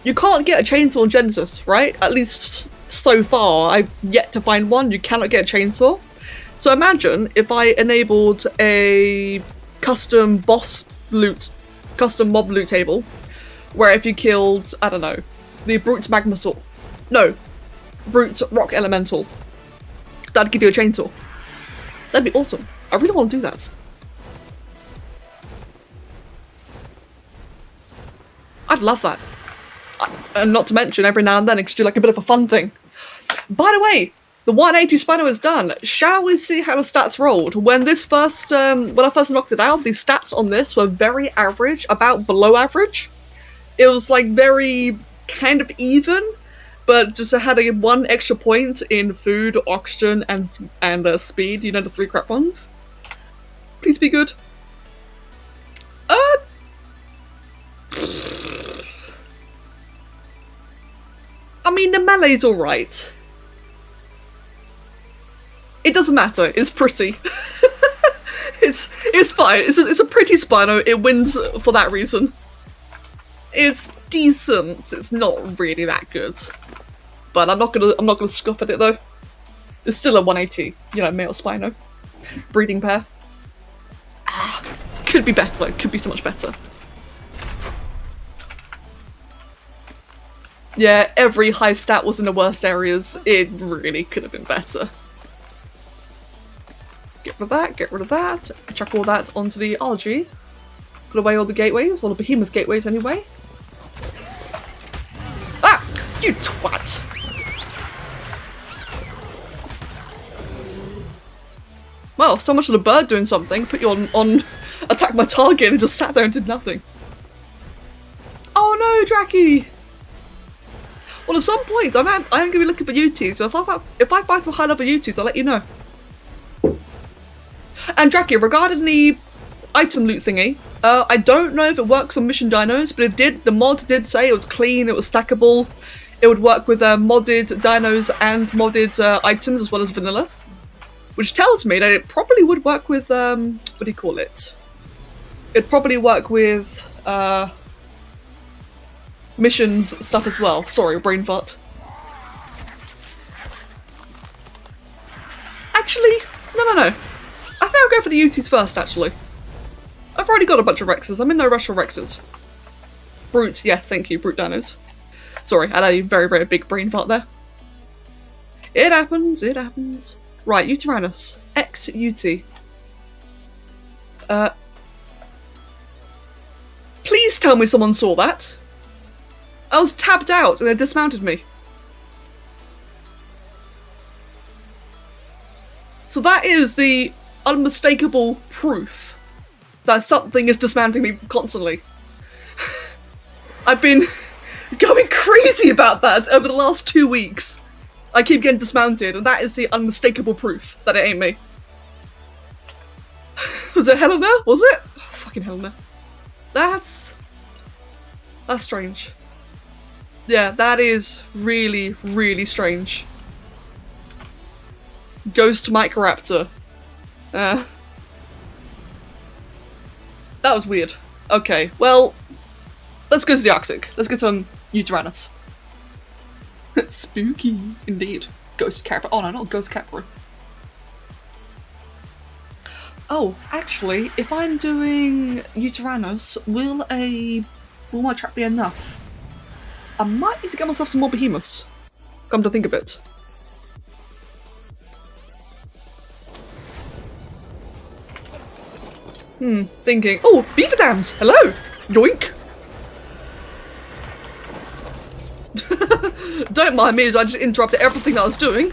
You can't get a chainsaw in Genesis, right? At least so far, I've yet to find one. You cannot get a chainsaw. So imagine if I enabled a custom mob loot table, where if you killed, I don't know, the Brute Magma Sword, no, Brute Rock Elemental, that'd give you a chainsaw. That'd be awesome. I really want to do that. I'd love that. And not to mention, every now and then it could do like a bit of a fun thing. By the way, the 180 Spino is done. Shall we see how the stats rolled? When I first knocked it out, the stats on this were very average, about below average. It was like very kind of even, but just had a 1 extra point in food, oxygen, and speed. You know, the 3 crap ones. Please be good. I mean, the melee's alright. It doesn't matter, it's pretty. it's fine, it's a pretty Spino, it wins for that reason. It's decent, it's not really that good. But I'm not gonna scoff at it though. It's still a 180, you know, male Spino. Breeding pair. Ah, could be better though, could be so much better. Yeah, every high stat was in the worst areas. It really could have been better. Get rid of that, get rid of that. Chuck all that onto the RG. Put away all the gateways, well the behemoth gateways anyway. Ah! You twat! Well, so much for the bird doing something. Put you on attack my target and just sat there and did nothing. Oh no, Draki! Well, at some point, I am going to be looking for UTs, so if I fight for high level UTs, I'll let you know. And Draki, regarding the item loot thingy, I don't know if it works on mission dinos, but it did. The mod did say it was clean, it was stackable, it would work with modded dinos and modded items as well as vanilla. Which tells me that it probably would work with, what do you call it? It'd probably work with, missions stuff as well. Sorry, brain fart. Actually, no. I think I'll go for the UTs first, actually. I've already got a bunch of Rexes. I'm in no rush for Rexes. Brute, yes, thank you, Brute Dinos. Sorry, I had a very, very big brain fart there. It happens, it happens. Right, Uteranus. X-UT. Please tell me someone saw that. I was tabbed out and it dismounted me. So that is the unmistakable proof that something is dismounting me constantly. I've been going crazy about that over the last 2 weeks. I keep getting dismounted, and that is the unmistakable proof that it ain't me. Was it Helena? Was it? Oh, fucking Helena. That's strange. Yeah, that is really, really strange. Ghost Microraptor. That was weird. Okay, well, let's go to the Arctic. Let's get some Uteranus. Spooky, indeed. Ghost Capra. Oh no, not Ghost Capra. Oh, actually, if I'm doing Uteranus, will my trap be enough? I might need to get myself some more behemoths. Come to think of it. Thinking. Oh, beaver dams! Hello! Yoink! Don't mind me as I just interrupted everything I was doing.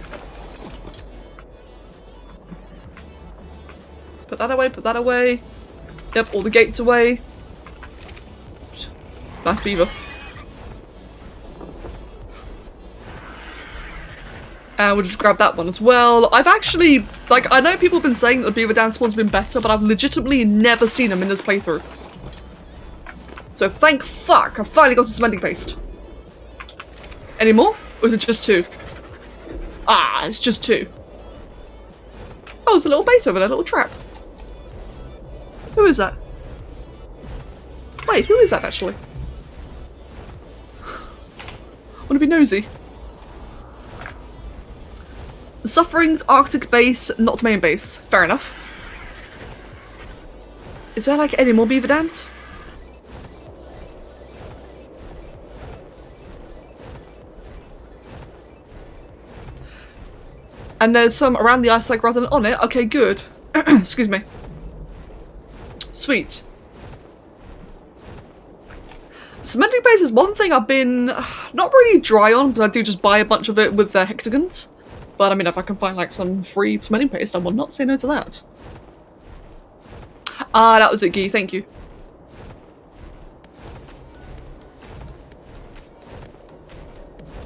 Put that away, put that away. Yep, all the gates away. Nice beaver. And we'll just grab that one as well. I've actually, like, I know people have been saying that the beaver dam spawn's been better, but I've legitimately never seen them in this playthrough. So thank fuck, I finally got some cementing paste. Any more? Or is it just 2? Ah, it's just 2. Oh, there's a little base over there, a little trap. Who is that? Wait, who is that actually? Wanna be nosy? The Suffering's Arctic base, not main base. Fair enough. Is there like any more beaver dams? And there's some around the ice lake rather than on it. Okay, good. Excuse me. Sweet. Cementing base is one thing I've been not really dry on, because I do just buy a bunch of it with their hexagons. But I mean, if I can find like some free cementing paste, I will not say no to that. Ah, that was it, Guy. Thank you.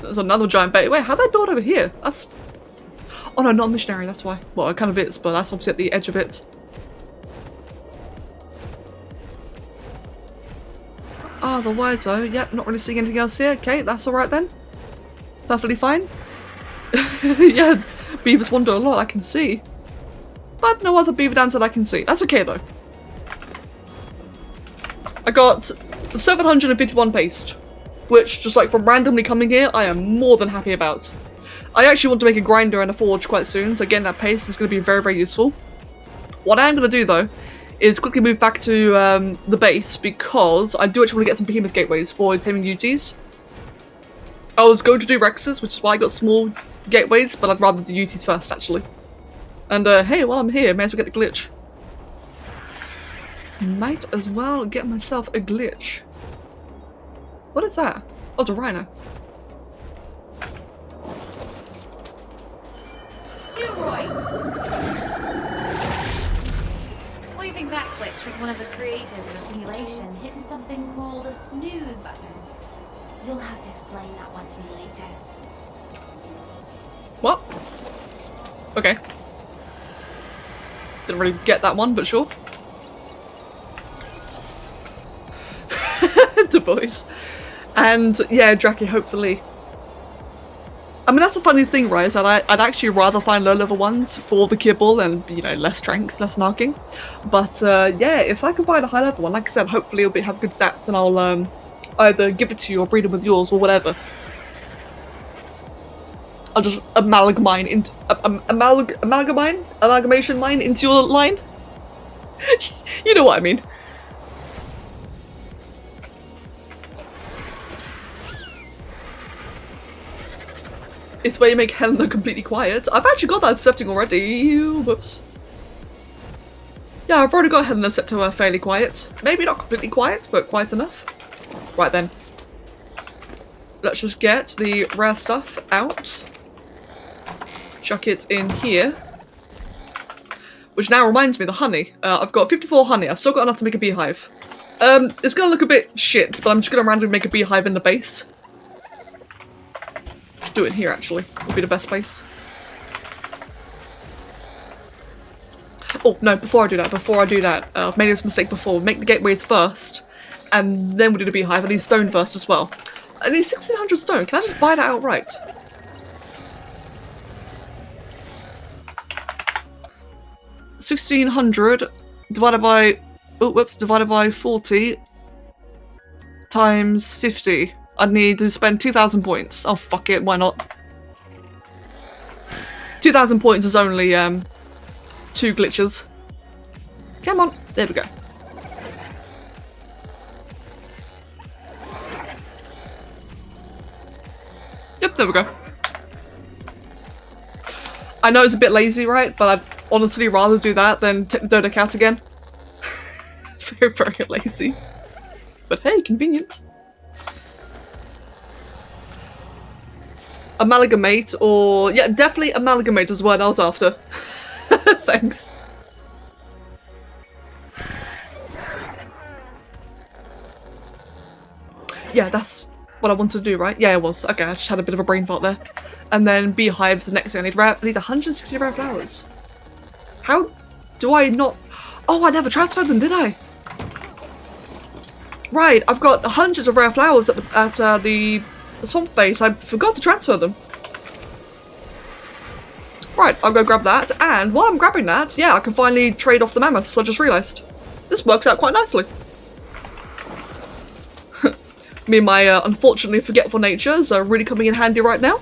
There's another giant bait. Wait, how'd they build over here? That's... Oh no, not a missionary, that's why. Well, it kind of is, but that's obviously at the edge of it. Ah, the wide zone. Yep, not really seeing anything else here. Okay, that's alright then. Perfectly fine. Yeah, beavers wander a lot, I can see. But no other beaver dams that I can see. That's okay though. I got 751 paste, which just like from randomly coming here, I am more than happy about. I actually want to make a grinder and a forge quite soon, so getting that pace is going to be very, very useful. What I am going to do, though, is quickly move back to the base, because I do actually want to get some behemoth gateways for taming UTs. I was going to do Rexes, which is why I got small gateways, but I'd rather do UTs first, actually. And hey, while I'm here, may as well get the glitch. Might as well get myself a glitch. What is that? Oh, it's a rhino. Too right. Well, you think that glitch was one of the creators of the simulation hitting something called a snooze button? You'll have to explain that one to me later. What? Okay. Didn't really get that one, but sure. The boys. And yeah, Draki, hopefully. I mean, that's a funny thing, right? So I'd actually rather find low-level ones for the kibble and, you know, less tranks, less narking. But yeah, if I can find a high-level one, like I said, hopefully it'll have good stats and I'll either give it to you or breed it with yours or whatever. I'll just amalgamation mine into your line. You know what I mean. It's where you make Helena completely quiet. I've actually got that setting already. Whoops. Yeah, I've already got Helena set to fairly quiet. Maybe not completely quiet, but quiet enough. Right then. Let's just get the rare stuff out. Chuck it in here. Which now reminds me, the honey. I've got 54 honey. I've still got enough to make a beehive. It's gonna look a bit shit, but I'm just gonna randomly make a beehive in the base. Do it in here, actually. Would be the best place. Oh, no, before I do that, I've made this mistake before. Make the gateways first, and then we'll do the beehive. I need stone first as well. I need 1600 stone. Can I just buy that outright? $1,600 divided by... Oh, whoops. Divided by 40 times 50. I'd need to spend 2,000 points. Oh, fuck it. Why not? 2,000 points is only, 2 glitches. Come on. There we go. Yep, there we go. I know it's a bit lazy, right? But I'd honestly rather do that than take the Dodo out again. Very, very lazy. But hey, convenient. Amalgamate, or... yeah, definitely amalgamate is the word I was after. Thanks. Yeah, that's what I wanted to do, right? Yeah, it was. Okay, I just had a bit of a brain fart there. And then beehives the next thing. I need 160 rare flowers. How do I not... Oh, I never transferred them, did I? Right, I've got hundreds of rare flowers at the swamp base. I forgot to transfer them. Right, I'll go grab that, and while I'm grabbing that, yeah, I can finally trade off the mammoths. I just realised. This works out quite nicely. Me and my unfortunately forgetful natures are really coming in handy right now.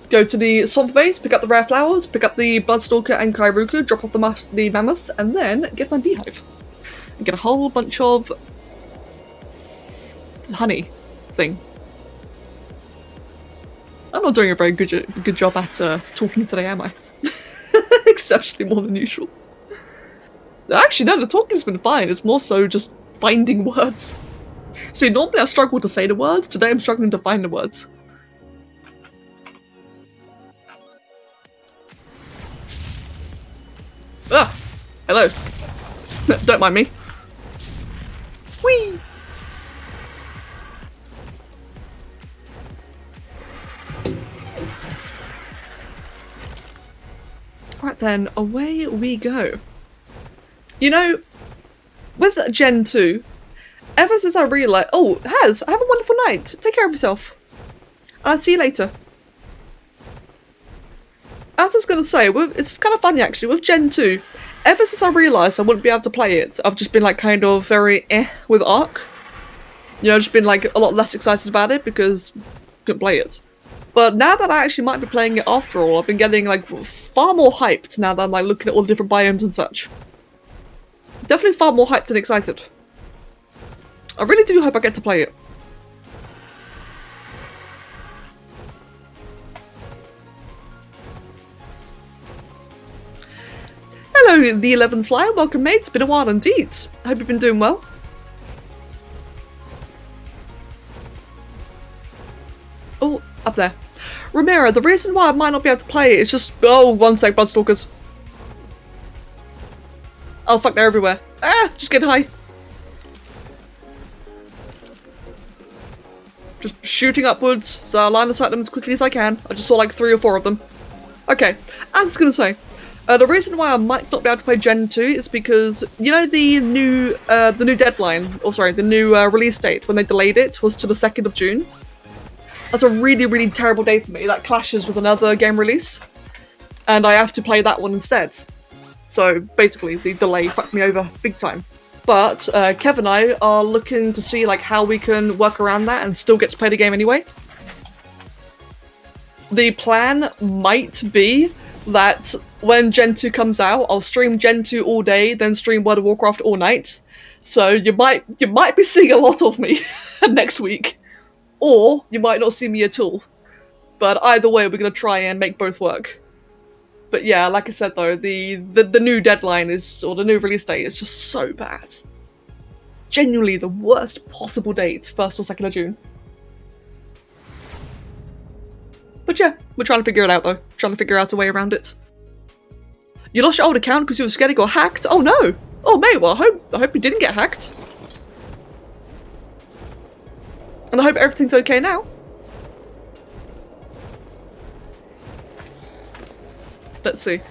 Go to the swamp base, pick up the rare flowers, pick up the Bloodstalker and Kairuku, drop off the mammoths, and then get my beehive. And get a whole bunch of honey thing. I'm not doing a very good job at talking today, am I? Exceptionally more than usual. Actually, no, the talking's been fine. It's more so just finding words. See, normally I struggle to say the words. Today I'm struggling to find the words. Ah! Hello. Don't mind me. Whee! Right then, away we go. You know, with Gen 2, ever since I realised... Oh, Haz, have a wonderful night. Take care of yourself. I'll see you later. As I was going to say, it's kind of funny actually, with Gen 2, ever since I realised I wouldn't be able to play it, I've just been like kind of very with Ark. You know, just been like a lot less excited about it because I couldn't play it. But now that I actually might be playing it after all, I've been getting like far more hyped now that I'm like looking at all the different biomes and such. Definitely far more hyped and excited. I really do hope I get to play it. Hello, the 11 Flyer. Welcome, mate. It's been a while indeed. I hope you've been doing well. Oh, up there. Ramiro, the reason why I might not be able to play it is just... Oh, one sec, Bloodstalkers. Oh, fuck, they're everywhere. Ah, just get high. Just shooting upwards, so I'll line of sight them as quickly as I can. I just saw like 3 or 4 of them. Okay, as I was gonna say, the reason why I might not be able to play Gen 2 is because, you know, the new deadline, or sorry, the new release date when they delayed it was to the 2nd of June. That's a really, really terrible day for me. That clashes with another game release, and I have to play that one instead. So basically, the delay fucked me over big time. But Kev and I are looking to see like how we can work around that and still get to play the game anyway. The plan might be that when Gen 2 comes out, I'll stream Gen 2 all day, then stream World of Warcraft all night. So you might be seeing a lot of me next week. Or you might not see me at all. But either way, we're going to try and make both work. But yeah, like I said though, the new deadline is, or the new release date is just so bad. Genuinely the worst possible date, 1st or 2nd of June. But yeah, we're trying to figure it out though. Trying to figure out a way around it. You lost your old account because you were scared it got hacked? Oh no! Oh mate, well I hope you didn't get hacked. And I hope everything's okay now. Let's see.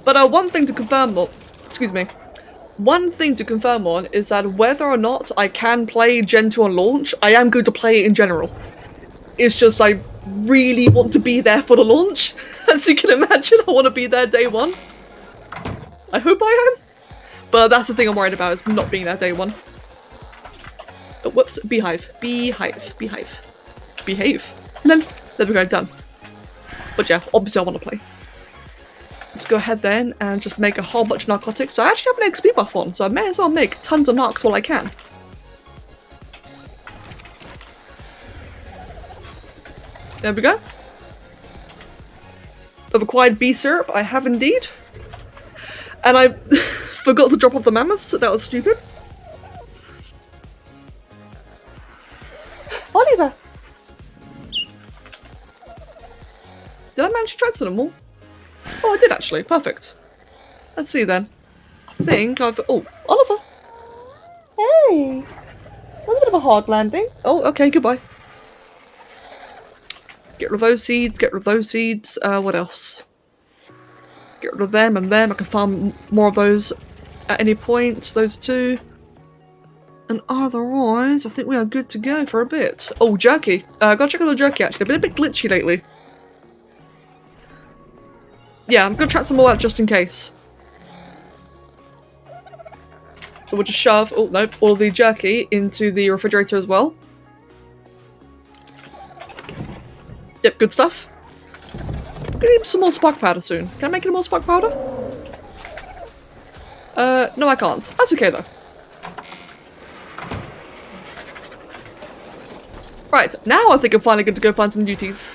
But one thing to confirm on, excuse me. One thing to confirm on is that whether or not I can play Gen 2 on launch, I am going to play it in general. It's just I really want to be there for the launch. As you can imagine, I want to be there day 1. I hope I am. But that's the thing I'm worried about, is not being there day 1. Oh, whoops, beehive. Beehive. Beehive. Behave. Then, there we go, done. But yeah, obviously I want to play. Let's go ahead then and just make a whole bunch of narcotics. So I actually have an XP buff on, so I may as well make tons of narcs while I can. There we go. I've acquired bee syrup, I have indeed. And I forgot to drop off the mammoths, so that was stupid. Oliver! Did I manage to transfer them all? Oh, I did actually. Perfect. Let's see then. I think I've... Oh, Oliver! Hey! That was a bit of a hard landing. Oh, okay, goodbye. Get rid of those seeds, get rid of those seeds. What else? Get rid of them and them. I can farm more of those at any point. Those 2. And otherwise, I think we are good to go for a bit. Oh, jerky. Gotta check on the jerky actually. Been a bit glitchy lately. Yeah, I'm gonna track some more out just in case. So we'll just shove, oh no, all the jerky into the refrigerator as well. Yep, good stuff. I'm gonna need some more spark powder soon. Can I make any more spark powder? No I can't. That's okay though. Right, now I think I'm finally going to go find some duties.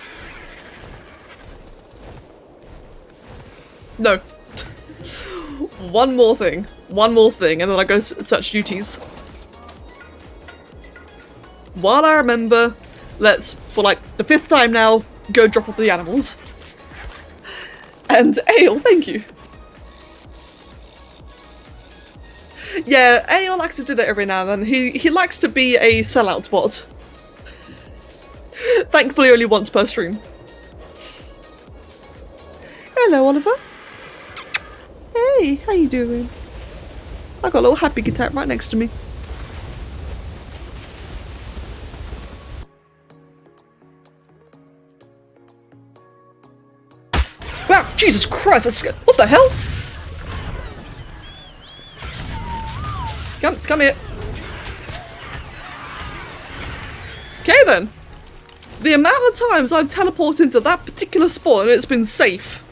No. One more thing, and then I go search duties. While I remember, let's, for like the 5th time now, go drop off the animals. And Ale, thank you. Yeah, Ale likes to do that every now and then. He likes to be a sellout bot. Thankfully only once per stream. Hello, Oliver. Hey, how you doing? I got a little happy guitar right next to me. Wow, Jesus Christ, that's scared. What the hell? Come here. Okay then. The amount of times I've teleported to that particular spot and it's been safe.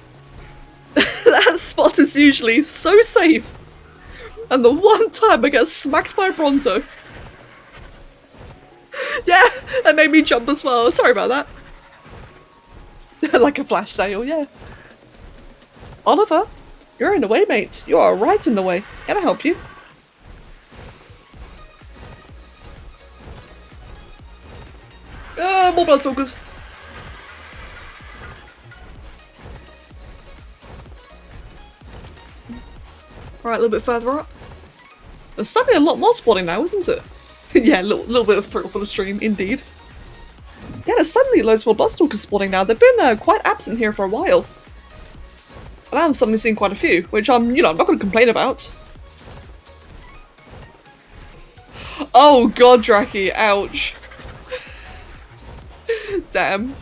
That spot is usually so safe. And the one time I get smacked by a Bronto. Yeah, that made me jump as well. Sorry about that. Like a flash sale, yeah. Oliver, you're in the way, mate. You are right in the way. Can I help you? More Bloodstalkers. Right, a little bit further up. There's suddenly a lot more spawning now, isn't it? Yeah, a little bit of thrill for the stream, indeed. Yeah, there's suddenly loads more Bloodstalkers spawning now. They've been quite absent here for a while. And I'm suddenly seeing quite a few, which I'm not going to complain about. Oh god, Draki, ouch. Damn.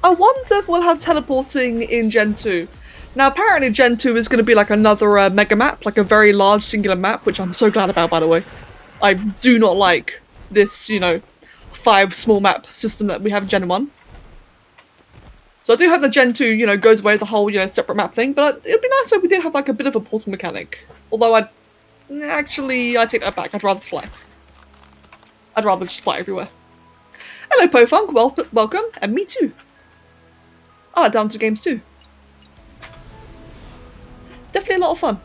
I wonder if we'll have teleporting in Gen 2. Now apparently Gen 2 is going to be like another mega map, like a very large singular map, which I'm so glad about, by the way. I do not like this, 5 small map system that we have in Gen 1. So I do hope that Gen 2, goes away with the whole, separate map thing, but it'd be nice if we did have like a bit of a portal mechanic. Although I take that back, I'd rather fly. I'd rather just fly everywhere. Hello Pofunk, welcome, and me too. I like dinosaur games too. Definitely a lot of fun.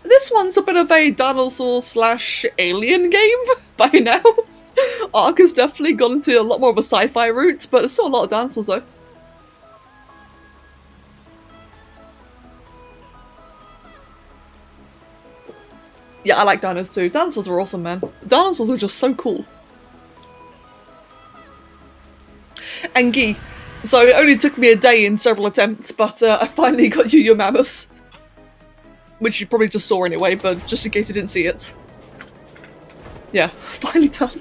This one's a bit of a dinosaur/alien game by now. Ark has definitely gone into a lot more of a sci-fi route, but there's still a lot of dinosaurs though. Yeah, I like dinos too. Dinosaurs are awesome, man. Dinosaurs are just so cool. And Guy. So it only took me a day in several attempts, but I finally got you your mammoths. Which you probably just saw anyway, but just in case you didn't see it. Yeah, finally done.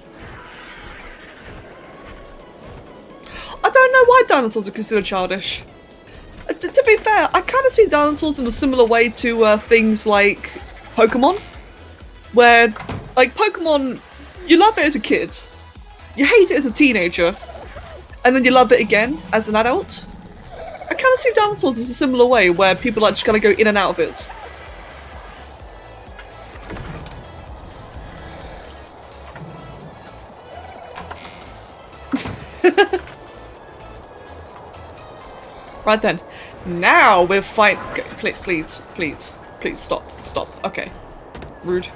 I don't know why dinosaurs are considered childish. To be fair, I kind of see dinosaurs in a similar way to things like Pokemon. Where, like, Pokemon, you love it as a kid, you hate it as a teenager, and then you love it again as an adult. I kind of see dinosaurs as a similar way, where people like just kind of go in and out of it. Right then, now we're fighting. Please, stop. Okay, rude.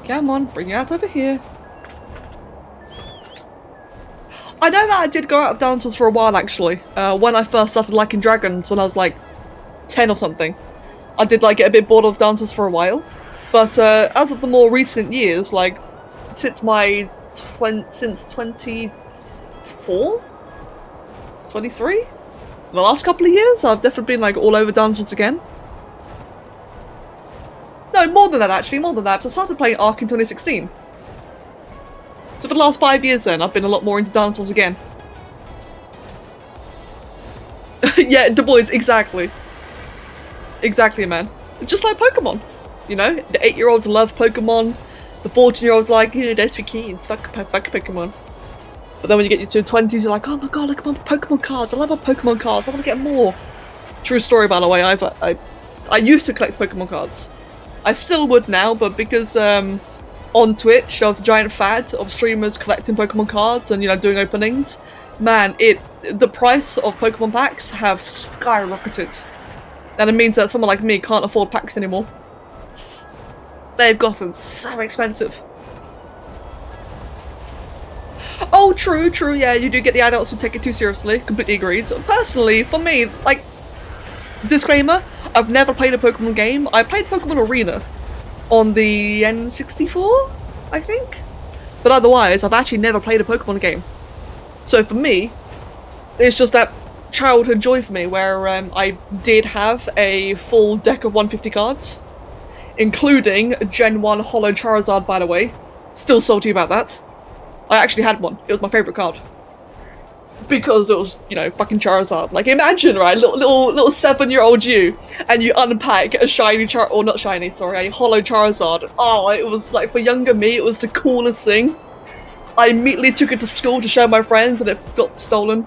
Come on, bring it out over here. I know that I did go out of dinosaurs for a while actually. When I first started liking dragons, when I was like 10 or something, I did like get a bit bored of dinosaurs for a while. But as of the more recent years, like since 24, 23, the last couple of years, I've definitely been like all over dinosaurs again. No, more than that actually, more than that. I started playing Ark in 2016. So for the last 5 years then, I've been a lot more into dinosaurs again. Yeah, the boys, exactly. Exactly, man. Just like Pokemon. The 8-year-olds love Pokemon. The 14-year-olds like, yeah, that's for kids, fuck Pokemon. But then when you get to your 20s, you're like, oh my god, look at my Pokemon cards, I love my Pokemon cards, I want to get more. True story, by the way, I used to collect Pokemon cards. I still would now, but because on Twitch there was a giant fad of streamers collecting Pokemon cards and doing openings, man, the price of Pokemon packs have skyrocketed. And it means that someone like me can't afford packs anymore. They've gotten so expensive. Oh, true, yeah, you do get the adults who take it too seriously, completely agreed. Personally, for me, like, disclaimer, I've never played a Pokemon game. I played Pokemon Arena on the N64, I think? But otherwise, I've actually never played a Pokemon game. So for me, it's just that childhood joy for me, where I did have a full deck of 150 cards, including Gen 1 Holo Charizard, by the way. Still salty about that. I actually had one. It was my favourite card. because it was, you know, fucking Charizard. Like, imagine, right, little 7-year-old you, and you unpack a shiny or not shiny, sorry, a hollow Charizard. Oh, it was like, for younger me, it was the coolest thing. I immediately took it to school to show my friends, and it got stolen.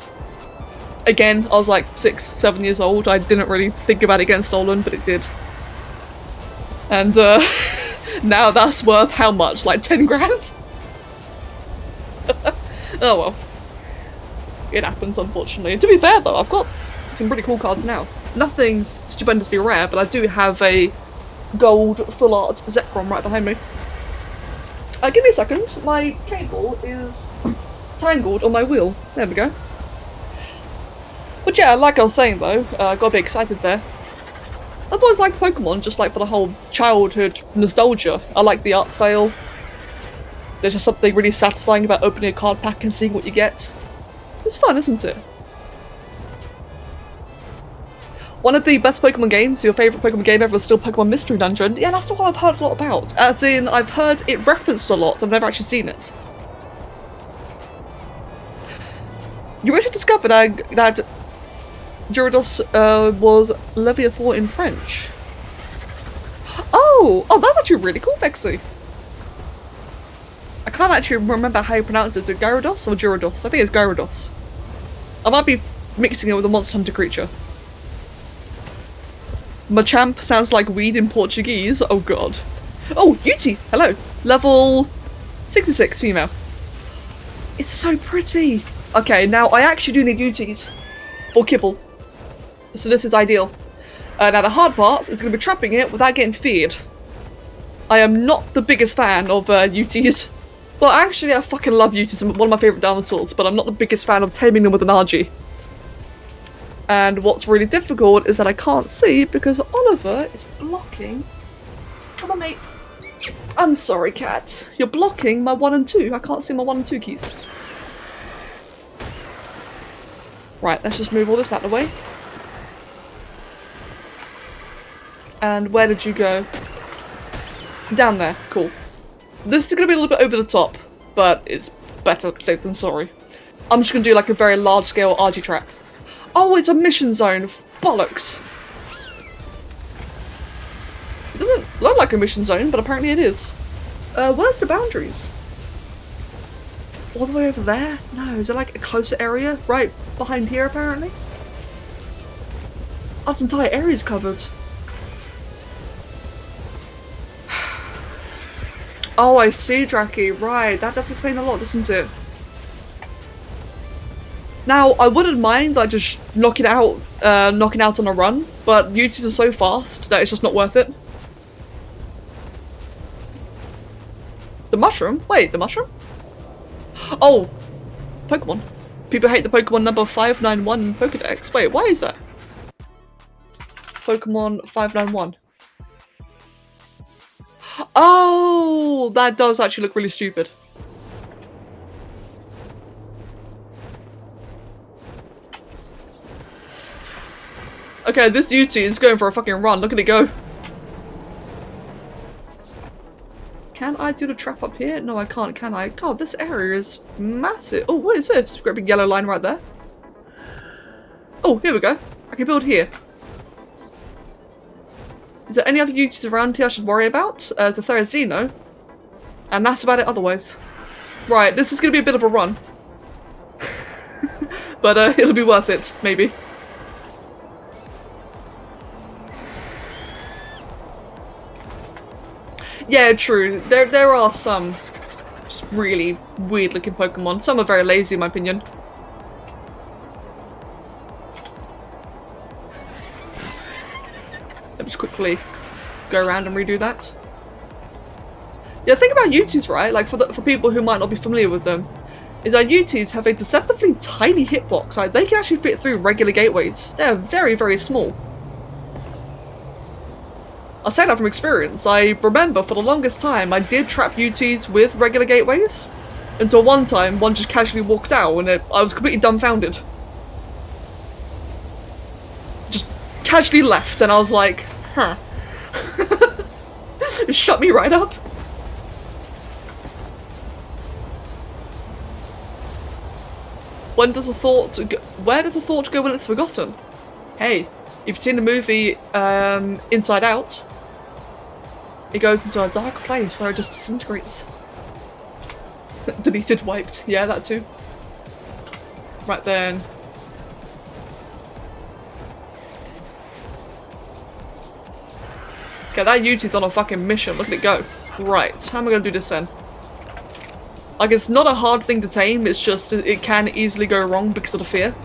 Again, I was like 6, 7 years old. I didn't really think about it getting stolen, but it did. And now that's worth how much? Like 10 grand? Oh well. It happens, unfortunately. To be fair though, I've got some pretty cool cards now. Nothing stupendously rare, but I do have a gold full art Zekrom right behind me. Give me a second. My cable is tangled on my wheel. There we go. But yeah, like I was saying though, got a bit excited there. I've always liked Pokemon, just like for the whole childhood nostalgia. I like the art style. There's just something really satisfying about opening a card pack and seeing what you get. It's fun, isn't it? One of the best Pokemon games, your favourite Pokemon game ever, is still Pokemon Mystery Dungeon. Yeah, that's the one I've heard a lot about. As in, I've heard it referenced a lot, I've never actually seen it. You actually discovered that Gyarados was Leviathan in French. Oh, that's actually really cool, Vexy. I can't actually remember how you pronounce it. Is it Gyarados or Gyarados? I think it's Gyarados. I might be mixing it with a Monster Hunter creature. Machamp sounds like weed in Portuguese. Oh god. Oh, Yuti! Hello! Level 66 female. It's so pretty! Okay, now I actually do need Utis for kibble. So this is ideal. Now the hard part is going to be trapping it without getting feared. I am not the biggest fan of Utis. Well, actually I fucking love Utis, one of my favourite dinosaurs, but I'm not the biggest fan of taming them with an RG. And what's really difficult is that I can't see because Oliver is blocking. Come on, mate. I'm sorry, cat. You're blocking my 1 and 2. I can't see my 1 and 2 keys. Right, let's just move all this out of the way. And where did you go? Down there. Cool. This is going to be a little bit over the top, but it's better safe than sorry. I'm just going to do like a very large scale RG trap. Oh, it's a mission zone. Bollocks. It doesn't look like a mission zone, but apparently it is. Where's the boundaries? All the way over there? No, is it like a closer area? Right behind here, apparently? Oh, this entire area is covered. Oh, I see, Draki. Right, that does explain a lot, doesn't it? Now, I wouldn't mind like just knocking out on a run, but Utis are so fast that it's just not worth it. The mushroom? Wait, the mushroom? Oh, Pokemon. People hate the Pokemon number 591 in Pokedex. Wait, why is that? Pokemon 591. Oh, that does actually look really stupid. Okay, this Yuti is going for a fucking run. Look at it go. Can I do the trap up here? No, I can't, can I? God, this area is massive. Oh, what is this? Great big yellow line right there. Oh, here we go. I can build here. Is there any other Utis around here I should worry about? It's a Therizino. And that's about it otherwise. Right, this is going to be a bit of a run. But it'll be worth it, maybe. Yeah, true. There are some just really weird looking Pokemon. Some are very lazy in my opinion. Let me just quickly go around and redo that. Yeah, the thing about Utis, right, like for people who might not be familiar with them, is that Utis have a deceptively tiny hitbox. Like, they can actually fit through regular gateways. They're very, very small. I'll say that from experience. I remember for the longest time I did trap Utis with regular gateways, until one time one just casually walked out and I was completely dumbfounded. Just casually left and I was like, huh. It shut me right up. Where does a thought go when it's forgotten? Hey, if you've seen the movie Inside Out, it goes into a dark place where it just disintegrates. Deleted, wiped. Yeah, that too. Right then. Okay, that YouTube's on a fucking mission. Look at it go. Right, how am I gonna do this then? Like, it's not a hard thing to tame, it's just it can easily go wrong because of the fear.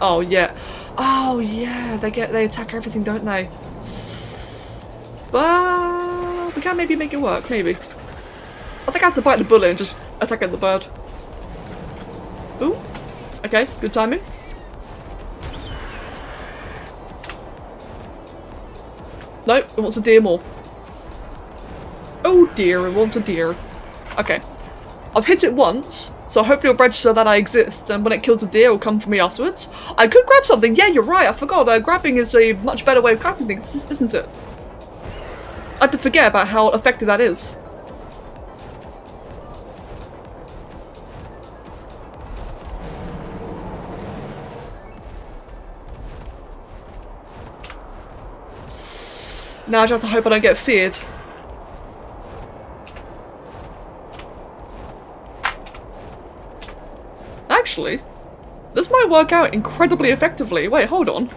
Oh yeah. Oh yeah, they attack everything, don't they? But we can maybe make it work, maybe. I think I have to bite the bullet and just attack at the bird. Ooh. Okay, good timing. Nope, it wants a deer more. Oh dear, it wants a deer. Okay. I've hit it once, so hopefully it'll register that I exist, and when it kills a deer, it'll come for me afterwards. I could grab something. Yeah, you're right, I forgot. Grabbing is a much better way of catching things, isn't it? I had to forget about how effective that is. Now I just have to hope I don't get feared. Actually, this might work out incredibly effectively. Wait, hold on.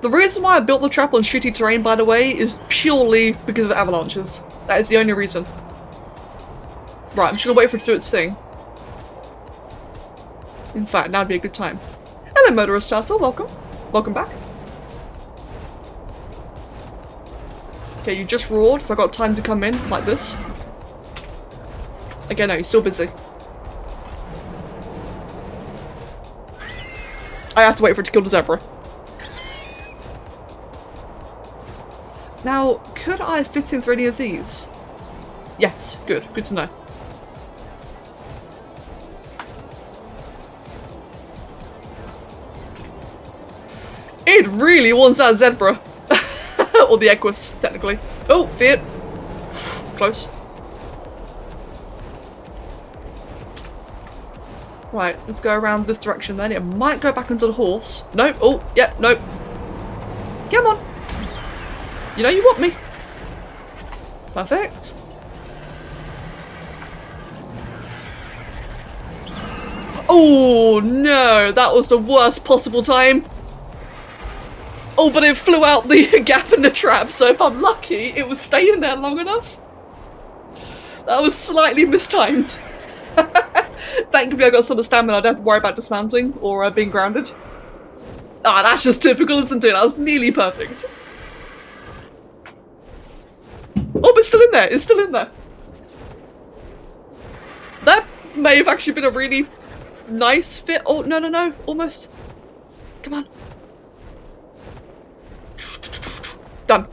The reason why I built the trap on shitty terrain, by the way, is purely because of avalanches. That is the only reason. Right, I'm just gonna wait for it to do its thing. In fact, now'd be a good time. Hello, Murderous Turtle, welcome. Welcome back. Okay, you just roared, so I got time to come in, like this. Okay, no, he's still busy. I have to wait for it to kill the zebra. Now, could I fit in through any of these? Yes, good. Good to know. It really wants that zebra. Or the equus, technically. Oh, feared. Close. Right, let's go around this direction then. It might go back into the horse. No, oh, yeah, no. Come on. You know you want me. Perfect. Oh no, that was the worst possible time. Oh, but it flew out the gap in the trap, so if I'm lucky, it was staying there long enough. That was slightly mistimed. Thankfully I got some stamina, I don't have to worry about dismounting or being grounded. Ah, that's just typical, isn't it? That was nearly perfect. Oh, but it's still in there, it's still in there. That may have actually been a really nice fit. Oh, no, no, no, almost. Come on. Done.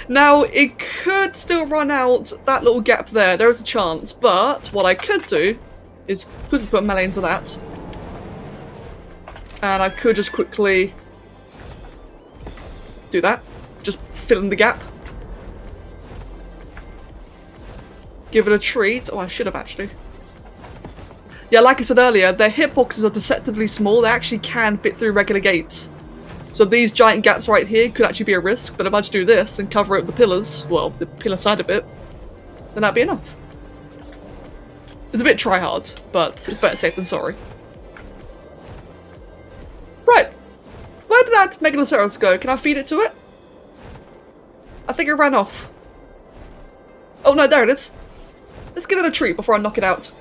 Now, it could still run out that little gap there. There is a chance, but what I could do is quickly put melee into that. And I could just quickly do that. Just fill in the gap. Give it a treat. Oh, I should have actually. Yeah, like I said earlier, their hitboxes are deceptively small. They actually can fit through regular gates. So these giant gaps right here could actually be a risk, but if I just do this and cover up the pillars, well, the pillar side a bit, then that'd be enough. It's a bit try-hard, but it's better safe than sorry. Right. Where did that Megalosaurus go? Can I feed it to it? I think it ran off. Oh no, there it is. Let's give it a treat before I knock it out.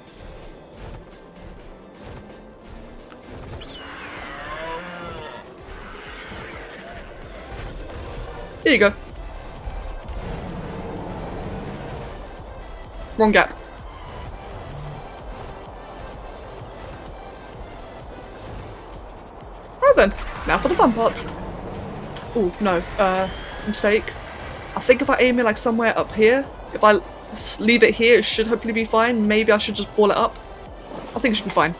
Here you go. Wrong gap. Right then, now for the fun part. Oh no, mistake. I think if I aim it like somewhere up here, if I leave it here, it should hopefully be fine. Maybe I should just ball it up. I think it should be fine.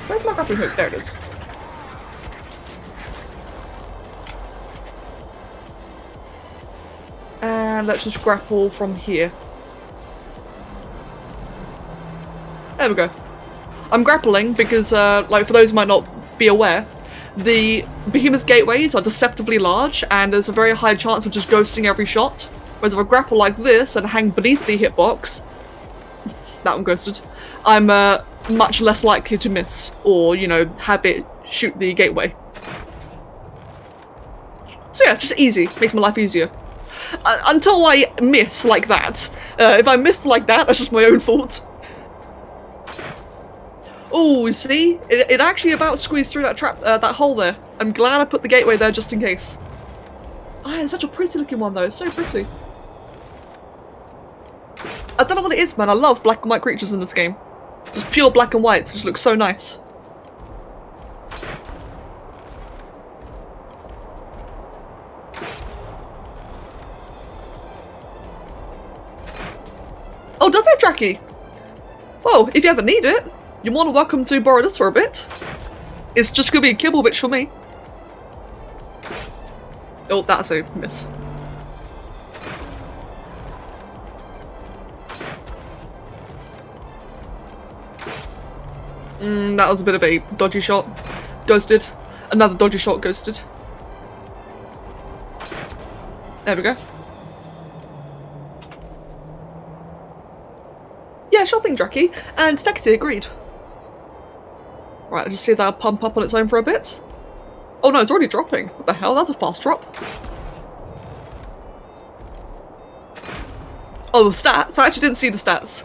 Where's my grappling hook? There it is. And let's just grapple from here. There we go. I'm grappling because, like, for those who might not be aware, the behemoth gateways are deceptively large, and there's a very high chance of just ghosting every shot. Whereas if I grapple like this and hang beneath the hitbox, that one ghosted, I'm much less likely to miss, or, you know, have it shoot the gateway. So yeah, just easy. Makes my life easier. Until I miss like that. If I miss like that, that's just my own fault. Oh, you see? It actually about squeezed through that trap, that hole there. I'm glad I put the gateway there just in case. Ah, it's such a pretty looking one though. It's so pretty. I don't know what it is, man. I love black and white creatures in this game. Just pure black and white, which looks so nice. Oh, does it, Jackie? Well, if you ever need it, you're more than welcome to borrow this for a bit. It's just gonna be a kibble bitch for me. Oh, that's a miss. That was a bit of a dodgy shot. Ghosted. Another dodgy shot, ghosted. There we go. Yeah, sure thing, Jackie. And Fexy agreed. Right, I just see that pump up on its own for a bit. Oh no, it's already dropping. What the hell? That's a fast drop. Oh, the stats? I actually didn't see the stats.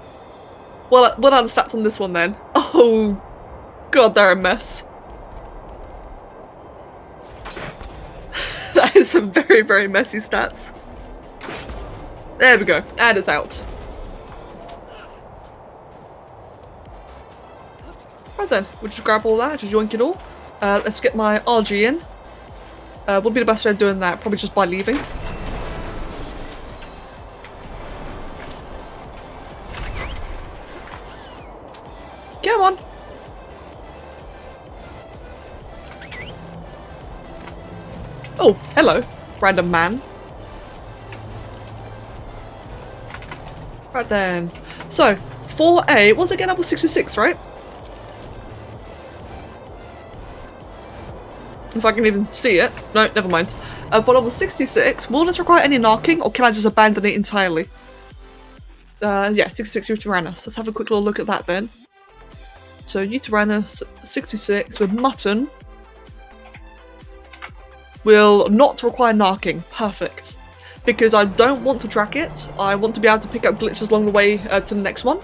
Well, what are the stats on this one then? Oh, god, they're a mess. That is some very, very messy stats. There we go. And it's out. Right then, we'll just grab all that, just yoink it all. Let's get my RG in. What would be the best way of doing that? Probably just by leaving. Come on! Oh, hello, random man. Right then. So, 4A, what's it again? Level 66, right? If I can even see it. No, never mind. For level 66, will this require any knocking, or can I just abandon it entirely? Yeah, 66 Uteranus. Let's have a quick little look at that then. So, Uteranus 66 with mutton will not require knocking. Perfect. Because I don't want to track it. I want to be able to pick up glitches along the way to the next one.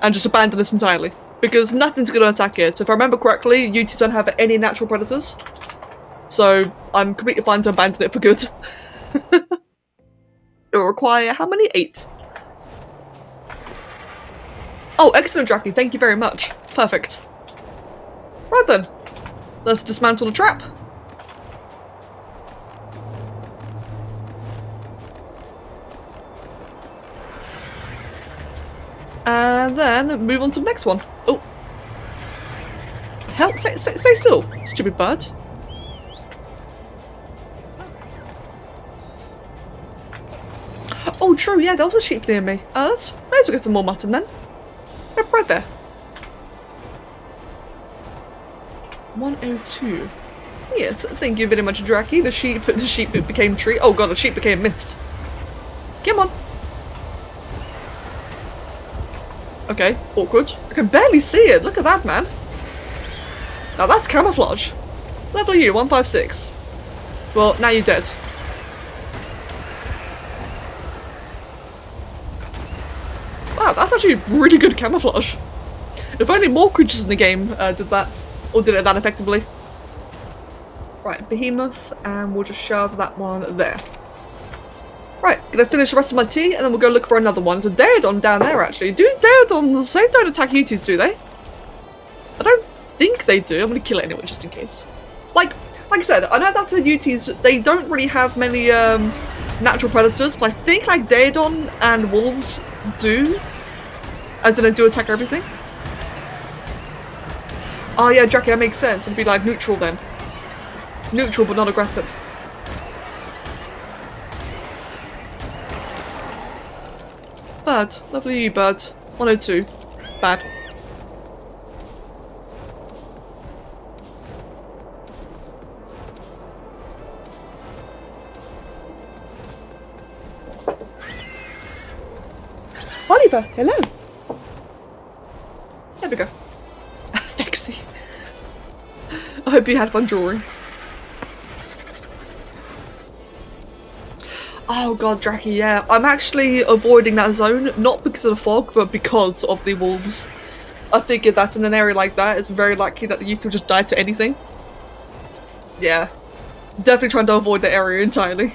And just abandon this entirely. Because nothing's going to attack it. If I remember correctly, Utis don't have any natural predators. So I'm completely fine to abandon it for good. It will require how many? 8. Oh, excellent, Jackie. Thank you very much. Perfect. Right then. Let's dismantle the trap. And then move on to the next one. Oh. Hell, stay still, stupid bird. Oh, true, yeah, there was a sheep near me. Let's may as well get some more mutton then. Yep, right there. 102. Yes, thank you very much, Draki. The sheep became tree. Oh god, the sheep became mist. Come on. Okay, awkward. I can barely see it. Look at that, man. Now that's camouflage. Level you, 156. Well, now you're dead. Wow, that's actually really good camouflage. If only more creatures in the game did that, or did it that effectively. Right, behemoth, and we'll just shove that one there. Right, gonna finish the rest of my tea, and then we'll go look for another one. There's a Daedon down there, actually. Do Daedons, they don't attack Utis, do they? I don't think they do. I'm gonna kill it anyway, just in case. Like I said, I know that Utis, they don't really have many natural predators, but I think like Daedon and wolves do. As in they do attack everything. Oh yeah, Jackie, that makes sense. It'd be like neutral then. Neutral but not aggressive. Bird. Lovely you, bird. 102. Bad. Oliver, hello. There we go. Vexy. I hope you had fun drawing. Oh god, Draki, yeah. I'm actually avoiding that zone, not because of the fog, but because of the wolves. I figured that in an area like that, it's very likely that the youth will just die to anything. Yeah. Definitely trying to avoid the area entirely.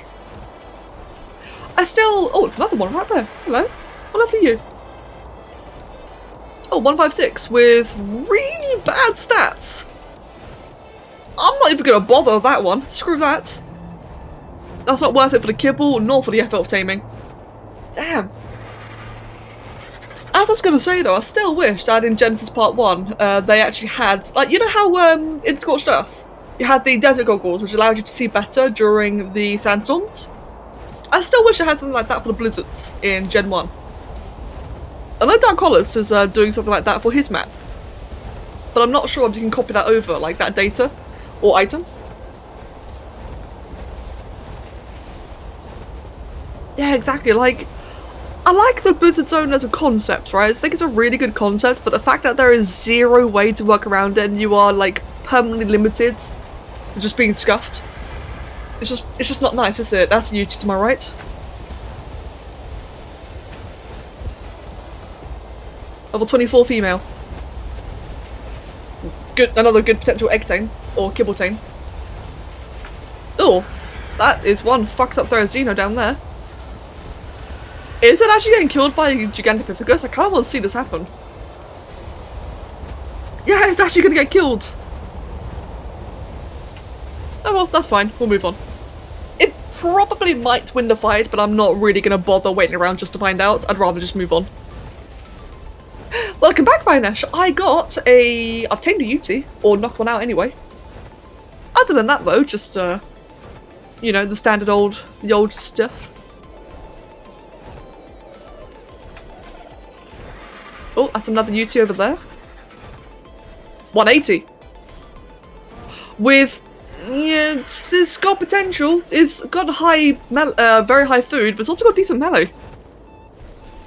I still... Oh, another one right there. Hello. What lovely you. Oh, 156 with really bad stats. I'm not even going to bother with that one. Screw that. That's not worth it for the kibble, nor for the effort of taming. Damn. As I was going to say though, I still wish that in Genesis Part 1, they actually had... Like, you know how in Scorched Earth, you had the desert goggles, which allowed you to see better during the sandstorms? I still wish I had something like that for the blizzards in Gen 1. I know Dark Hollis is doing something like that for his map. But I'm not sure if you can copy that over, like that data or item. Yeah, exactly. Like, I like the Blizzard Zone as a concept, right? I think it's a really good concept, but the fact that there is zero way to work around it and you are, like, permanently limited to just being scuffed. It's just not nice, is it? That's Beauty to my right. Level 24 female. Good, another good potential egg tame, or kibble tame. Oh, that is one fucked up Therizino down there. Is it actually getting killed by Gigantopithecus? I kind of want to see this happen. Yeah, it's actually going to get killed. Oh well, that's fine. We'll move on. It probably might win the fight, but I'm not really going to bother waiting around just to find out. I'd rather just move on. Welcome back, Vinesh. I've tamed a Yuti, or knocked one out anyway. Other than that though, just you know, the standard the old stuff. Oh, that's another Yuti over there. 180. With, yeah, it's got potential. It's got high, very high food, but it's also got decent melee.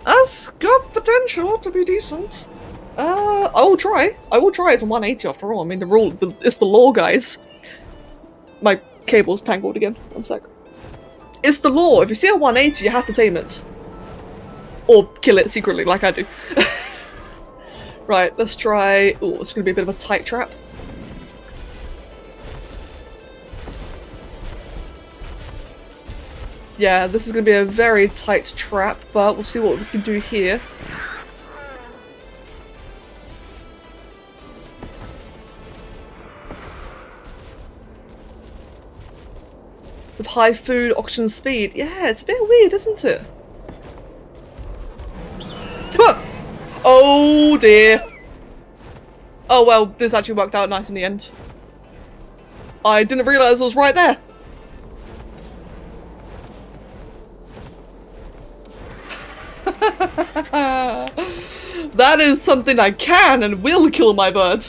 That's got potential to be decent. I will try. I will try. It's a 180 after all. I mean, it's the law, guys. My cable's tangled again. One sec. It's the law. If you see a 180, you have to tame it. Or kill it secretly, like I do. Right, let's try... Oh, it's going to be a bit of a tight trap. Yeah, this is going to be a very tight trap, but we'll see what we can do here. With high food, oxygen speed. Yeah, it's a bit weird, isn't it? Oh dear. Oh well, this actually worked out nice in the end. I didn't realise I was right there. That is something I can and will kill my bird.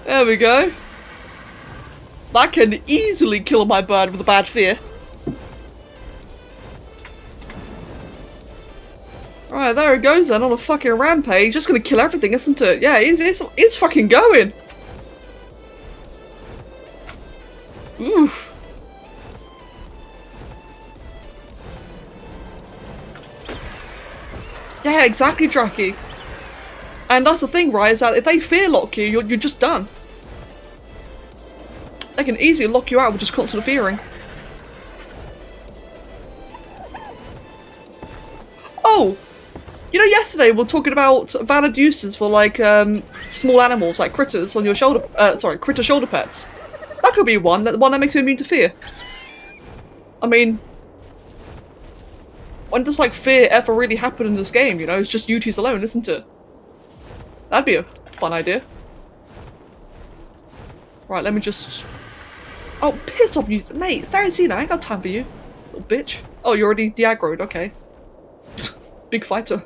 There we go. That can easily kill my bird with a bad fear. Alright, there it goes then, on a fucking rampage. Just gonna kill everything, isn't it? Yeah, it's fucking going. Oof. Yeah, exactly, Draki. And that's the thing, right, is that if they fear lock you, you're just done. They can easily lock you out with just constant fearing. Oh! You know, yesterday we were talking about valid uses for, like, small animals, like critters on your shoulder, critter shoulder pets. That could be one that makes you immune to fear. I mean, when does like fear ever really happen in this game, you know? It's just Yutis alone, isn't it? That'd be a fun idea. Right, let me just... Oh, piss off you, mate! Saraceno, I ain't got time for you, little bitch. Oh, you're already de-aggroed, okay. Big fighter.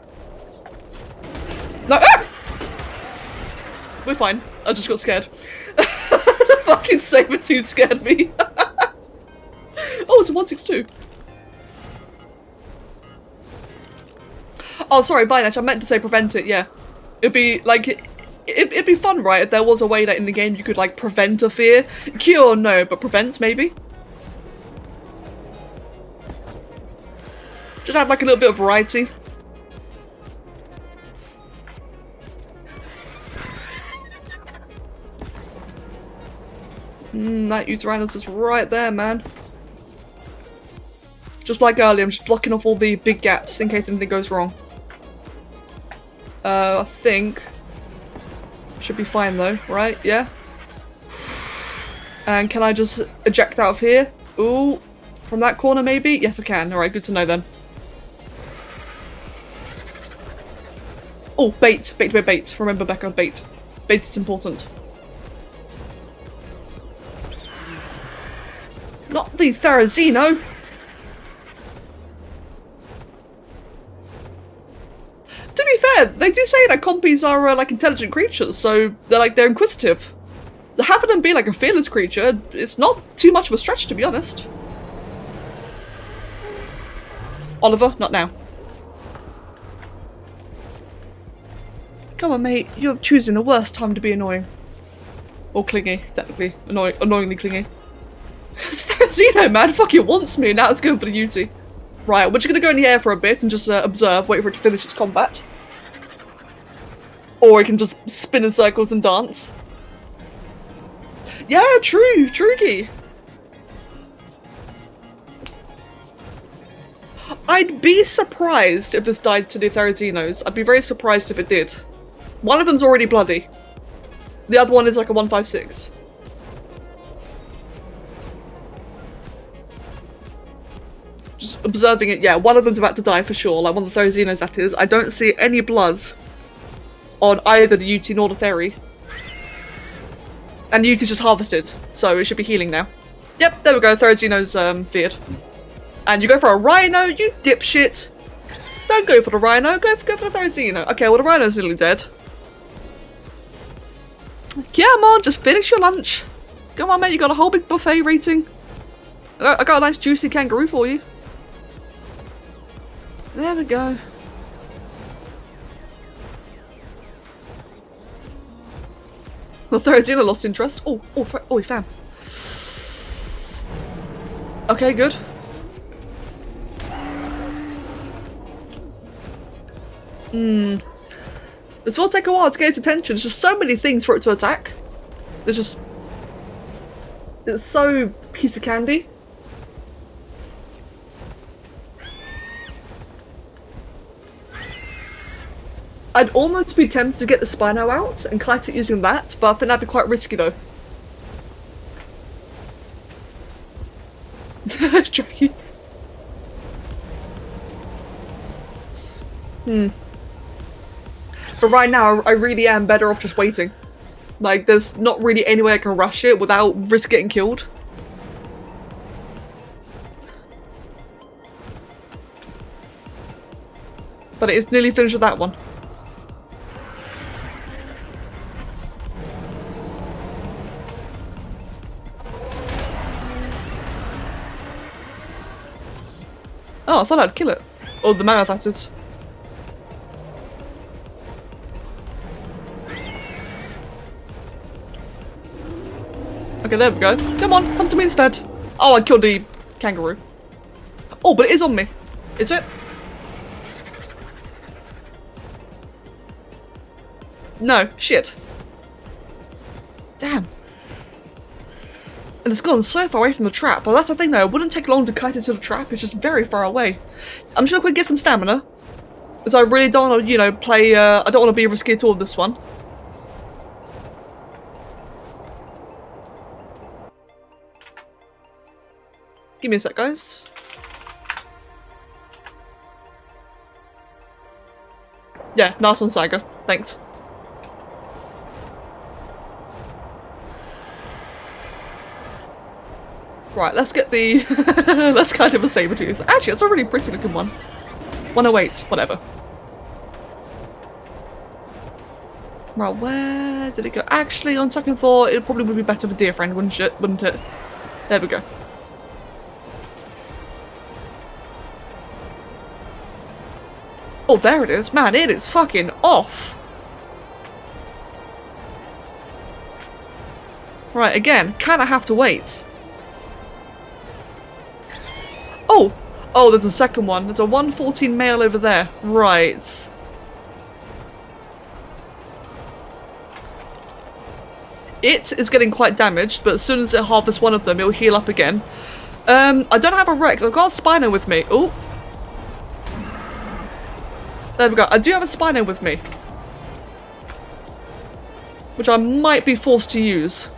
No! Ah! We're fine. I just got scared. The fucking saber-tooth scared me. Oh, it's a 162. Oh, sorry, Vinesh, I meant to say prevent it, yeah. It'd be, like, it'd be fun, right, if there was a way that in the game you could, like, prevent a fear. Cure, no, but prevent, maybe? Just add, like, a little bit of variety. That Uteranus is right there, man. Just like earlier, I'm just blocking off all the big gaps in case anything goes wrong. I think... Should be fine though, right? Yeah? And can I just eject out of here? Ooh, from that corner maybe? Yes I can. Alright, good to know then. Oh, bait. Bait, bait, bait. Remember, Becca, bait. Bait is important. Not the Therizino! To be fair, they do say that compies are like intelligent creatures, so they're inquisitive. So having them be like a fearless creature, it's not too much of a stretch, to be honest. Oliver, not now. Come on, mate. You're choosing the worst time to be annoying. Or clingy, technically. Annoyingly clingy. Therizino, man, fucking wants me, now it's going for the UT. Right, we're just gonna go in the air for a bit and just observe, wait for it to finish its combat. Or it can just spin in circles and dance. Yeah, true, Trugy. I'd be surprised if this died to the Therizinos. I'd be very surprised if it did. One of them's already bloody. The other one is like a 156. Just observing it, yeah, one of them's about to die for sure, like one of the Therizinos that is. I don't see any blood on either the UT nor the Theri. And the UT's just harvested, so it should be healing now. Yep, there we go, Therizino's feared. And you go for a Rhino, you dipshit! Don't go for the Rhino, go for the Therizino. Okay, well the Rhino's nearly dead. Come on, just finish your lunch. Come on mate, you got a whole big buffet rating. I got a nice juicy kangaroo for you. There we go. The Therizino lost interest. Oh, he found. Okay, good. This will take a while to get its attention. There's just so many things for it to attack. There's just... It's so piece of candy. I'd almost be tempted to get the Spino out and kite it using that, but I think that'd be quite risky though. Tricky. But right now, I really am better off just waiting. Like, there's not really any way I can rush it without risk getting killed. But it is nearly finished with that one. Oh, I thought I'd kill it. Or the mammoth, that is. Okay, there we go. Come on, come to me instead. Oh, I killed the kangaroo. Oh, but it is on me. Is it? No, shit. Damn. And it's gone so far away from the trap. Well, that's the thing though, it wouldn't take long to kite it to the trap, it's just very far away. I'm just gonna quick get some stamina. Because I really don't want to, you know, play, I don't want to be risky at all with this one. Give me a sec, guys. Yeah, nice one, Saga. Thanks. Right, let's get the... let's kind of a saber tooth. Actually, it's a really pretty looking one. 108, whatever. Right, where did it go? Actually, on second thought, it probably would be better for dear friend, wouldn't it? There we go. Oh, there it is. Man, it is fucking off. Right, again, kinda have to wait. Oh! Oh, there's a second one. There's a 114 male over there. Right. It is getting quite damaged, but as soon as it harvests one of them, it will heal up again. I don't have a Rex. I've got a Spino with me. Oh. There we go. I do have a Spino with me. Which I might be forced to use.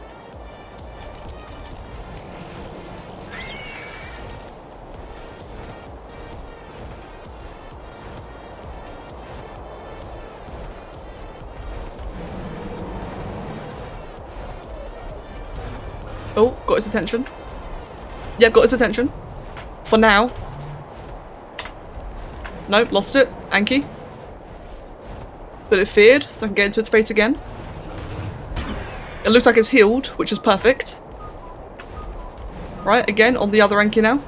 Oh, got his attention. Yeah, got his attention. For now. Nope, lost it. Anki. But it feared, so I can get into its face again. It looks like it's healed, which is perfect. Right, again, on the other Anki now.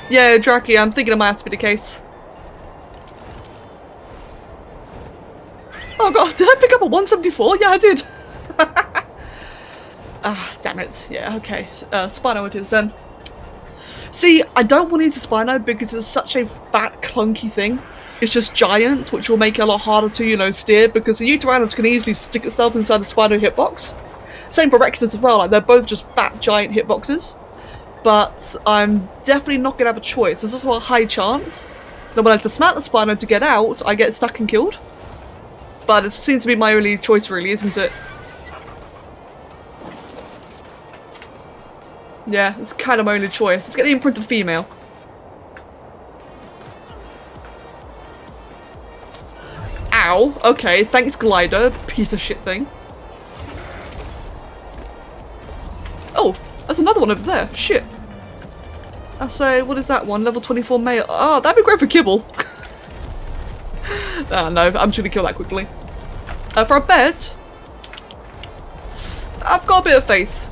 Yeah, Draki, I'm thinking it might have to be the case. Oh god, did I pick up a 174? Yeah, I did. Ah, damn it. Yeah, okay. Spino it is then. See, I don't want to use a Spino because it's such a fat, clunky thing. It's just giant, which will make it a lot harder to, you know, steer, because the Uteranus can easily stick itself inside the Spino hitbox. Same for Rexes as well, like they're both just fat, giant hitboxes. But I'm definitely not going to have a choice. There's also a high chance that when I dismount the Spino to get out, I get stuck and killed. But it seems to be my only choice really, isn't it? Yeah, it's kind of my only choice. Let's get the imprinted female. Ow. Okay, thanks Glider, piece of shit thing. Oh, there's another one over there. Shit. I'll say, what is that one? Level 24 male. Oh, that'd be great for kibble. No, I'm just gonna kill that quickly. For a bed, I've got a bit of faith.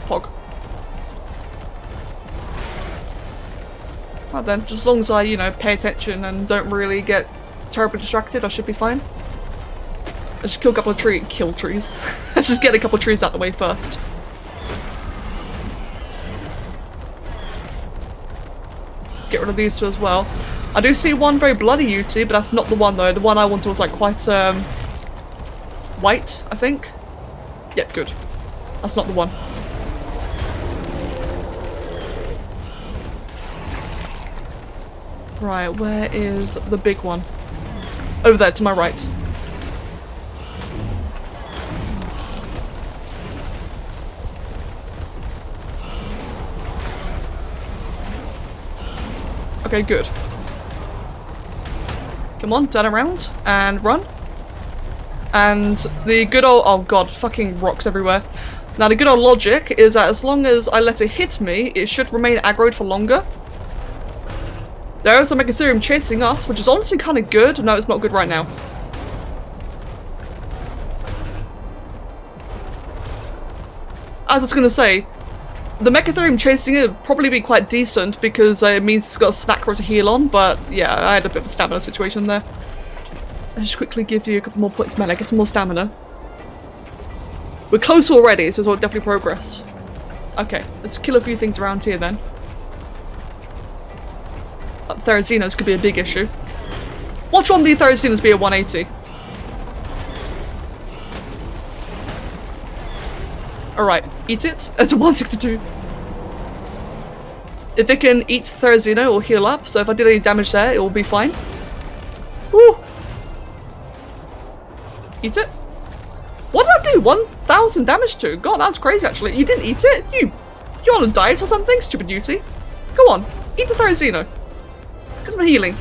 Pog. Right then, just as long as I, you know, pay attention and don't really get terribly distracted, I should be fine. I should kill a couple of trees. Let's just get a couple of trees out the way first. Get rid of these two as well. I do see one very bloody UT, but that's not the one though. The one I wanted was like quite white, I think. Yep, good. That's not the one. Right, where is the big one? Over there, to my right. Okay, good. Come on, turn around and run. And the good old— oh god, fucking rocks everywhere. Now the good old logic is that as long as I let it hit me, it should remain aggroed for longer. There is a Megatherium chasing us, which is honestly kind of good. No, it's not good right now. As I was going to say, the Megatherium chasing it would probably be quite decent because it means it's got a snack row to heal on, but yeah, I had a bit of a stamina situation there. I'll just quickly give you a couple more points melee, get some more stamina. We're close already, so we'll definitely progress. Okay, let's kill a few things around here then. Therazinos could be a big issue. Watch one of the Therazinos be a 180. Alright, eat it. It's a 162. If it can eat Therizino, it will heal up, so if I did any damage there, it will be fine. Woo! Eat it. What did I do? 1,000 damage to? God, that's crazy actually. You didn't eat it? You on a diet for something? Stupid beauty. Go on, eat the Therizino. Get some healing.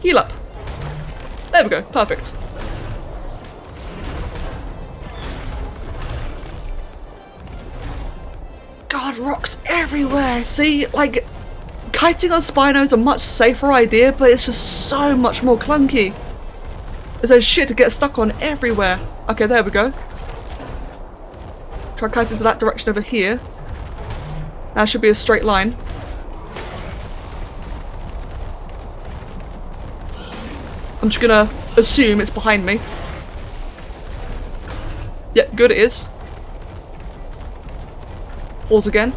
Heal up. There we go, perfect. God, rocks everywhere. See, like, kiting on Spino is a much safer idea, but it's just so much more clunky. There's shit to get stuck on everywhere. Okay, there we go. Try kiting to that direction over here. That should be a straight line. I'm just gonna assume it's behind me. Yep, good, it is. Pause again.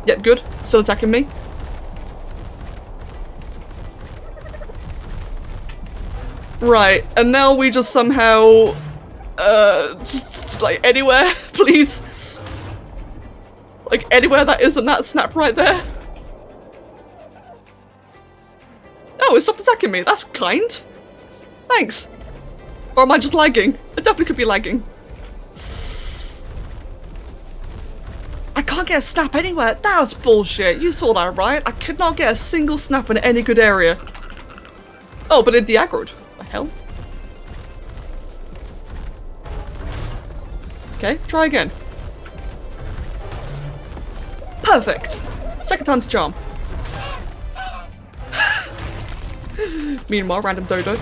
Yep, good. Still attacking me. Right, and now we just somehow... just, like, anywhere, please. Like, anywhere that isn't that snap right there. Oh, it stopped attacking me. That's kind. Thanks. Or am I just lagging? It definitely could be lagging. I can't get a snap anywhere. That was bullshit. You saw that, right? I could not get a single snap in any good area. Oh, but it de-aggroed. What the hell? Okay, try again. Perfect. Second time to charm. Meanwhile, random dodo.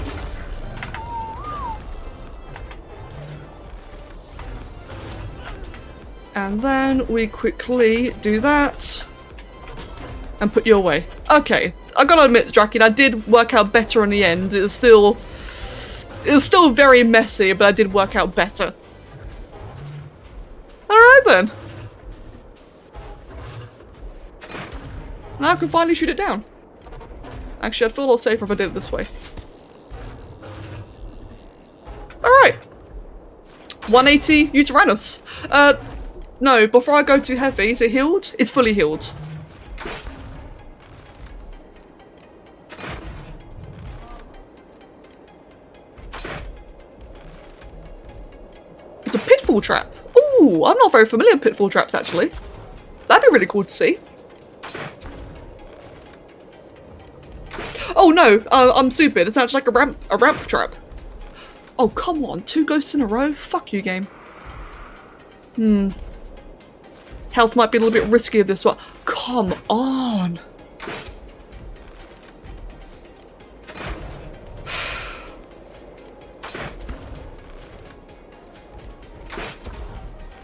And then we quickly do that and put you away. Okay, I gotta admit, Jackie, that did work out better in the end. It was still very messy, but I did work out better. Alright then. Now I can finally shoot it down. Actually, I'd feel a lot safer if I did it this way. Alright. 180 Uteranus. No, before I go too heavy, is it healed? It's fully healed. It's a pitfall trap. Ooh, I'm not very familiar with pitfall traps actually. That'd be really cool to see. Oh no, I'm stupid. It's actually like a ramp trap. Oh come on, 2 ghosts in a row? Fuck you, game. Health might be a little bit risky of this one. Come on.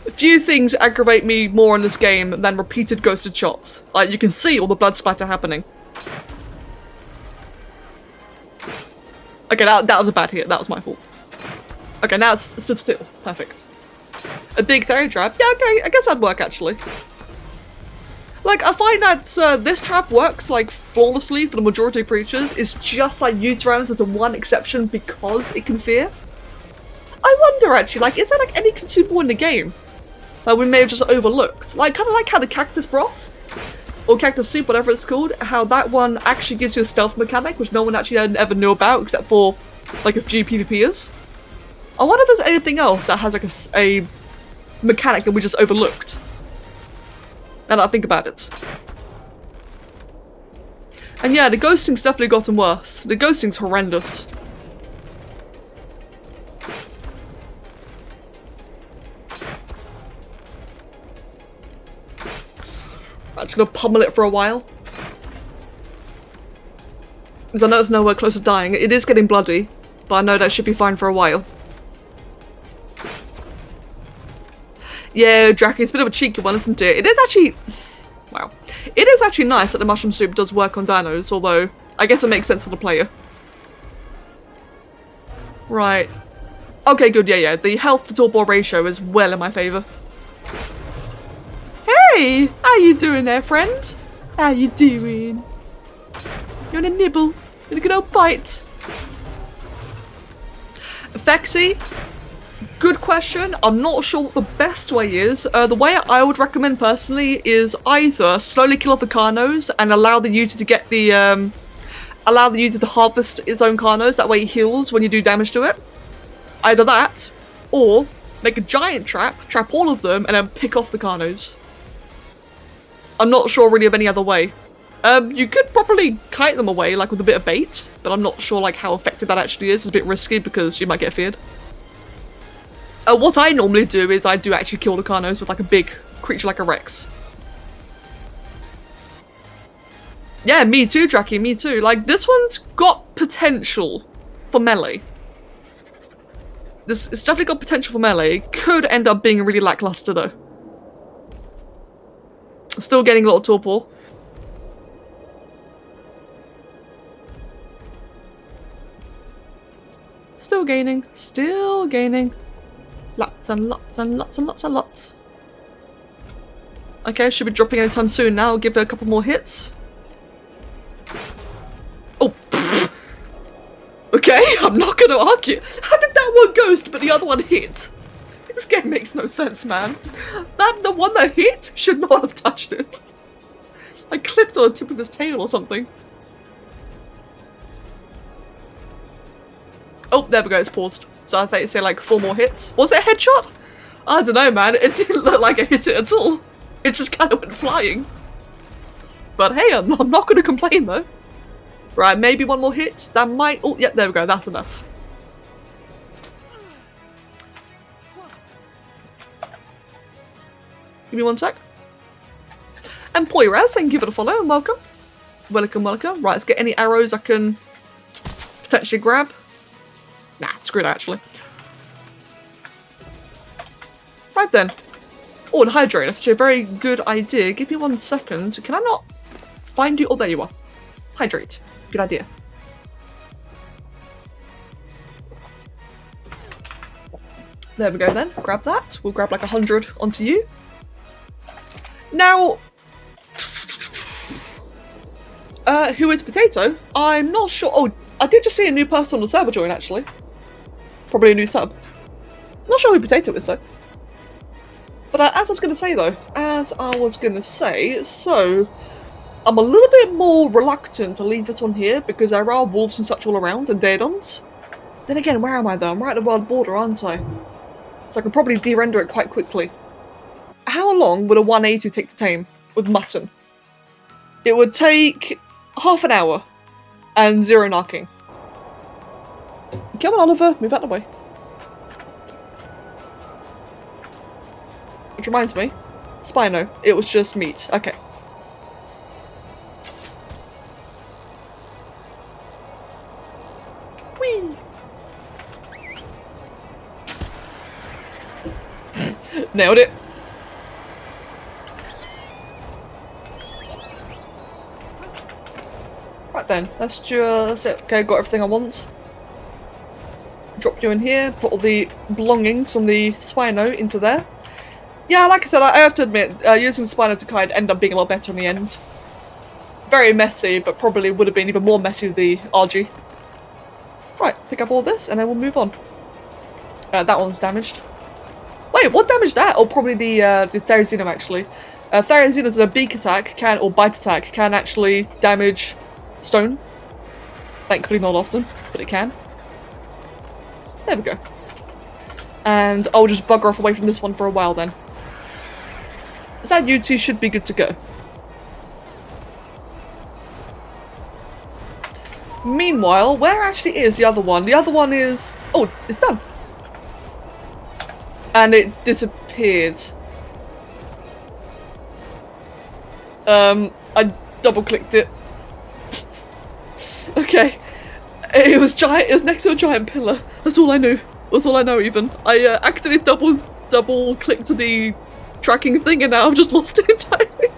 A few things aggravate me more in this game than repeated ghosted shots. Like, you can see all the blood splatter happening. Okay, that was a bad hit. That was my fault. Okay, now it's stood still. Perfect. A big theory trap? Yeah, okay, I guess that'd work actually. Like, I find that this trap works like flawlessly for the majority of creatures. It's just like Uteranus as a one exception because it can fear. I wonder actually, like, is there like any consumable in the game that we may have just overlooked? Like, kind of like how the cactus broth or cactus soup, whatever it's called, how that one actually gives you a stealth mechanic which no one actually ever knew about except for like a few PvPers. I wonder if there's anything else that has like a mechanic that we just overlooked. Now that I think about it. And yeah, the ghosting's definitely gotten worse. The ghosting's horrendous. I'm just gonna pummel it for a while. Because I know it's nowhere close to dying. It is getting bloody, but I know that should be fine for a while. Yeah, Dracky, it's a bit of a cheeky one, isn't it? It is actually... Wow. It is actually nice that the mushroom soup does work on dinos, although I guess it makes sense for the player. Right. Okay, good, yeah. The health to torpor ratio is well in my favour. Hey! How you doing there, friend? How you doing? You want a nibble? You want a good old bite? Fexy? Good question. I'm not sure what the best way is. The way I would recommend personally is either slowly kill off the Carnos and allow the user to get the allow the user to harvest its own Carnos. That way it heals when you do damage to it. Either that, or make a giant trap, trap all of them, and then pick off the Carnos. I'm not sure really of any other way. You could probably kite them away, like with a bit of bait, but I'm not sure like how effective that actually is. It's a bit risky because you might get feared. What I normally do is I do actually kill the Carnos with like a big creature like a Rex. Yeah, me too, Draki, me too. Like, this one's got potential for melee. It's definitely got potential for melee. Could end up being really lackluster though. Still getting a lot of torpor. Still gaining, still gaining. Lots and lots and lots and lots and lots. Okay, should be dropping anytime soon now. I'll give it a couple more hits. Oh, pfft. Okay, I'm not gonna argue. How did that one ghost but the other one hit? This game makes no sense, man. The one that hit should not have touched it. I clipped on the tip of his tail or something. Oh, there we go, it's paused. So I thought you'd say like 4 more hits. Was it a headshot? I don't know, man. It didn't look like I hit it at all. It just kind of went flying. But hey, I'm not going to complain though. Right, maybe 1 more hit. That might... Oh, yep, there we go. That's enough. Give me 1 sec. And Poyraz, thank you for the follow and welcome. Welcome, welcome. Right, let's get any arrows I can potentially grab. Nah, screw that actually. Right then. Oh, and hydrate. That's actually a very good idea. Give me 1 second. Can I not find you? Oh, there you are. Hydrate. Good idea. There we go then. Grab that. We'll grab like 100 onto you. Now, who is Potato? I'm not sure. Oh, I did just see a new person on the server join actually. Probably a new sub. Not sure who Potato is though. But as I was going to say though, so I'm a little bit more reluctant to leave this one here because there are wolves and such all around and Daedons. Then again, where am I though? I'm right at the world border, aren't I? So I can probably de-render it quite quickly. How long would a 180 take to tame with mutton? It would take half an hour and 0 knocking. Come on, Oliver, move out of the way. Which reminds me, Spino, it was just meat. Okay. Whee! Nailed it. Right then, let's just... Okay, got everything I want. Drop you in here, put all the belongings from the Spino into there. Yeah, like I said, I have to admit, using Spino to kite ended up being a lot better in the end. Very messy, but probably would have been even more messy with the RG. Right, pick up all this, and then we'll move on. That one's damaged. Wait, what damaged that? Oh, probably the Therizinum, actually. Therizinum is a beak attack, or bite attack, can actually damage stone. Thankfully not often, but it can. There we go. And I'll just bugger off away from this one for a while then. That you two should be good to go. Meanwhile, where actually is the other one? The other one is... Oh, it's done. And it disappeared. I double-clicked it. Okay. It was giant. It was next to a giant pillar. That's all I knew. That's all I know even. I accidentally double-clicked the tracking thing and now I've just lost it entirely.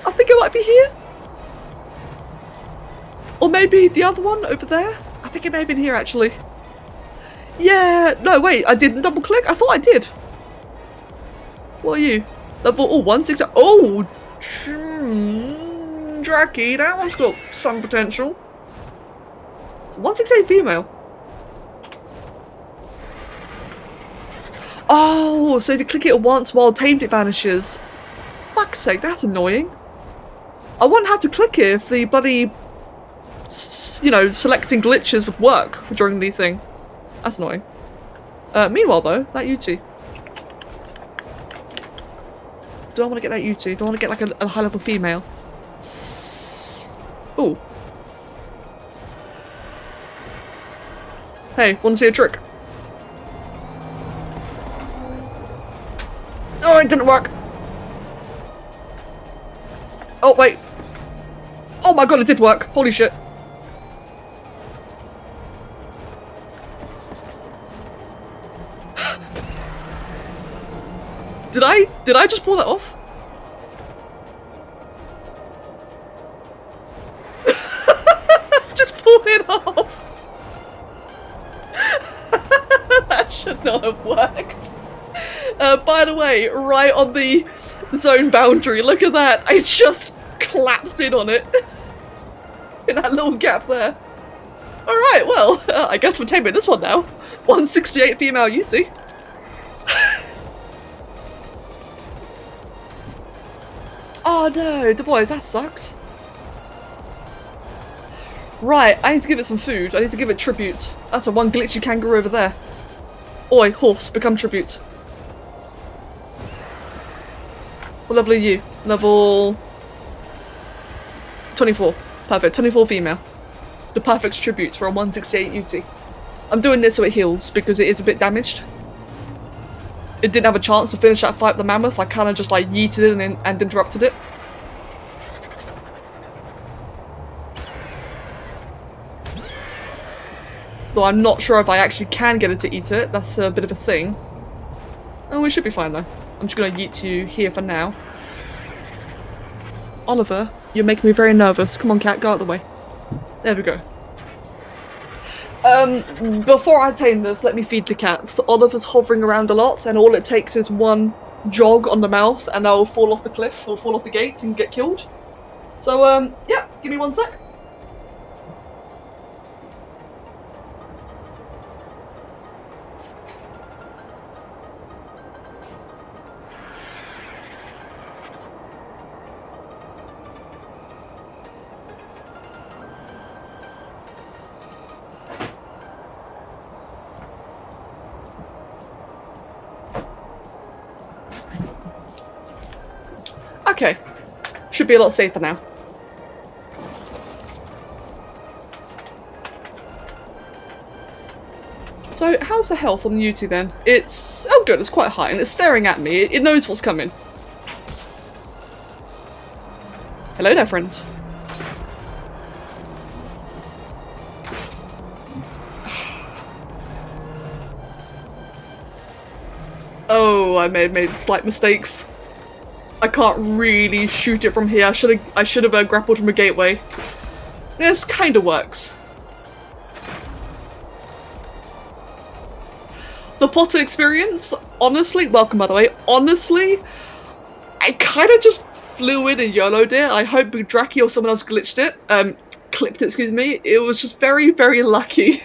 I think it might be here. Or maybe the other one over there? I think it may have been here actually. Yeah, no wait, I didn't double click? I thought I did. What are you? Level 160. Oh, Draki, that one's got some potential. It's 168 female. Oh, so if you click it once while tamed, it vanishes. Fuck's sake, that's annoying. I wouldn't have to click it if the bloody, you know, selecting glitches would work during the thing. That's annoying. Meanwhile, though, that UT. Do I want to get that UT? Do I want to get like a high-level female? Ooh. Hey, want to see a trick? Oh, it didn't work. Oh, wait. Oh my god, it did work. Holy shit. Did I just pull that off? Just pulled it off. That should not have worked. By the way, right on the zone boundary, look at that. I just collapsed in on it. In that little gap there. Alright, well, I guess we're taming this one now. 168 female UC. Oh no, Du Bois, that sucks. Right, I need to give it some food. I need to give it tribute. That's a one glitchy kangaroo over there. Oi, horse, become tribute. What level are you? Level 24. Perfect, 24 female. The perfect tribute for a 168 UT. I'm doing this so it heals because it is a bit damaged. It didn't have a chance to finish that fight with the mammoth. I kind of just like yeeted it and interrupted it. Though I'm not sure if I actually can get it to eat it. That's a bit of a thing. Oh, we should be fine though. I'm just gonna yeet you here for now. Oliver, you're making me very nervous. Come on, cat, go out the way. There we go. Before I tame this, let me feed the cats. Oliver's hovering around a lot, and all it takes is one jog on the mouse, and I'll fall off the cliff, or fall off the gate, and get killed. So, yeah, give me 1 sec. Okay, should be a lot safer now. So, how's the health on the UT then? It's... oh good, it's quite high, and it's staring at me. It knows what's coming. Hello there, friend. Oh, I may have made slight mistakes. I can't really shoot it from here. I should have grappled from a gateway. This kind of works. The Potter experience, honestly, welcome by the way, honestly, I kind of just flew in and YOLO'd it. I hope Draki or someone else glitched it, clipped it, excuse me. It was just very, very lucky.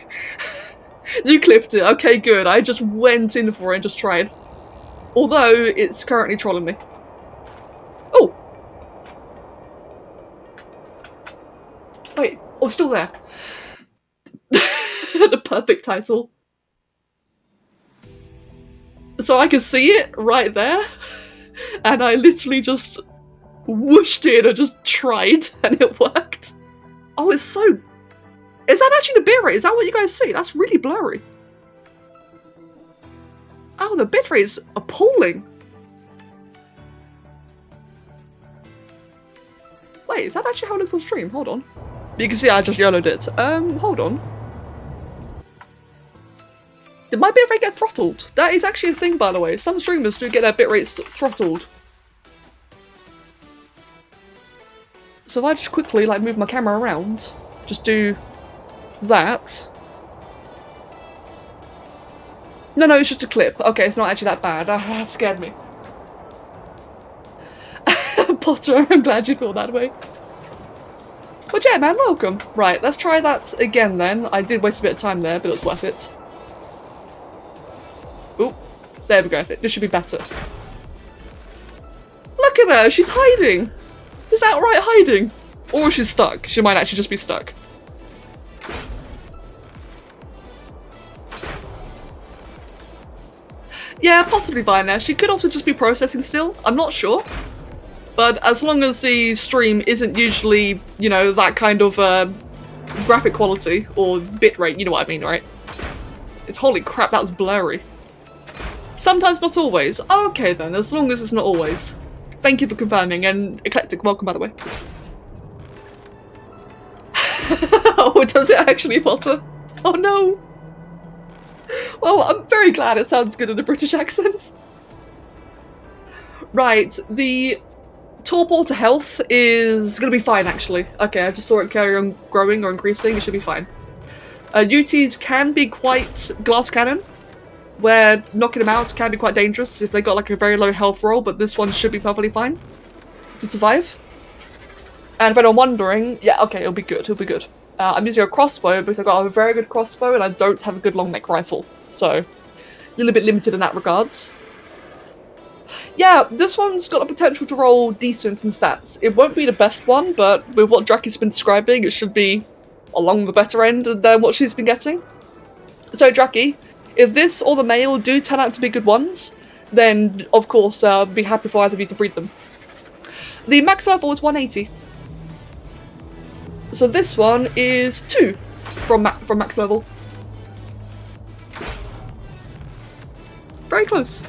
You clipped it, okay good. I just went in for it and just tried. Although, it's currently trolling me. Oh! Wait, oh, still there. The perfect title. So I can see it right there, and I literally just whooshed in and just tried, and it worked. Oh, it's so... is that actually the bitrate? Is that what you guys see? That's really blurry. Oh, the bitrate is appalling. Wait, is that actually how it looks on stream? Hold on. You can see I just YOLO'd it. Hold on. Did my bitrate get throttled? That is actually a thing, by the way. Some streamers do get their bitrates throttled. So if I just quickly, like, move my camera around, just do that. No, it's just a clip. Okay, it's not actually that bad. That scared me. Potter, I'm glad you feel that way. But yeah, man, welcome. Right, let's try that again then. I did waste a bit of time there, but it was worth it. Oop. There we go. This should be better. Look at her! She's hiding! She's outright hiding! Or she's stuck. She might actually just be stuck. Yeah, possibly fine now. She could also just be processing still. I'm not sure. But as long as the stream isn't usually, you know, that kind of graphic quality or bitrate, you know what I mean, right? It's holy crap, that was blurry. Sometimes, not always. Oh, okay then, as long as it's not always. Thank you for confirming, and Eclectic, welcome by the way. Oh, does it actually, Potter? Oh no! Well, I'm very glad it sounds good in a British accent. Right, the torpor to health is gonna be fine actually. Okay, I just saw it carry on growing or increasing, it should be fine. UTs can be quite glass cannon, where knocking them out can be quite dangerous if they got like a very low health roll, but this one should be perfectly fine to survive. And if anyone wondering, yeah, okay, it'll be good, it'll be good. I'm using a crossbow because I've got a very good crossbow and I don't have a good long neck rifle, so a little bit limited in that regards. Yeah, this one's got the potential to roll decent in stats. It won't be the best one, but with what Draki's been describing, it should be along the better end than what she's been getting. So Draki, if this or the male do turn out to be good ones, then of course I'll be happy for either of you to breed them. The max level is 180. So this one is 2 from max level. Very close.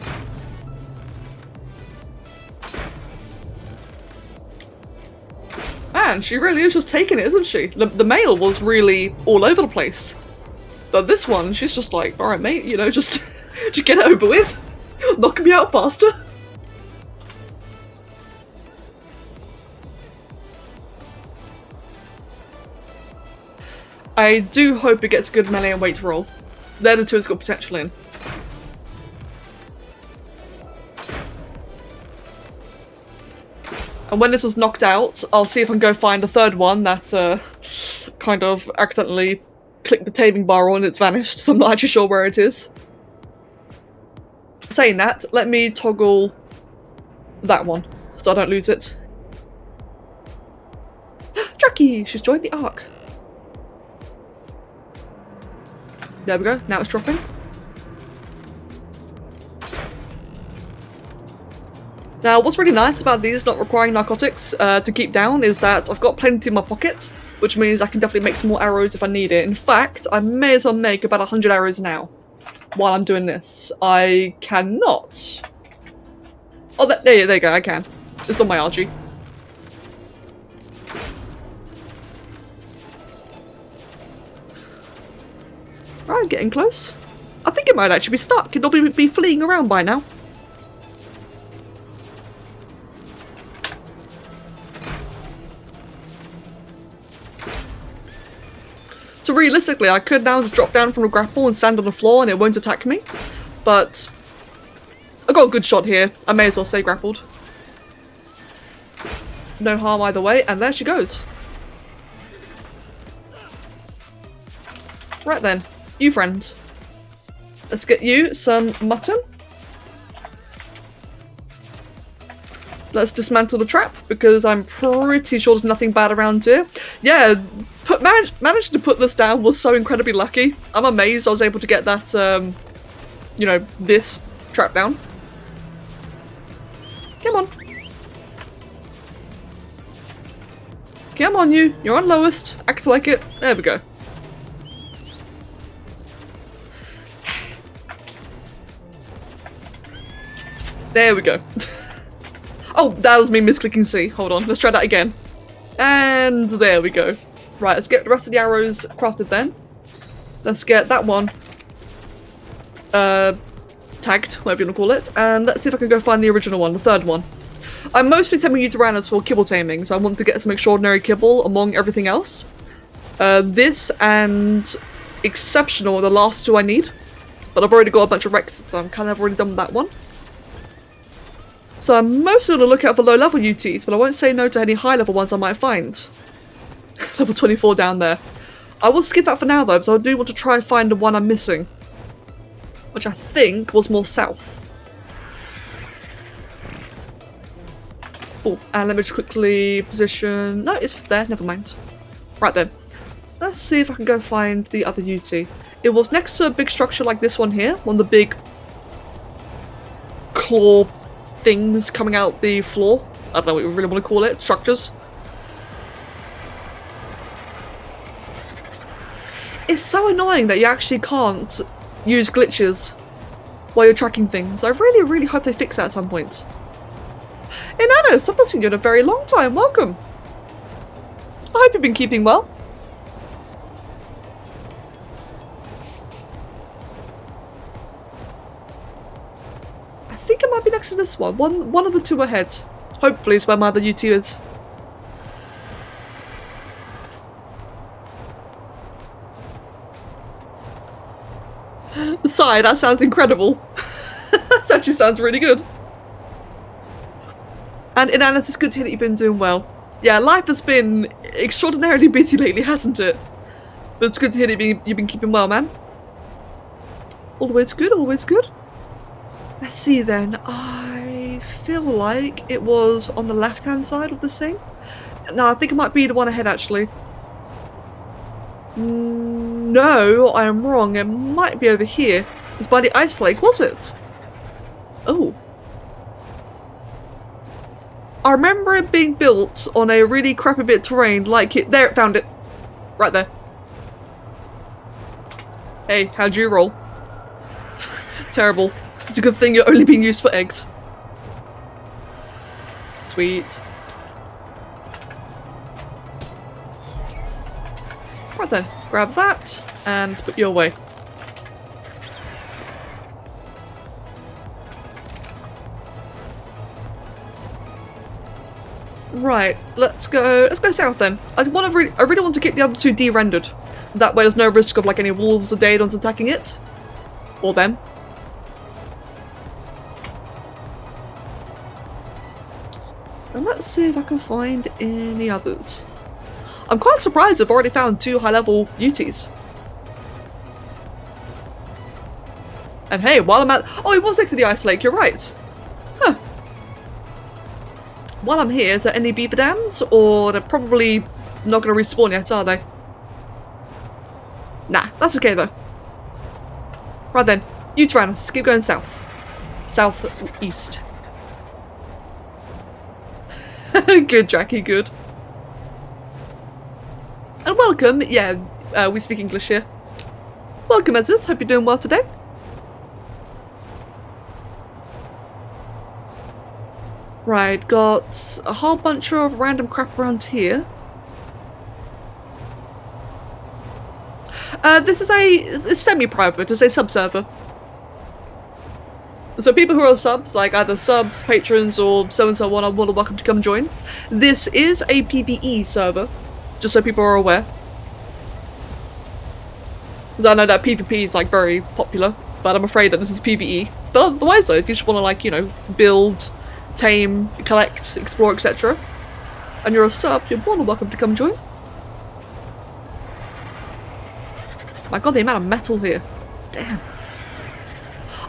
Man, she really is just taking it, isn't she? The male was really all over the place. But this one, she's just like, alright mate, you know, just get it over with. Knock me out faster. I do hope it gets a good melee and weight roll. They're the two it's got potential in. And when this was knocked out, I'll see if I can go find a third one that kind of accidentally clicked the taming bar on and it's vanished, so I'm not actually sure where it is. Saying that, let me toggle that one so I don't lose it. Jackie! She's joined the Ark. There we go, now it's dropping. Now, what's really nice about these not requiring narcotics to keep down is that I've got plenty in my pocket, which means I can definitely make some more arrows if I need it. In fact, I may as well make about 100 arrows now while I'm doing this. I cannot. Oh, there you go, I can. It's on my RG. Right, getting close. I think it might actually be stuck. It'll be fleeing around by now. So realistically, I could now just drop down from a grapple and stand on the floor and it won't attack me. But I got a good shot here. I may as well stay grappled. No harm either way, and there she goes. Right then, you friends. Let's get you some mutton. Let's dismantle the trap, because I'm pretty sure there's nothing bad around here. Yeah, managing to put this down was so incredibly lucky. I'm amazed I was able to get that, you know, this trap down. Come on. Come on, you. You're on lowest. Act like it. There we go. There we go. Oh, that was me misclicking C. Hold on, let's try that again. And there we go. Right, let's get the rest of the arrows crafted then. Let's get that one tagged, whatever you want to call it. And let's see if I can go find the original one, the third one. I'm mostly taming you Tyrannos for kibble taming, so I want to get some extraordinary kibble among everything else. This and exceptional are the last two I need. But I've already got a bunch of Rexes, so I'm kind of already done with that one. So I'm mostly on the lookout for low-level UTs, but I won't say no to any high-level ones I might find. Level 24 down there. I will skip that for now, though, because I do want to try and find the one I'm missing. which I think was more south. Oh, and let me just quickly position... No, it's there, never mind. Right then. Let's see if I can go find the other UT. It was next to a big structure like this one here. One of the big claw things coming out the floor. I don't know what you really want to call it. Structures. It's so annoying that you actually can't use glitches while you're tracking things. I really, really hope they fix that at some point. Hey Nanos, I've not seen you in a very long time. Welcome. I hope you've been keeping well. I think it might be next to this one. One of the two ahead. Hopefully it's where my other UT is. The sigh, that sounds incredible. That actually sounds really good. And Inanis, it's good to hear that you've been doing well. Yeah, life has been extraordinarily busy lately, hasn't it? But it's good to hear that you've been keeping well, man. Always good, always good. Let's see then. I feel like it was on the left-hand side of this thing. No, I think it might be the one ahead, actually. No, I am wrong. It might be over here. It's by the ice lake, was it? Oh. I remember it being built on a really crappy bit of terrain, like it. There, it found it. Right there. Hey, how'd you roll? Terrible. It's a good thing you're only being used for eggs. Sweet. Right then, grab that and put you away. Right, let's go south then. I really want to get the other two de-rendered. That way there's no risk of like any wolves or daedons attacking it. Or them. And let's see if I can find any others. I'm quite surprised I've already found 2 high-level UTs. And hey, while I'm at... Oh, it was next to the ice lake, you're right. Huh. While I'm here, is there any beaver dams? Or they're probably not going to respawn yet, are they? Nah, that's okay though. Right then, you Tyrannus, keep going south. Southeast. Good, Jackie, good. And welcome, yeah, we speak English here. Welcome, Ezis, hope you're doing well today. Right, got a whole bunch of random crap around here. This is it's semi-private, it's a sub-server. So people who are subs, like either subs, patrons, or so-and-so on, are more than welcome to come join. This is a PvE server, just so people are aware. Because I know that PvP is like very popular, but I'm afraid that this is PvE. But otherwise though, if you just want to like, you know, build, tame, collect, explore, etc. and you're a sub, you're more than welcome to come join. My god, the amount of metal here. Damn.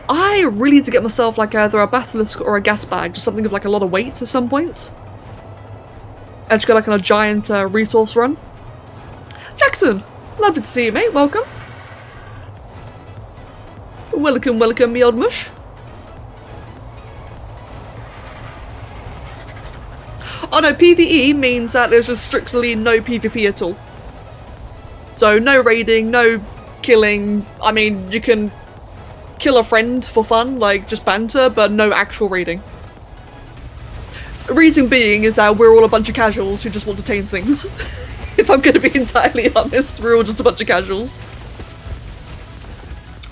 I really need to get myself like either a basilisk or a gas bag, just something with like a lot of weight at some point. And just go like on a giant resource run. Jackson! Lovely to see you, mate. Welcome. Welcome, welcome, me old mush. Oh no, PvE means that there's just strictly no PvP at all. So no raiding, no killing. I mean, you can kill a friend for fun, like just banter, but no actual raiding. The reason being is that we're all a bunch of casuals who just want to tame things. If I'm going to be entirely honest, we're all just a bunch of casuals.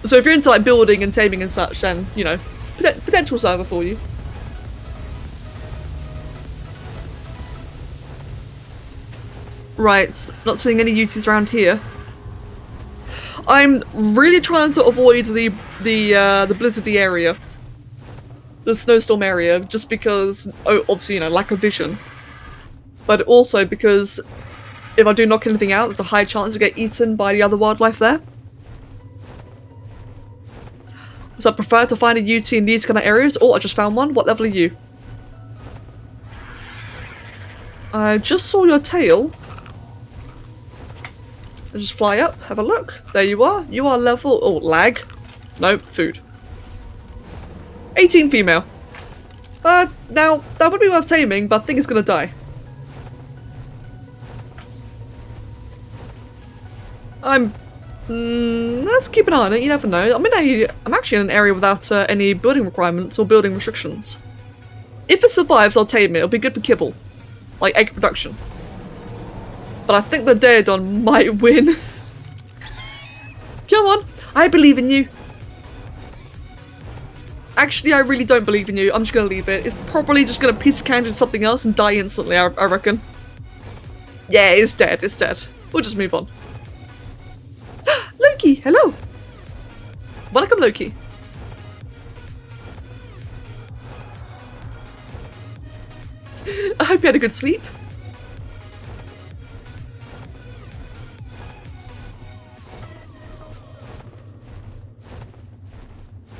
So if you're into like building and taming and such, then, you know, potential server for you. Right, not seeing any UTs around here. I'm really trying to avoid the blizzardy area. The snowstorm area, just because, oh, obviously, you know, lack of vision. But also because if I do knock anything out, there's a high chance to get eaten by the other wildlife there. So I prefer to find a UT in these kind of areas. Oh, I just found one. What level are you? I just saw your tail. Just fly up, have a look. There you are. You are level... Oh, lag. No, food. 18 female. Now, that would be worth taming, but I think it's gonna die. Let's keep an eye on it, you never know. I'm actually in an area without any building requirements or building restrictions. If it survives, I'll tame it. It'll be good for kibble. Like egg production. But I think the Daedon might win. Come on, I believe in you. Actually, I really don't believe in you. I'm just gonna leave it. It's probably just gonna piece of candy to something else and die instantly, I reckon. Yeah, it's dead, it's dead. We'll just move on. Loki, hello! Welcome, Loki. I hope you had a good sleep.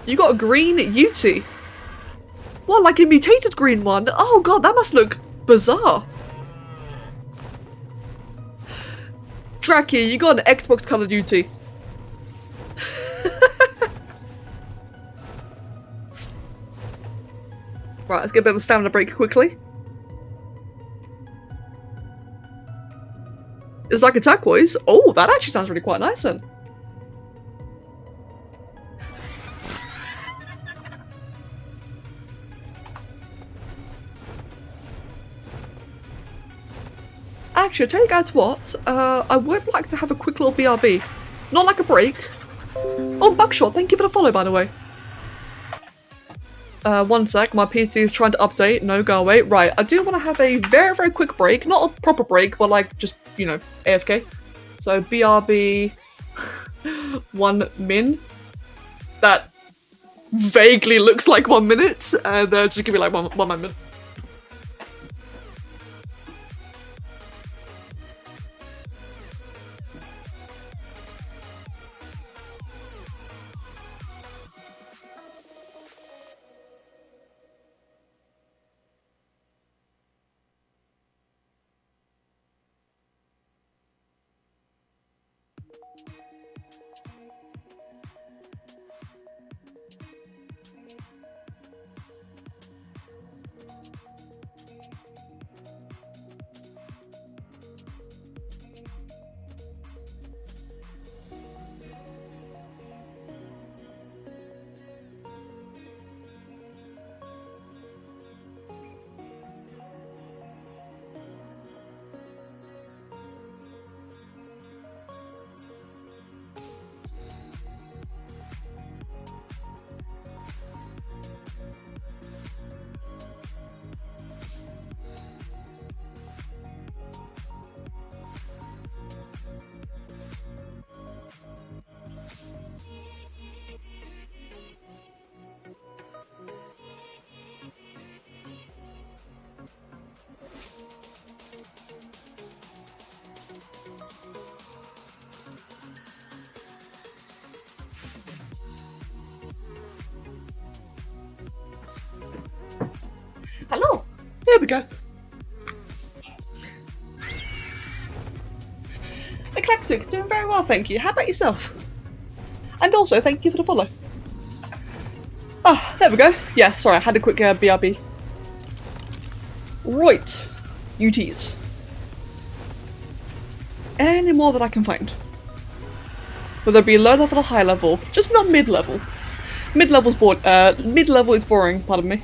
You got a green Yuti. What, like a mutated green one? Oh god, that must look bizarre. Draki, you got an Xbox coloured Yuti. Right, let's get a bit of a stamina break quickly. It's like a turquoise. Oh, that actually sounds really quite nice then. Actually, I'll tell you guys what, I would like to have a quick little BRB. Not like a break. Oh, Buckshot, thank you for the follow, by the way. One sec, my PC is trying to update. No, go away. Right, I do want to have a very, very quick break. Not a proper break, but like, just, you know, AFK. So, BRB... 1 min. That vaguely looks like 1 minute. And just give me like one moment. Hello. There we go. Eclectic, doing very well, thank you. How about yourself? And also, thank you for the follow. Ah, there we go. Yeah, sorry, I had a quick BRB. Right. UTs. Any more that I can find? Whether it be low level or high level. Just not mid level. Mid level's bored. Mid level is boring, pardon me.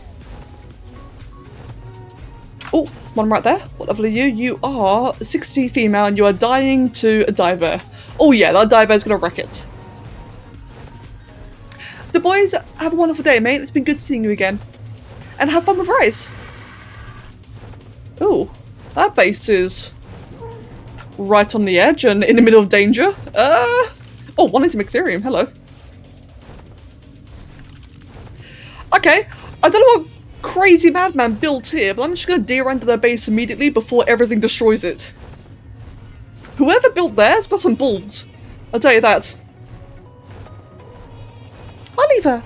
Oh, one right there. What level are you? You are 60 female and you are dying to a diver. Oh yeah, that diver is gonna wreck it. The boys, have a wonderful day, mate. It's been good seeing you again. And have fun with Rise. Oh, that base is right on the edge and in the middle of danger. Oh, wanting to make Ethereum. Hello. Okay, I don't know what crazy madman built here, but I'm just gonna deer under their base immediately before everything destroys it. Whoever built there's got some balls. I'll tell you that. Oliver,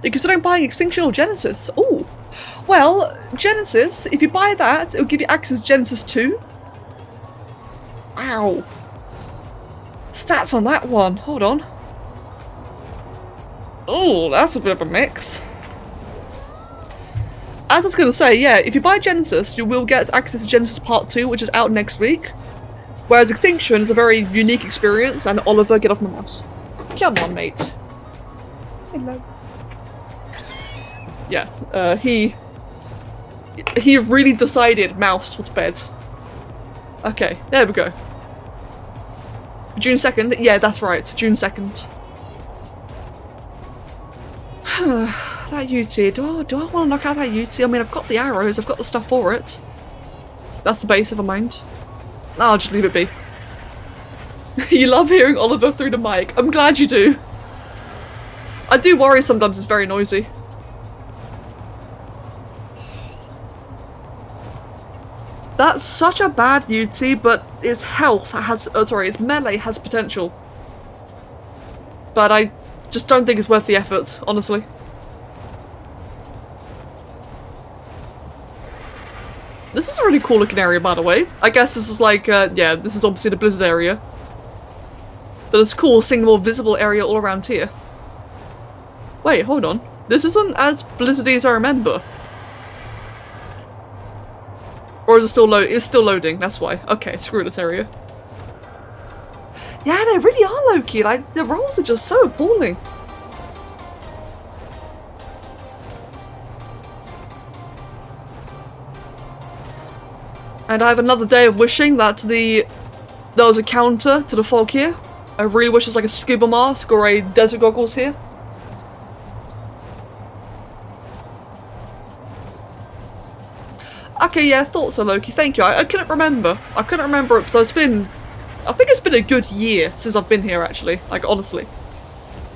You're considering buying Extinction or Genesis? Ooh. Well, Genesis, if you buy that, it'll give you access to Genesis 2. Ow. Stats on that one. Hold on. Oh, that's a bit of a mix. As I was going to say, yeah, if you buy Genesis, you will get access to Genesis Part 2, which is out next week. Whereas Extinction is a very unique experience, and Oliver, get off my mouse. Come on, mate. Hello. Yeah, he really decided mouse was bed. Okay, there we go. June 2nd? Yeah, that's right, June 2nd. That UT, do I want to knock out that UT? I mean, I've got the arrows, I've got the stuff for it. That's the base, never mind. I'll just leave it be. You love hearing Oliver through the mic. I'm glad you do. I do worry sometimes it's very noisy. That's such a bad UT, but its health has, its melee has potential. But I just don't think it's worth the effort, honestly. This is a really cool looking area, by the way. I guess this is like, yeah, this is obviously the Blizzard area. But it's cool seeing a more visible area all around here. Wait, hold on. This isn't as Blizzardy as I remember. Or is it still it's still loading, that's why. Okay, screw this area. Yeah, they really are low-key. Like, the rolls are just so appalling. And I have another day of wishing that there was a counter to the fog here. I really wish there was like a scuba mask or a desert goggles here. Okay, yeah, thought so, Loki. Thank you. I couldn't remember. I couldn't remember it because I think it's been a good year since I've been here, actually. Like, honestly.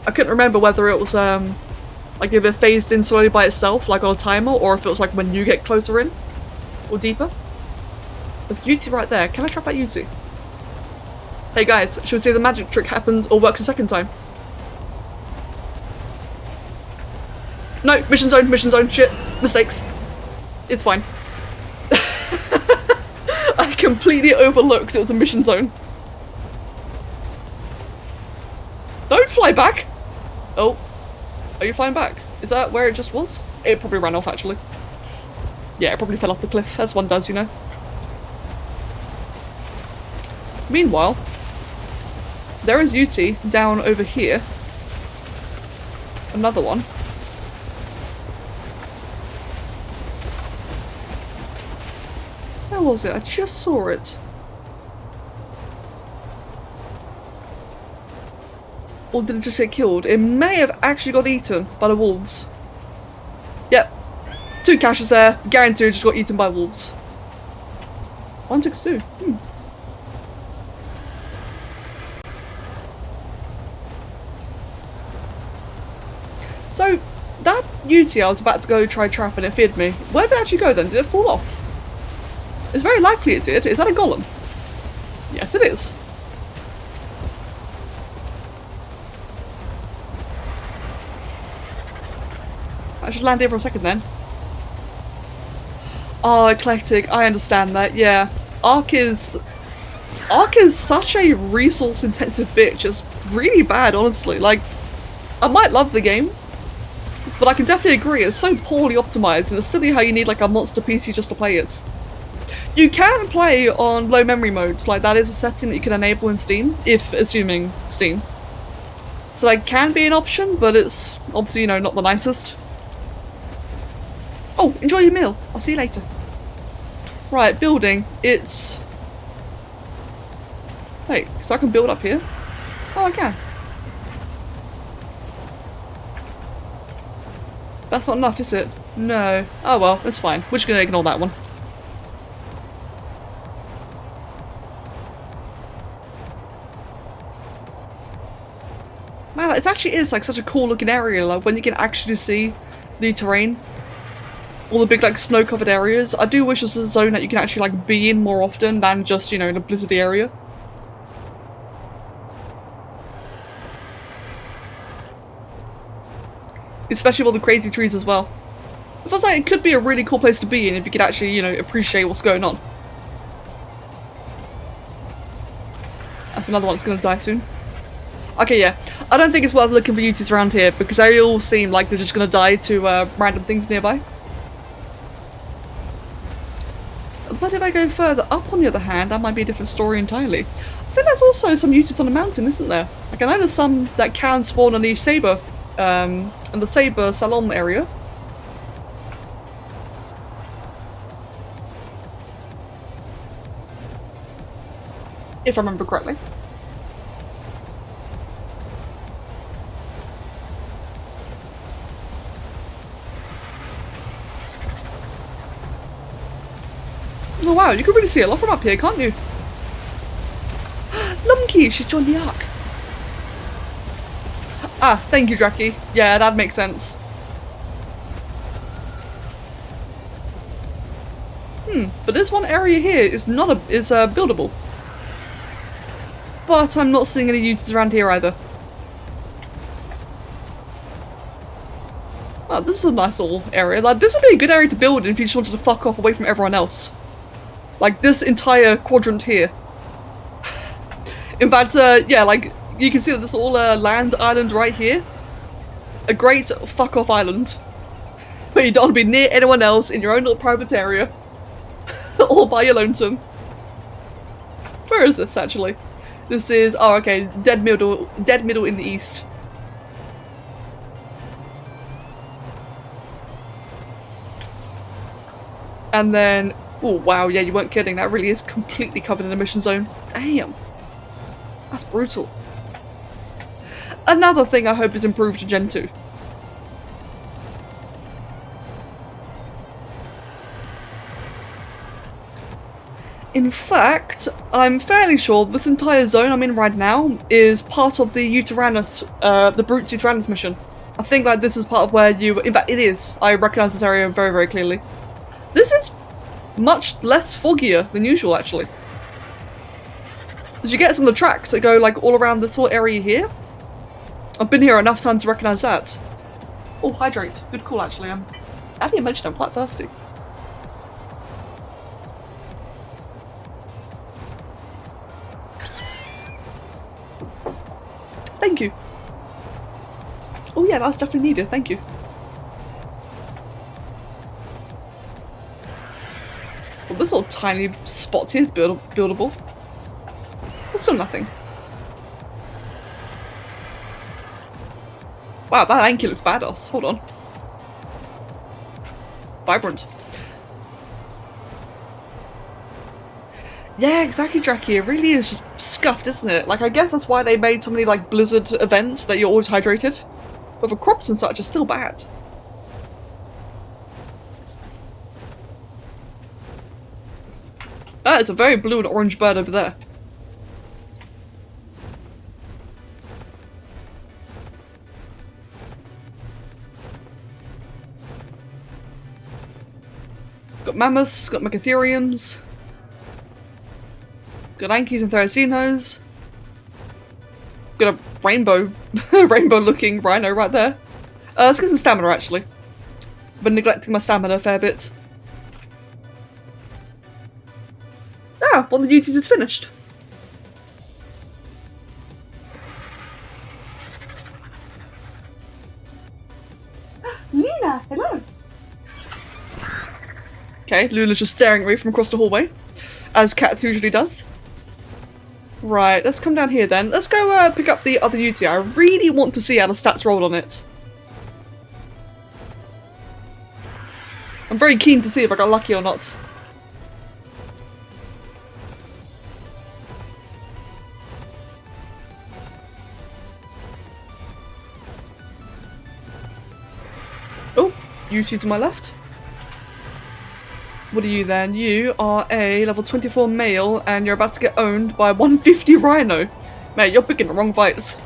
I couldn't remember whether it was, like if it phased in slowly by itself, like on a timer, or if it was like when you get closer in. Or deeper. There's Yuti right there. Can I trap that Yuti? Hey guys, should we see if the magic trick happens or works a second time? No, mission zone, shit, mistakes. It's fine. I completely overlooked it was a mission zone. Don't fly back! Oh. Are you flying back? Is that where it just was? It probably ran off, actually. Yeah, it probably fell off the cliff, as one does, you know. Meanwhile, there is UT down over here. Another one. Where was it? I just saw it. Or did it just get killed? It may have actually got eaten by the wolves. Yep. 2 caches there. Guaranteed just got eaten by wolves. 162. So, that UT I was about to go try trap and it feared me. Where did it actually go then? Did it fall off? It's very likely it did. Is that a golem? Yes, it is. I should land here for a second then. Oh, eclectic. I understand that. Yeah, Ark is such a resource-intensive bitch. It's really bad, honestly. Like, I might love the game, but I can definitely agree it's so poorly optimized, and it's silly how you need like a monster PC just to play it. You can play on low memory mode, like that is a setting that you can enable in Steam, if assuming Steam. So that can be an option, but it's obviously, you know, not the nicest. Oh, enjoy your meal. I'll see you later. Right, building. It's... Wait, so I can build up here? Oh, I can. That's not enough, is it? No. Oh well, that's fine. We're just gonna ignore that one. Man, it actually is like such a cool looking area, like when you can actually see the terrain. All the big like snow covered areas. I do wish this was a zone that you can actually like be in more often than just, you know, in a blizzardy area. Especially with all the crazy trees as well. It feels like it could be a really cool place to be in if you could actually, you know, appreciate what's going on. That's another one that's gonna die soon. Okay, yeah. I don't think it's worth looking for Utis around here because they all seem like they're just gonna die to random things nearby. But if I go further up, on the other hand, that might be a different story entirely. I think there's also some Utis on the mountain, isn't there? Like, I know there's some that can spawn on the Saber, in the Saber Salon area. If I remember correctly. Oh wow, you can really see a lot from up here, can't you? Lumkey, she's joined the Ark. Ah, thank you, Jackie. Yeah, that makes sense. But this one area here is buildable. But I'm not seeing any uses around here either. Oh, this is a nice little area. Like, this would be a good area to build in if you just wanted to fuck off away from everyone else. Like, this entire quadrant here. In fact, yeah, like, you can see that this little land island right here. A great fuck off island. But you don't want to be near anyone else in your own little private area. All by your lonesome. Where is this, actually? This is, oh okay, dead middle in the east. And then, oh wow, yeah, you weren't kidding, that really is completely covered in a mission zone. Damn. That's brutal. Another thing I hope is improved in Gen 2. In fact, I'm fairly sure this entire zone I'm in right now is part of the Uteranus, the Brute Uteranus mission. I think like this is part of where you, in fact it is, I recognise this area very, very clearly. This is much less foggier than usual actually. As you get some of the tracks that go like all around this whole area here. I've been here enough times to recognise that. Oh, hydrate. Good call actually. Now that you mentioned, I'm quite thirsty. Thank you. Oh yeah, that's definitely needed, thank you. Well, this little tiny spot here is buildable. There's still nothing. Wow, that anchor looks badass. Hold on. Vibrant. Yeah, exactly, Jackie. It really is just scuffed, isn't it? Like, I guess that's why they made so many, like, blizzard events that you're always hydrated. But the crops and such are still bad. That is a very blue and orange bird over there. Got mammoths, got megatheriums. Got Ankies and Theracinos. Got a rainbow looking rhino right there. Let's get some stamina actually. Been neglecting my stamina a fair bit. Ah, one of the duties is finished. Luna, hello. Okay, Lula's just staring at me from across the hallway, as cats usually does. Right, let's come down here then. Let's go pick up the other UT. I really want to see how the stats roll on it. I'm very keen to see if I got lucky or not. Oh, UT to my left. What are you then? You are a level 24 male and you're about to get owned by a 150 rhino. Mate, you're picking the wrong fights.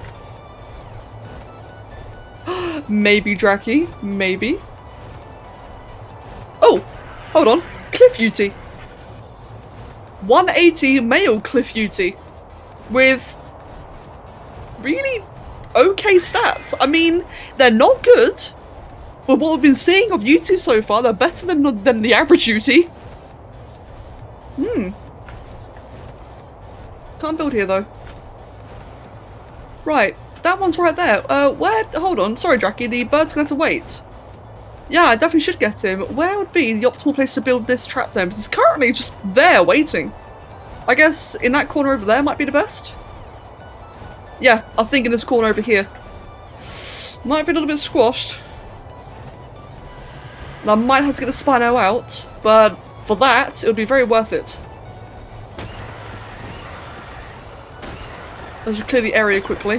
Maybe Draki, maybe. Oh, hold on. Cliff UT. 180 male Cliff UT. With really okay stats. I mean, they're not good, Well, what we've been seeing of Yuti so far, they're better than the average Yuti. Can't build here though. Right, that one's right there. Where? Hold on, sorry, Draki. The bird's gonna have to wait. Yeah, I definitely should get him. Where would be the optimal place to build this trap then? Because he's currently just there waiting. I guess in that corner over there might be the best. Yeah, I think in this corner over here. Might be a little bit squashed. And I might have to get the Spino out, but for that, it would be very worth it. Let's just clear the area quickly.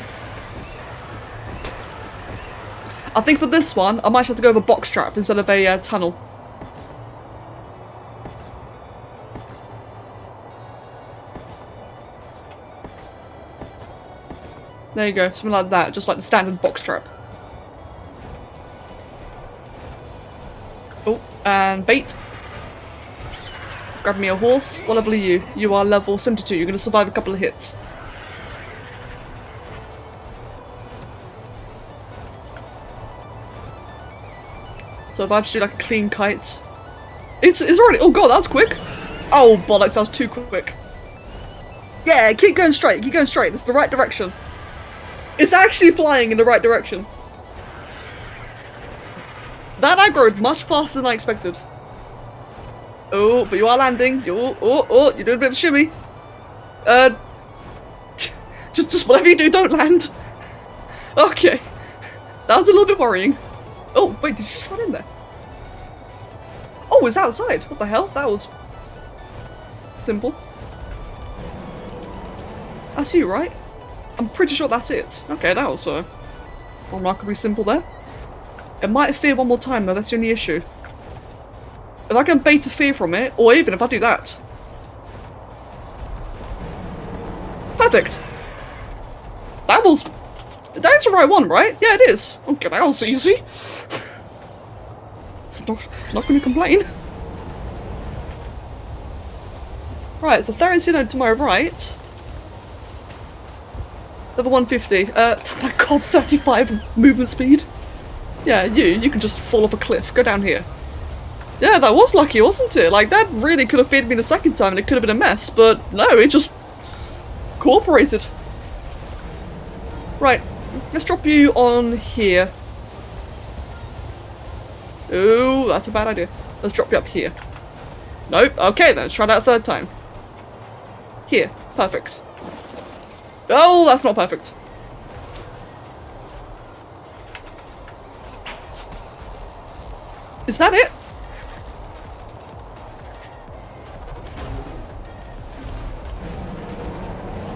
I think for this one, I might have to go with a box trap instead of a tunnel. There you go, something like that, just like the standard box trap. Oh, and bait. Grab me a horse. What level are you? You are level 72. You're going to survive a couple of hits. So if I just do like a clean kite. It's already. Oh god, that's quick! Oh bollocks, that was too quick. Yeah, keep going straight, keep going straight. It's the right direction. It's actually flying in the right direction. That aggroed much faster than I expected. Oh, but you are landing. You're doing a bit of a shimmy. Just whatever you do, don't land. Okay, that was a little bit worrying. Oh wait, did you just run in there? Oh, it's outside. What the hell? That was simple. That's you, right? I'm pretty sure that's it. Okay, that was remarkably simple there. It might fear one more time though, that's the only issue. If I can bait a fear from it, or even if I do that. Perfect! That's the right one, right? Yeah, it is. Okay, that was easy. Not gonna complain. Right, so Therian's node to my right. Level 150. Oh my god, 35 movement speed. Yeah, you can just fall off a cliff. Go down here. Yeah, that was lucky, wasn't it? Like, that really could have feared me the second time and it could have been a mess, but no, it just cooperated. Right, let's drop you on here. Ooh, that's a bad idea. Let's drop you up here. Nope, okay then, let's try that a third time. Here, perfect. Oh, that's not perfect. Is that it?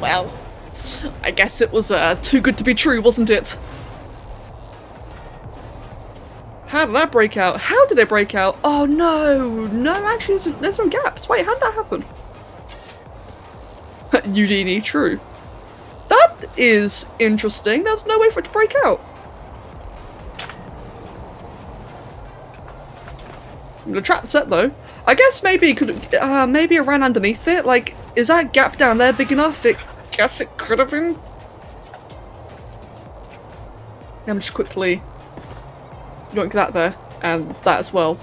Well, I guess it was too good to be true, wasn't it? How did that break out? How did it break out? Oh no! No, actually there's some gaps. Wait, how did that happen? Udini, true. That is interesting. There's no way for it to break out. I'm gonna trap set though. I guess maybe it could maybe it ran underneath it. Like, is that gap down there big enough? I guess it could have been. I'm just quickly yoink that there and that as well.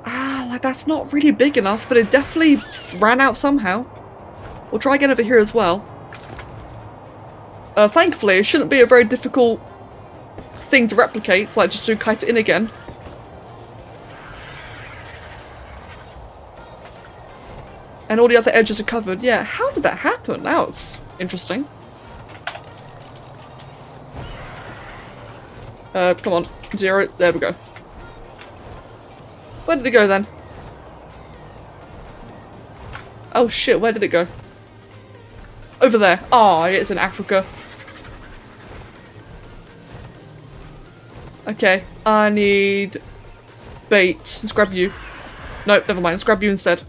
Like that's not really big enough, but it definitely ran out somehow. We'll try again over here as well. Thankfully, it shouldn't be a very difficult thing to replicate. Like just do kite it in again. And all the other edges are covered. Yeah, how did that happen? That was interesting. Come on. 0. There we go. Where did it go then? Oh shit, where did it go? Over there. Oh, it's in Africa. Okay, I need bait. Let's grab you. Nope, never mind. Let's grab you instead.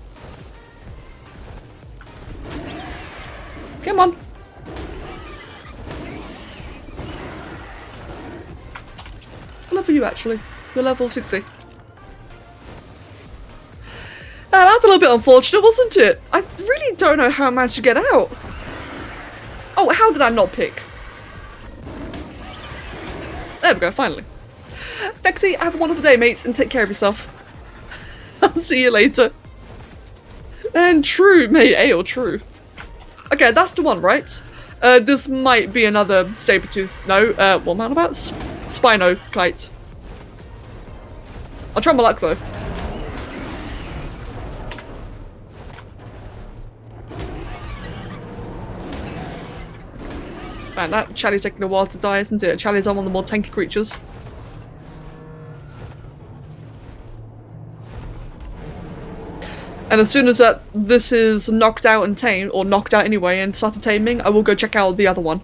Come on. What level are you actually? You're level 60. That's a little bit unfortunate, wasn't it? I really don't know how I managed to get out. Oh, how did that not pick? There we go, finally. Vexy, have a wonderful day, mate, and take care of yourself. I'll see you later. And true, mate, ale, true. Okay, that's the one, right? This might be another Sabertooth. No, what am I on about? Spino kite. I'll try my luck, though. Man, that Chally's taking a while to die, isn't it? Chally's one of the more tanky creatures. And as soon as this is knocked out and tamed, or knocked out anyway, and started taming, I will go check out the other one.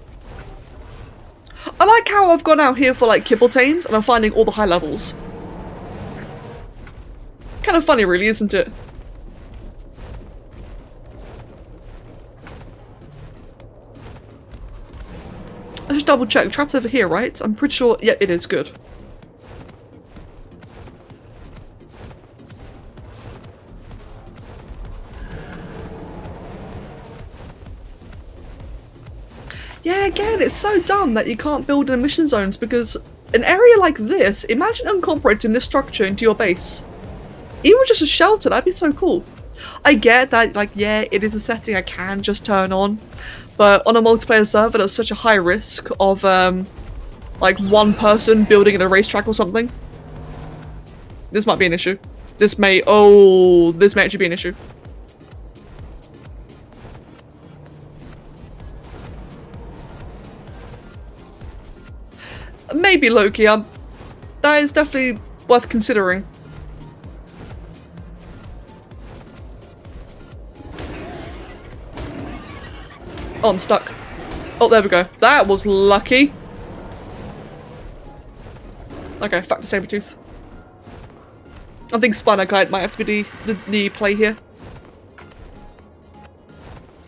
I like how I've gone out here for like kibble tames, and I'm finding all the high levels. Kind of funny, really, isn't it? Let's just double check. The trap's over here, right? I'm pretty sure. Yep, it is. Good. Yeah, again, it's so dumb that you can't build in emission zones because an area like this, imagine incorporating this structure into your base. Even just a shelter, that'd be so cool. I get that, like, yeah, it is a setting I can just turn on, but on a multiplayer server, there's such a high risk of, like, one person building a racetrack or something. This might be an issue. This may actually be an issue. Maybe Loki, that is definitely worth considering. Oh, I'm stuck. Oh, there we go. That was lucky. Okay, fuck the Sabertooth. I think Spino Kite might have to be the play here.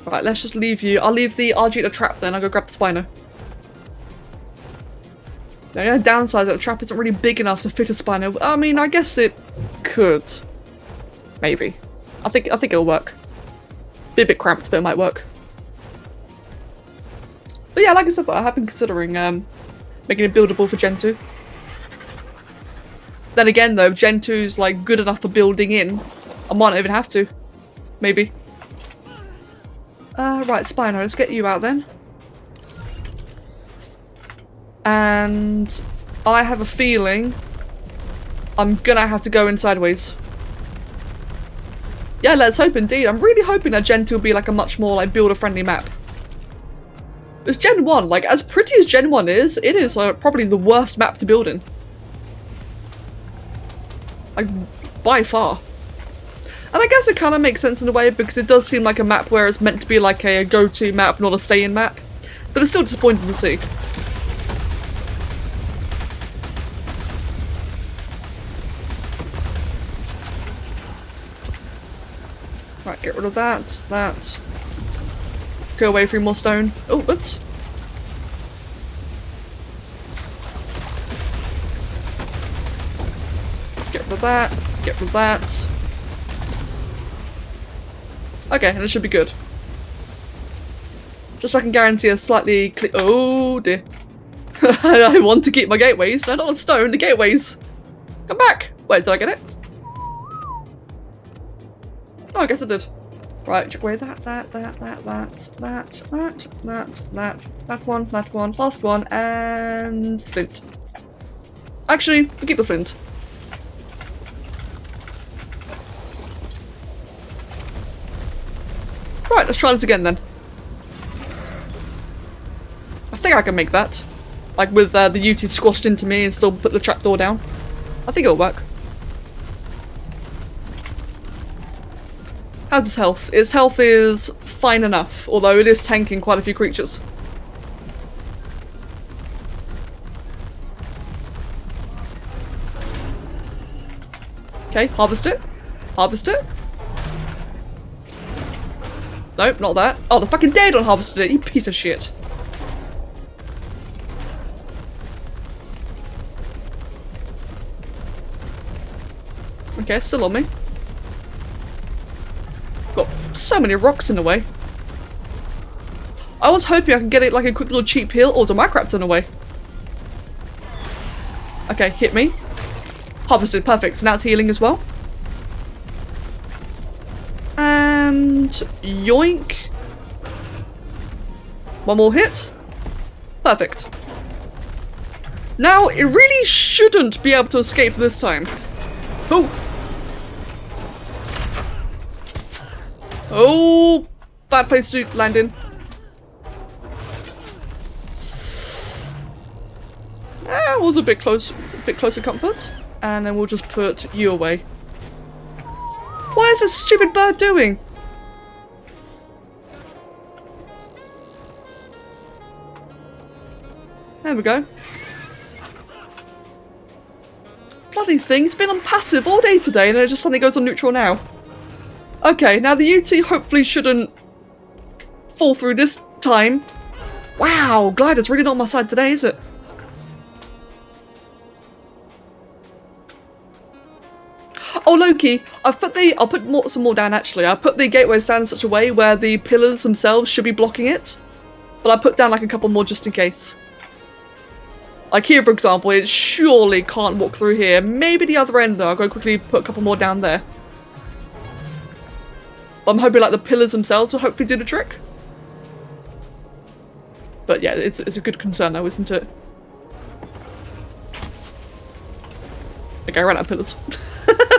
Right, let's just leave you. I'll leave the RG to trap then. I'll go grab the Spino. The only downside is that the trap isn't really big enough to fit a Spino. I mean, I guess it could. Maybe. I think it'll work. Be a bit cramped, but it might work. But yeah, like I said, I have been considering making it buildable for Gen 2. Then again, though, if Gen 2's like good enough for building in, I might not even have to. Maybe. Right, Spino, let's get you out then. And I have a feeling I'm gonna have to go in sideways. Yeah, let's hope indeed. I'm really hoping that Gen 2 will be like a much more like builder-friendly map. It's Gen 1, like as pretty as Gen 1 is, it is probably the worst map to build in. Like, by far. And I guess it kind of makes sense in a way because it does seem like a map where it's meant to be like a go-to map, not a stay-in map. But it's still disappointing to see. Right, get rid of that. Go away 3 more stone. Oh, whoops. Get rid of that. Get rid of that. Okay, and it should be good. Just so I can guarantee a slightly oh dear. I want to keep my gateways. No, I don't want stone, the gateways. Come back! Wait, did I get it? Oh, I guess I did. Right, check away that one, last one, and flint. Actually, we'll keep the flint. Right, let's try this again then. I think I can make that. Like with the UT squashed into me and still put the trapdoor down. I think it'll work. How's his health? His health is fine enough, although it is tanking quite a few creatures. Okay, harvest it. Harvest it. Nope, not that. Oh, the fucking dead on harvested it, you piece of shit. Okay, still on me. Got so many rocks in the way. I was hoping I could get it like a quick little cheap heal. Oh, the Minecraft's in the way. Okay, hit me. Harvested, perfect. So now it's healing as well. And yoink. One more hit. Perfect. Now, it really shouldn't be able to escape this time. Oh! Oh! Bad place to land in. That was a bit close for comfort. And then we'll just put you away. What is this stupid bird doing? There we go. Bloody thing's been on passive all day today and then it just suddenly goes on neutral now. Okay, now the UT hopefully shouldn't fall through this time. Wow, Glider's really not on my side today, is it? Oh, Loki, I'll put some more down actually. I put the gateways down in such a way where the pillars themselves should be blocking it. But I put down like a couple more just in case. Like here, for example, it surely can't walk through here. Maybe the other end though. I'll go quickly put a couple more down there. But I'm hoping like the pillars themselves will hopefully do the trick. But yeah, it's a good concern though, isn't it? Okay, I ran out of pillars.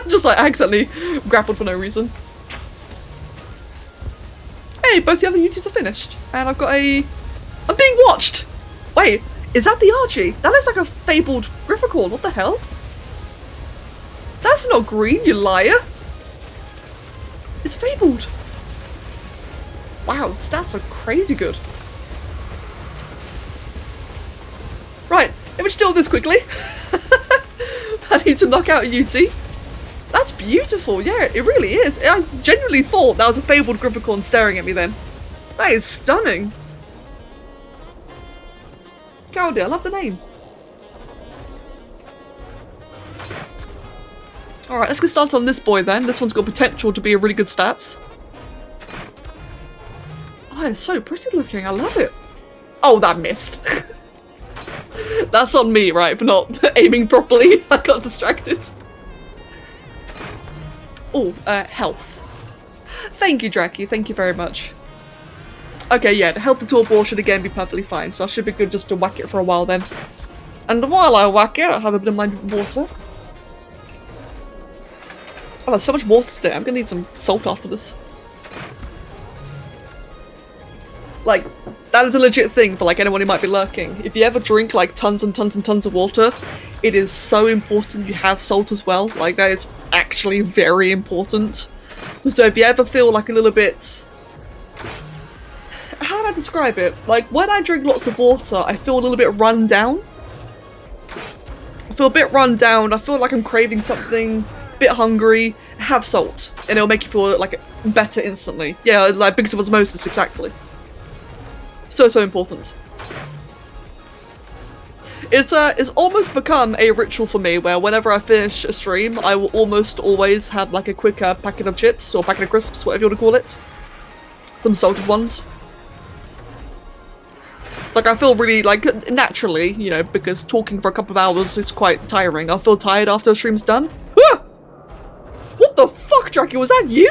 Just like accidentally grappled for no reason. Hey, both the other UTs are finished. And I've got a... I'm being watched! Wait, is that the Archie? That looks like a fabled Grifficorn, what the hell? That's not green, you liar! It's fabled! Wow, stats are crazy good. Right, let me just deal with this quickly. I need to knock out a UT. That's beautiful, yeah, it really is. I genuinely thought that was a fabled Grifficorn staring at me then. That is stunning. Goldie, I love the name. Alright, let's get started on this boy then. This one's got potential to be a really good stats. Oh, it's so pretty looking, I love it. Oh, that missed. That's on me, right, for not aiming properly. I got distracted. Oh, health. Thank you, Draki. Thank you very much. Okay, yeah, the health to ball should again be perfectly fine, so I should be good just to whack it for a while then. And while I whack it, I'll have a bit of my water. Oh, there's so much water today. I'm gonna need some salt after this. Like, that is a legit thing for like anyone who might be lurking. If you ever drink like tons and tons and tons of water, it is so important you have salt as well. Like, that is actually very important. So if you ever feel like a little bit... How do I describe it? Like, when I drink lots of water, I feel a little bit run down. I feel a bit run down, I feel like I'm craving something, a bit hungry. Have salt, and it'll make you feel like better instantly. Yeah, like because of osmosis, exactly. So important. It's almost become a ritual for me where whenever I finish a stream, I will almost always have like a quick packet of chips or packet of crisps, whatever you want to call it. Some salted ones. It's like I feel really like naturally, you know, because talking for a couple of hours is quite tiring. I'll feel tired after the stream's done. Ah! What the fuck, Draki? Was that you?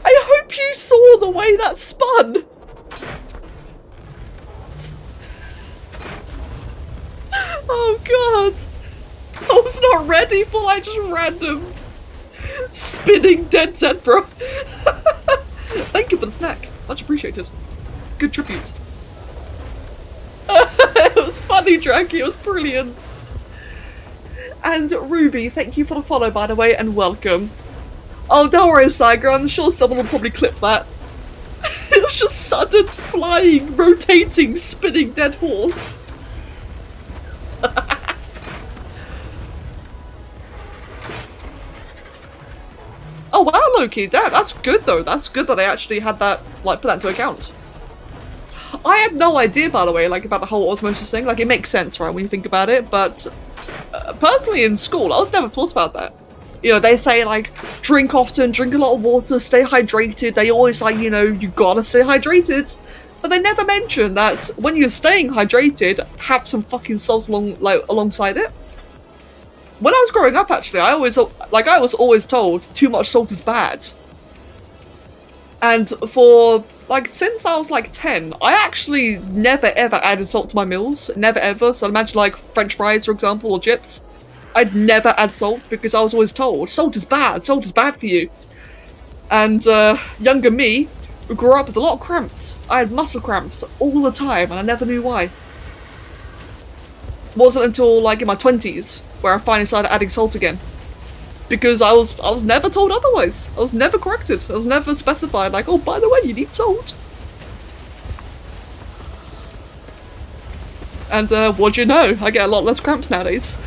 I hope you saw the way that spun! Oh god! I was not ready for like just random spinning dead zebra. Thank you for the snack. Much appreciated. Good tribute. It was funny, Draki. It was brilliant. And Ruby, thank you for the follow, by the way, and welcome. Oh, don't worry, Saga. I'm sure someone will probably clip that. It was just sudden flying, rotating, spinning dead horse. Oh wow, Loki, damn, that's good though. That's good that I actually had that, like, put that into account. I had no idea, by the way, like, about the whole osmosis thing. Like, it makes sense, right, when you think about it, but personally in school, I was never taught about that. You know, they say, like, drink often, drink a lot of water, stay hydrated. They always like, you know, you gotta stay hydrated. But they never mention that when you're staying hydrated, have some fucking salt alongside it. When I was growing up, actually, I was always told too much salt is bad. And for, like, since I was, like, 10, I actually never ever added salt to my meals. Never ever. So imagine, like, French fries, for example, or chips. I'd never add salt because I was always told, salt is bad for you. And, younger me grew up with a lot of cramps. I had muscle cramps all the time, and I never knew why. It wasn't until, like, in my 20s where I finally started adding salt again. Because I was never told otherwise. I was never corrected. I was never specified, like, oh, by the way, you need salt. And, what do you know? I get a lot less cramps nowadays.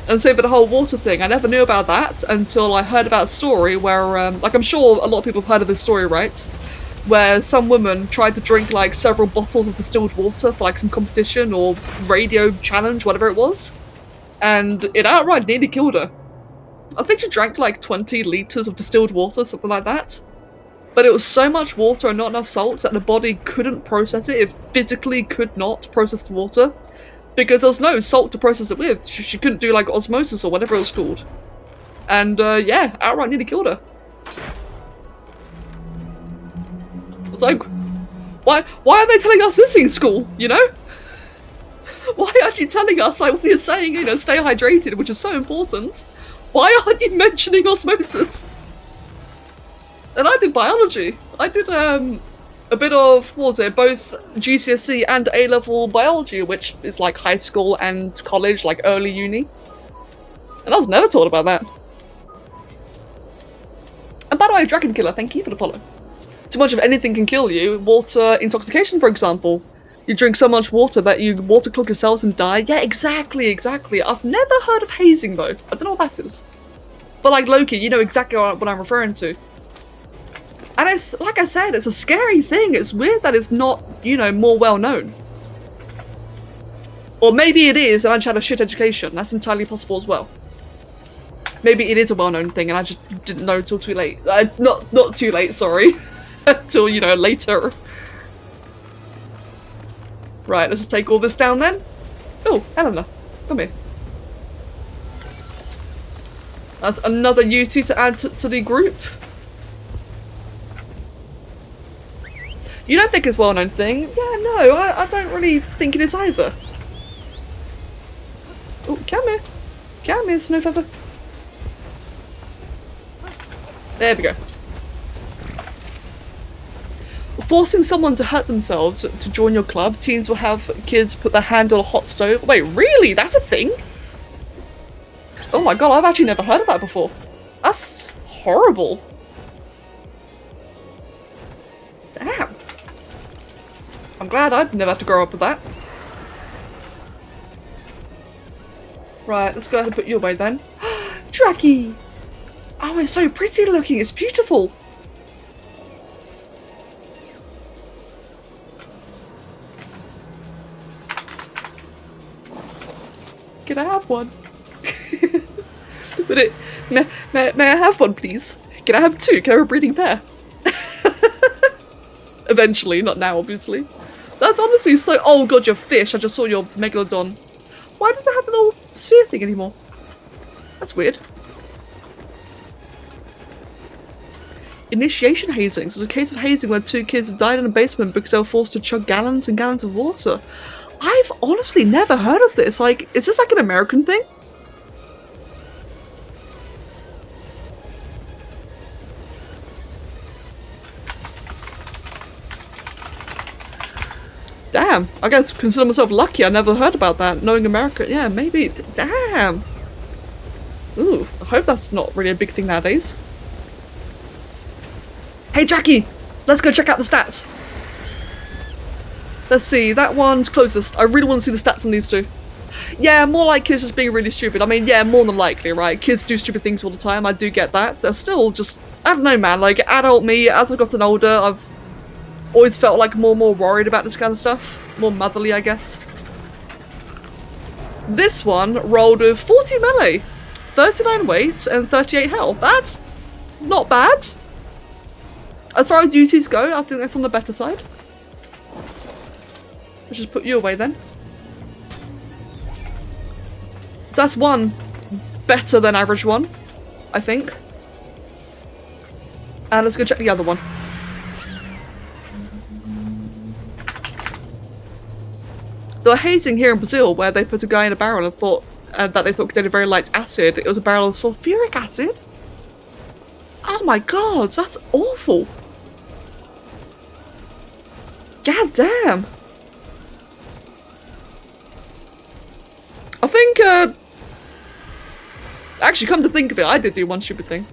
And same for the whole water thing. I never knew about that until I heard about a story where, like, I'm sure a lot of people have heard of this story, right? Where some woman tried to drink, like, several bottles of distilled water for, like, some competition or radio challenge, whatever it was. And it outright nearly killed her. I think she drank, like, 20 litres of distilled water, something like that. But it was so much water and not enough salt that the body couldn't process it. It physically could not process the water. Because there was no salt to process it with. She couldn't do, like, osmosis or whatever it was called. And, yeah, outright nearly killed her. It's like, why are they telling us this in school, you know? Why aren't you telling us, like, when you're saying, you know, stay hydrated, which is so important, why aren't you mentioning osmosis? And I did biology. I did, a bit of, what was it, both GCSE and A-level biology, which is like high school and college, like early uni. And I was never taught about that. And by the way, Dragon Killer, thank you for the follow. Too much of anything can kill you. Water intoxication, for example. You drink so much water that you water clog your cells and die. Yeah, exactly. I've never heard of hazing, though. I don't know what that is. But like Loki, you know exactly what I'm referring to. And it's, like I said, it's a scary thing. It's weird that it's not, you know, more well known. Or maybe it is and I just had a shit education. That's entirely possible as well. Maybe it is a well-known thing and I just didn't know till too late. Not too late, sorry. Till, you know, later. Right, let's just take all this down then. Oh, Helena, come here. That's another U2 to add to the group. You don't think it's a well-known thing? Yeah, no, I don't really think it is either. Oh, come here. Come here, Snowfeather. There we go. Forcing someone to hurt themselves to join your club. Teens will have kids put their hand on a hot stove. Wait, really? That's a thing? Oh my god, I've actually never heard of that before. That's horrible. Damn. I'm glad I'd never have to grow up with that. Right, let's go ahead and put you away then. Dracky! Oh, it's so pretty looking. It's beautiful. Can I have one? But may I have one, please? Can I have two? Can I have a breeding pair? Eventually, not now, obviously. That's honestly so. Oh god, your fish! I just saw your megalodon. Why does it have the little sphere thing anymore? That's weird. Initiation hazing. So it's a case of hazing where two kids died in a basement because they were forced to chug gallons and gallons of water. I've honestly never heard of this. Like, is this like an American thing? Damn, I guess consider myself lucky I never heard about that, knowing America. Yeah, maybe. Damn. Ooh, I hope that's not really a big thing nowadays. Hey Jackie, let's go check out the stats. Let's see, that one's closest. I really want to see the stats on these two. Yeah, more like kids just being really stupid. I mean, yeah, more than likely, right? Kids do stupid things all the time, I do get that. They're still just, I don't know, man, like adult me, as I've gotten older, I've always felt like more and more worried about this kind of stuff. More motherly, I guess. This one rolled with 40 melee, 39 weight, and 38 health. That's not bad. As far as duties go, I think that's on the better side. Let's just put you away then. So that's one better than average one, I think. And let's go check the other one. There was hazing here in Brazil where they put a guy in a barrel and thought that they thought contained very light acid. It was a barrel of sulfuric acid. Oh my god, that's awful. God damn. I think, actually, come to think of it, I did do one stupid thing.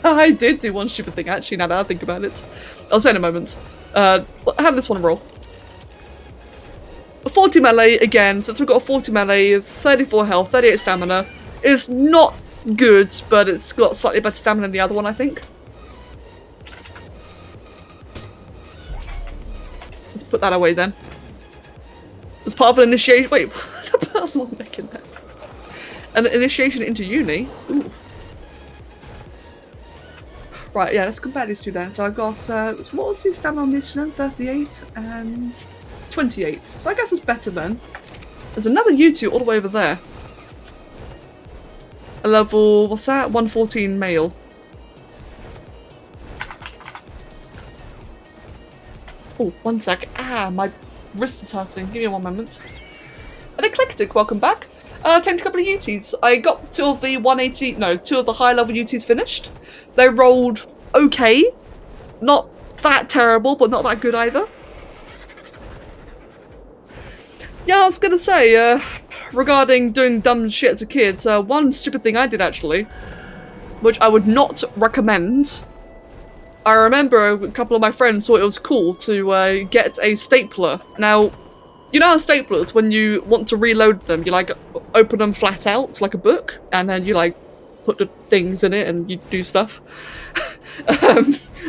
I did do one stupid thing, actually, now that I think about it. I'll say in a moment. How did this one roll? A 40 melee, again, since we've got a 40 melee, 34 health, 38 stamina. It's not good, but it's got slightly better stamina than the other one, I think. Let's put that away then. As part of an initiation. Wait, what's a long neck in there? An initiation into uni? Ooh. Right, yeah, let's compare these two then. So I've got, what was the stamina on this one? 38 and 28. So I guess it's better then. There's another U2 all the way over there. A level, what's that? 114 male. Oh, one sec. Ah, my wrist is hurting. Give me one moment. And Eclectic, welcome back. Taking a couple of UTs. I got two of the 180, no, two of the high level UTs finished. They rolled okay. Not that terrible, but not that good either. Yeah, I was gonna say, regarding doing dumb shit as a kid, one stupid thing I did actually, which I would not recommend. I remember a couple of my friends thought it was cool to get a stapler. Now, you know how staplers, when you want to reload them, you like open them flat out like a book, and then you like put the things in it and you do stuff.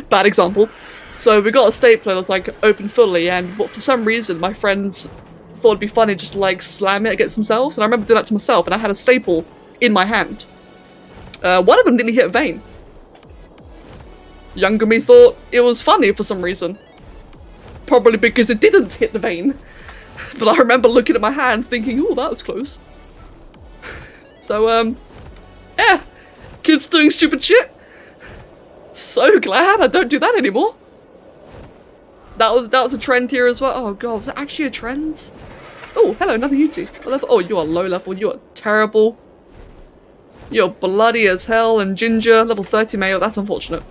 Bad example. So we got a stapler that's like open fully, and for some reason my friends thought it'd be funny just to like slam it against themselves, and I remember doing that to myself, and I had a staple in my hand. One of them didn't hit a vein. Younger me thought it was funny for some reason. Probably because it didn't hit the vein. But I remember looking at my hand thinking, oh, that was close. So, yeah. Kids doing stupid shit. So glad I don't do that anymore. That was a trend here as well. Oh god, was that actually a trend? Oh, hello, another YouTube. Oh, you are low level. You are terrible. You're bloody as hell and ginger. Level 30 male. That's unfortunate.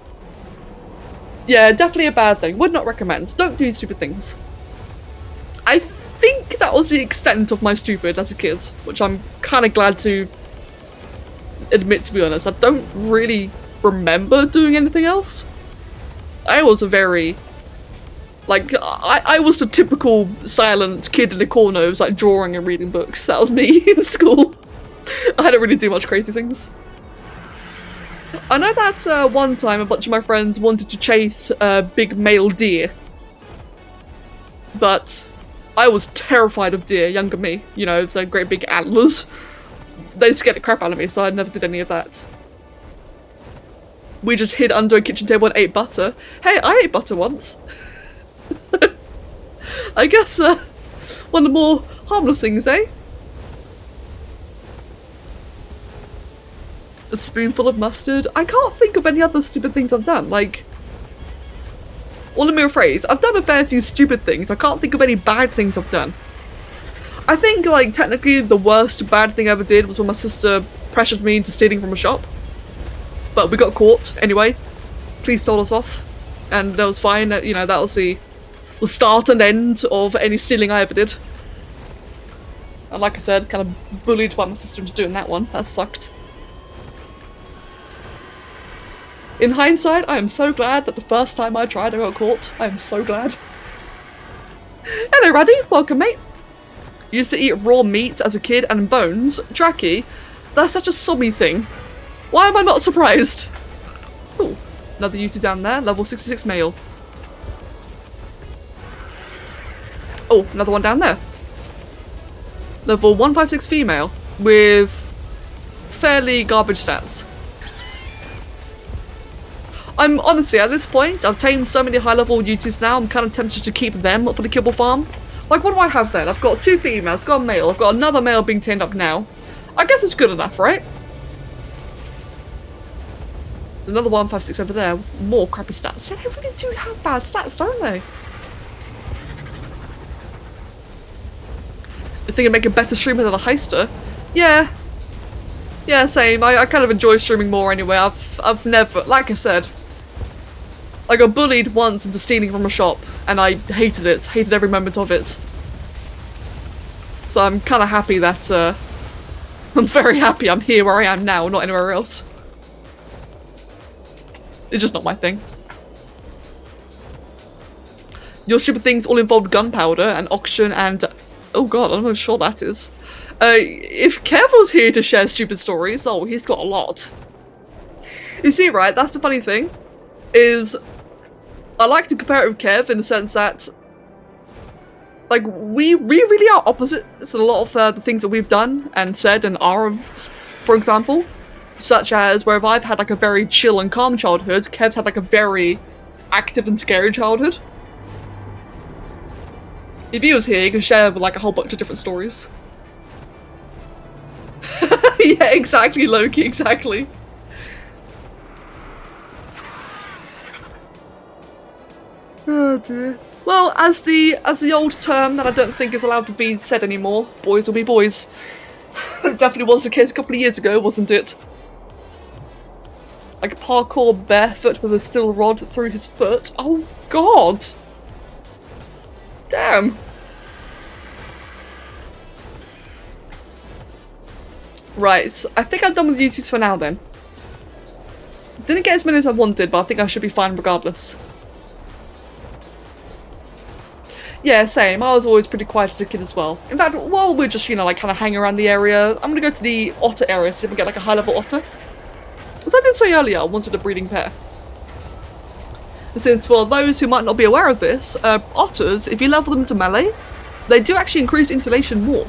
Yeah, definitely a bad thing. Would not recommend. Don't do stupid things. I think that was the extent of my stupid as a kid, which I'm kind of glad to admit, to be honest. I don't really remember doing anything else. I was a very... like, I was the typical silent kid in the corner who was like drawing and reading books. That was me in school. I didn't really do much crazy things. I know that one time a bunch of my friends wanted to chase a big male deer. But I was terrified of deer, younger me. You know, it's like great big antlers. They scared the crap out of me, so I never did any of that. We just hid under a kitchen table and ate butter. Hey, I ate butter once. I guess one of the more harmless things, eh? A spoonful of mustard. I can't think of any other stupid things I've done. Like, well, let me rephrase. I've done a fair few stupid things. I can't think of any bad things I've done. I think, like, technically the worst bad thing I ever did was when my sister pressured me into stealing from a shop. But we got caught anyway. Police told us off. And that was fine. You know, that was the start and end of any stealing I ever did. And like I said, kind of bullied by my sister into doing that one. That sucked. In hindsight, I am so glad that the first time I tried I got caught. I am so glad. Hello, Raddy. Welcome, mate. Used to eat raw meat as a kid and bones. Tracky, that's such a sobby thing. Why am I not surprised? Ooh, another Yuta down there. Level 66 male. Oh, another one down there. Level 156 female with fairly garbage stats. I'm honestly, at this point, I've tamed so many high-level Utis now, I'm kind of tempted to keep them for the kibble farm. Like, what do I have then? I've got 2 females, I've got a male, I've got another male being tamed up now. I guess it's good enough, right? There's another 156 over there, more crappy stats. Yeah, they really do have bad stats, don't they? You think I'd make a better streamer than a heister? Yeah. Yeah, same. I kind of enjoy streaming more anyway. I've never, like I said, I got bullied once into stealing from a shop, and I hated it. Hated every moment of it. So I'm kind of happy that, I'm very happy I'm here where I am now, not anywhere else. It's just not my thing. Your stupid things all involved gunpowder and oxygen and... Oh god, I'm not sure that is. If Kev was here to share stupid stories, oh, he's got a lot. You see, right, that's the funny thing, is I like to compare it with Kev in the sense that, like, we really are opposites in a lot of the things that we've done and said and are, for example. Such as, where if I've had like a very chill and calm childhood, Kev's had like a very active and scary childhood. If he was here, he could share like a whole bunch of different stories. Yeah, exactly, Loki, exactly. Oh dear. Well, as the old term that I don't think is allowed to be said anymore, boys will be boys. It definitely was the case a couple of years ago, wasn't it? Like parkour barefoot with a steel rod through his foot. Oh god! Damn! Right, I think I'm done with duties for now then. Didn't get as many as I wanted, but I think I should be fine regardless. Yeah, same. I was always pretty quiet as a kid as well. In fact, while we're just, you know, like kind of hanging around the area, I'm gonna go to the otter area, see if we can get like a high-level otter. As I did say earlier, I wanted a breeding pair. Since, for those who might not be aware of this, otters, if you level them to melee, they do actually increase insulation more.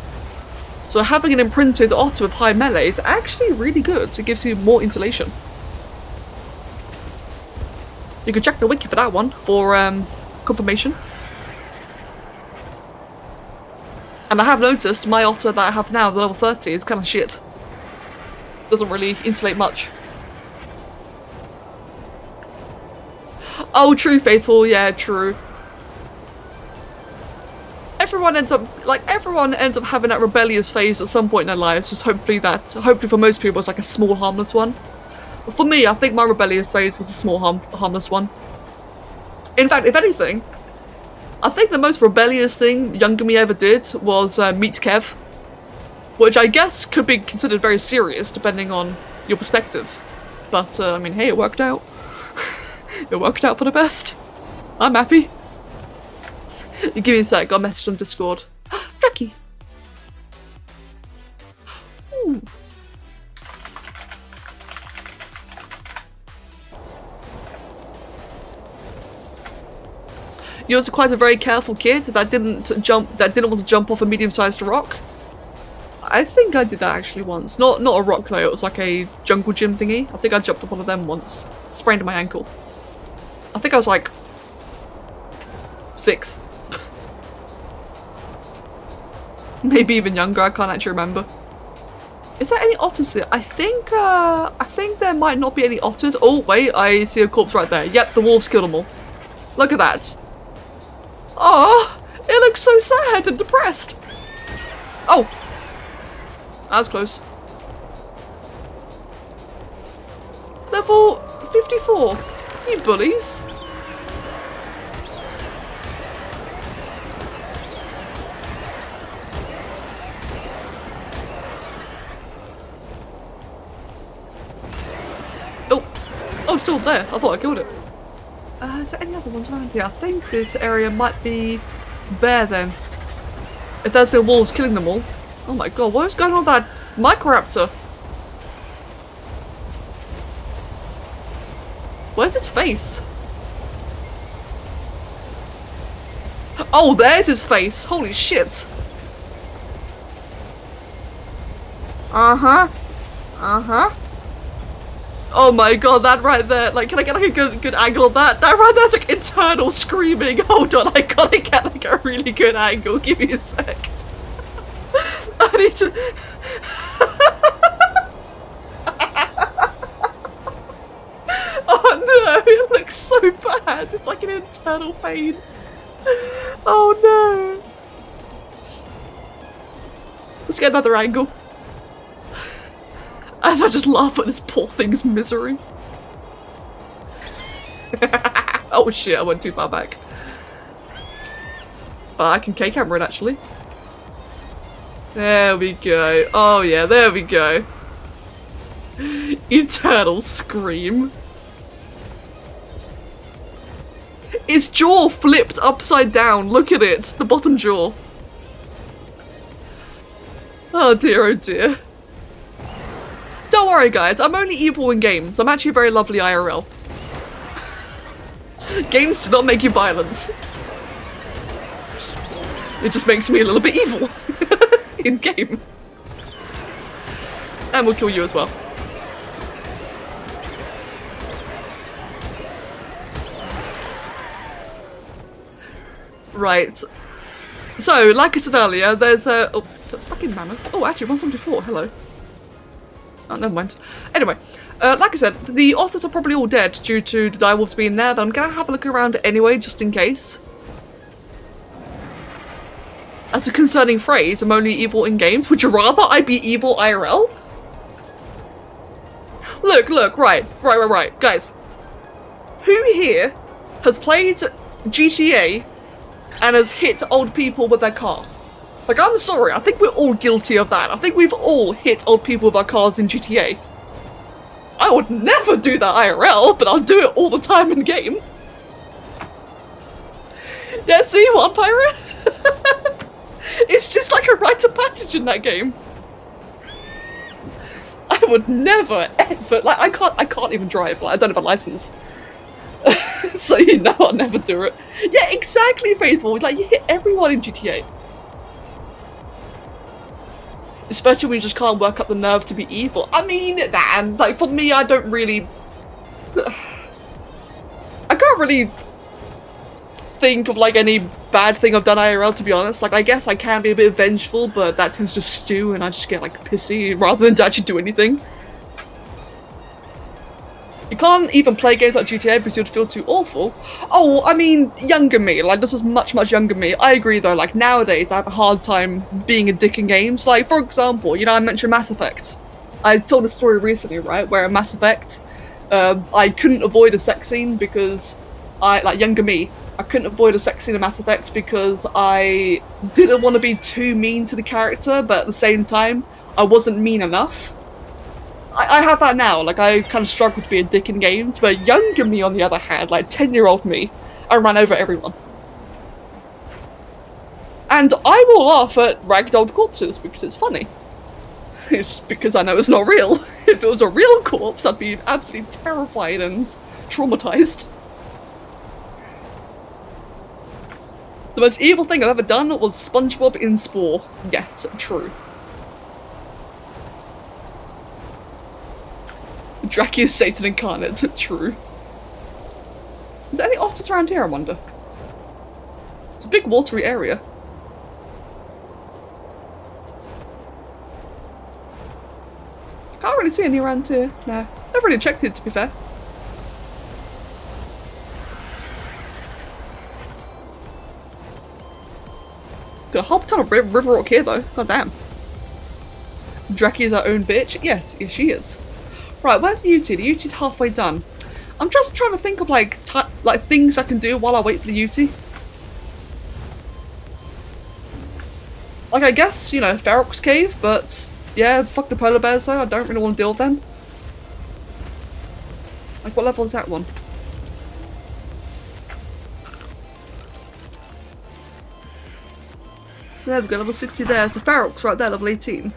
So having an imprinted otter with high melee is actually really good. It gives you more insulation. You can check the wiki for that one, for confirmation. And I have noticed my otter that I have now, the level 30, is kind of shit. Doesn't really insulate much. Oh, true, Faithful. Yeah, true. Everyone ends up having that rebellious phase at some point in their lives. Just hopefully for most people, it's like a small harmless one. But for me, I think my rebellious phase was a small harmless one. In fact, if anything, I think the most rebellious thing younger me ever did was meet Kev, which I guess could be considered very serious depending on your perspective. But I mean, hey, it worked out. It worked out for the best. I'm happy. Give me a sec, got a message on Discord. Jackie! Ooh. You was quite a very careful kid that didn't want to jump off a medium-sized rock. I think I did that actually once. Not a rock though, it was like a jungle gym thingy. I think I jumped up one of them once. Sprained my ankle. I think I was like 6. Maybe even younger, I can't actually remember. Is there any otters here? I think there might not be any otters. Oh wait, I see a corpse right there. Yep, the wolves killed them all. Look at that. Oh, it looks so sad and depressed. Oh, that was close. Level 54. You bullies. Oh, it's still there. I thought I killed it. Is there any other ones around here? I think this area might be bare then. If there's been wolves killing them all. Oh my god, what is going on with that Microraptor? Where's its face? Oh, there's his face! Holy shit! Uh-huh. Uh-huh. Oh my god, that right there. Like, can I get like a good angle of that? That right there's like internal screaming. Hold on, I gotta get like a really good angle. Give me a sec. I need to. Oh no, it looks so bad. It's like an internal pain. Oh no. Let's get another angle. As I just laugh at this poor thing's misery. Oh shit, I went too far back. Oh, I can K-camera it actually. There we go. Oh yeah, there we go. Eternal scream. Its jaw flipped upside down. Look at it, the bottom jaw. Oh dear, oh dear. Don't worry guys, I'm only evil in games. I'm actually very lovely IRL. Games do not make you violent. It just makes me a little bit evil. In game. And we'll kill you as well. Right. So, like I said earlier, there's a... Oh, fucking mammoth. Oh, actually, 174. Hello. Oh, never mind. Anyway, like I said, the otters are probably all dead due to the direwolves being there, but I'm gonna have a look around anyway, just in case. That's a concerning phrase. I'm only evil in games. Would you rather I be evil IRL? Look, right. Guys, who here has played GTA and has hit old people with their car? Like, I'm sorry, I think we're all guilty of that. I think we've all hit old people with our cars in GTA. I would never do that IRL, but I'll do it all the time in game. Yeah, see, what, pirate? It's just like a rite of passage in that game. I would never, ever, like, I can't even drive, like, I don't have a license. So you know I'll never do it. Yeah, exactly, Faithful, like, you hit everyone in GTA. Especially when you just can't work up the nerve to be evil. I mean, man, like, for me, I don't really... I can't really think of, like, any bad thing I've done IRL, to be honest. Like, I guess I can be a bit vengeful, but that tends to stew and I just get, like, pissy rather than to actually do anything. You can't even play games like GTA because you'd feel too awful. Oh, I mean, younger me. Like, this is much younger me. I agree, though. Like, nowadays, I have a hard time being a dick in games. Like, for example, you know, I mentioned Mass Effect. I told a story recently, right, where in Mass Effect, I couldn't avoid a sex scene because like, younger me, I couldn't avoid a sex scene in Mass Effect because I didn't want to be too mean to the character, but at the same time, I wasn't mean enough. I have that now, like, I kind of struggle to be a dick in games, but younger me, on the other hand, like 10-year-old me, I ran over everyone. And I will laugh at ragdolled corpses because it's funny. It's because I know it's not real. If it was a real corpse, I'd be absolutely terrified and traumatized. The most evil thing I've ever done was SpongeBob in Spore. Yes, true. Draki is Satan incarnate. True. Is there any otters around here, I wonder? It's a big watery area. Can't really see any around here. No. Never really checked it, to be fair. Got a whole ton of river rock here, though. God damn. Draki is our own bitch? Yes, she is. Right, where's the UT? The UT's halfway done. I'm just trying to think of like things I can do while I wait for the UT. Like, I guess, you know, Ferox Cave, but yeah, fuck the polar bears though, I don't really want to deal with them. Like, what level is that one? There we go, level 60 there. So Ferox right there, level 18.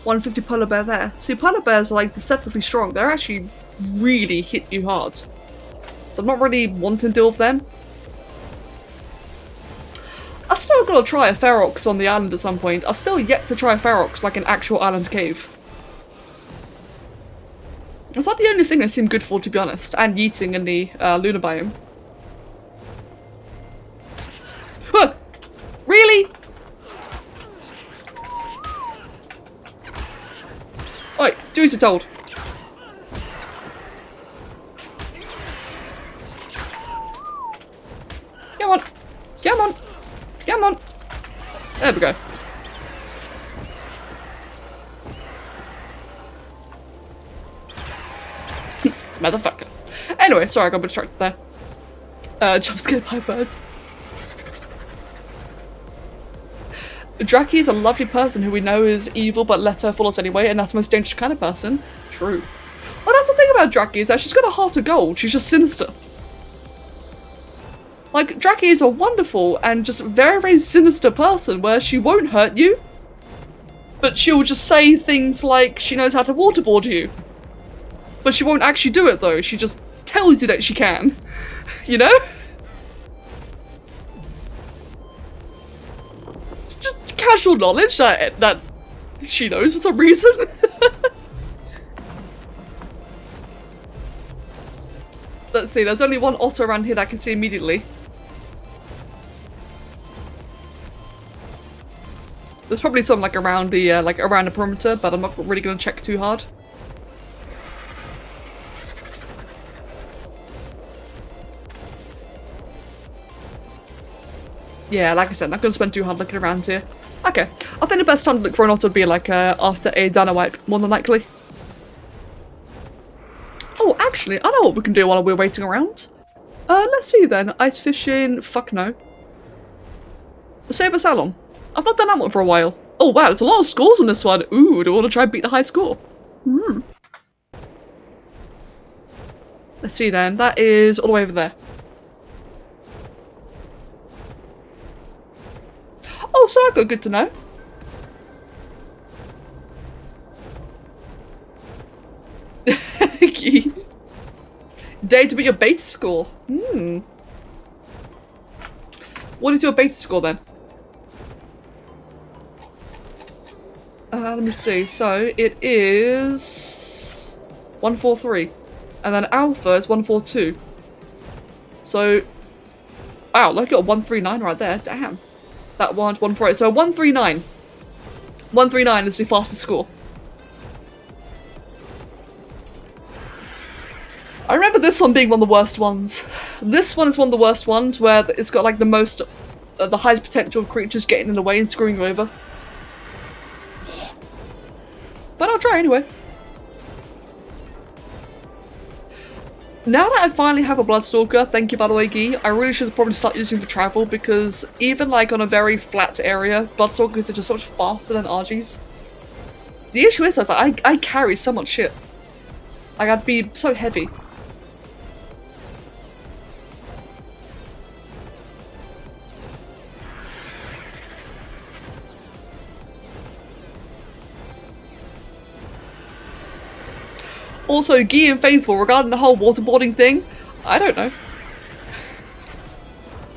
150 polar bear there. See, polar bears are like deceptively strong. They're actually really hit you hard. So I'm not really wanting to deal with them. I've still got to try a Ferox on the island at some point. I've still yet to try a Ferox like an actual island cave. It's not the only thing they seem good for, to be honest, and yeeting in the lunar biome. Huh! Really? Oi, do as you're told. Come on. Come on. Come on. There we go. Motherfucker. Anyway, sorry, I got distracted there. Jump scared by a bird. Draki is a lovely person who we know is evil but let her fool us anyway, and that's the most dangerous kind of person. True. Well, that's the thing about Draki, is that she's got a heart of gold. She's just sinister. Like, Draki is a wonderful and just very, very sinister person where she won't hurt you, but she'll just say things like she knows how to waterboard you. But she won't actually do it though, she just tells you that she can. You know? It's just casual knowledge that she knows for some reason. Let's see, there's only one otter around here that I can see immediately. There's probably some like around the around the perimeter, but I'm not really gonna check too hard. Yeah, like I said, I'm not gonna spend too hard looking around here. Okay, I think the best time to look for an otter would be like after a dino wipe, more than likely. Oh, actually, I know what we can do while we're waiting around. Let's see then. Ice fishing, fuck no. Saber Salon. I've not done that one for a while. Oh wow, there's a lot of scores on this one. Ooh, do I want to try and beat the high score? Hmm. Let's see then. That is all the way over there. Oh, Saga, good to know. Dare to beat your beta score. Hmm. What is your beta score then? Let me see. So it is 143, and then alpha is 142. So, wow, look, got 139 right there. Damn, that one's 148. So 139. 139 is the fastest score. I remember this one being one of the worst ones. This one is one of the worst ones where it's got like the most, the highest potential of creatures getting in the way and screwing you over. But I'll try anyway. Now that I finally have a Bloodstalker, thank you by the way, Guy, I really should probably start using for travel because even like on a very flat area, Bloodstalkers are just so much faster than RGs. The issue is that I carry so much shit. Like I'd be so heavy. Also, Guy and Faithful, regarding the whole waterboarding thing, I don't know.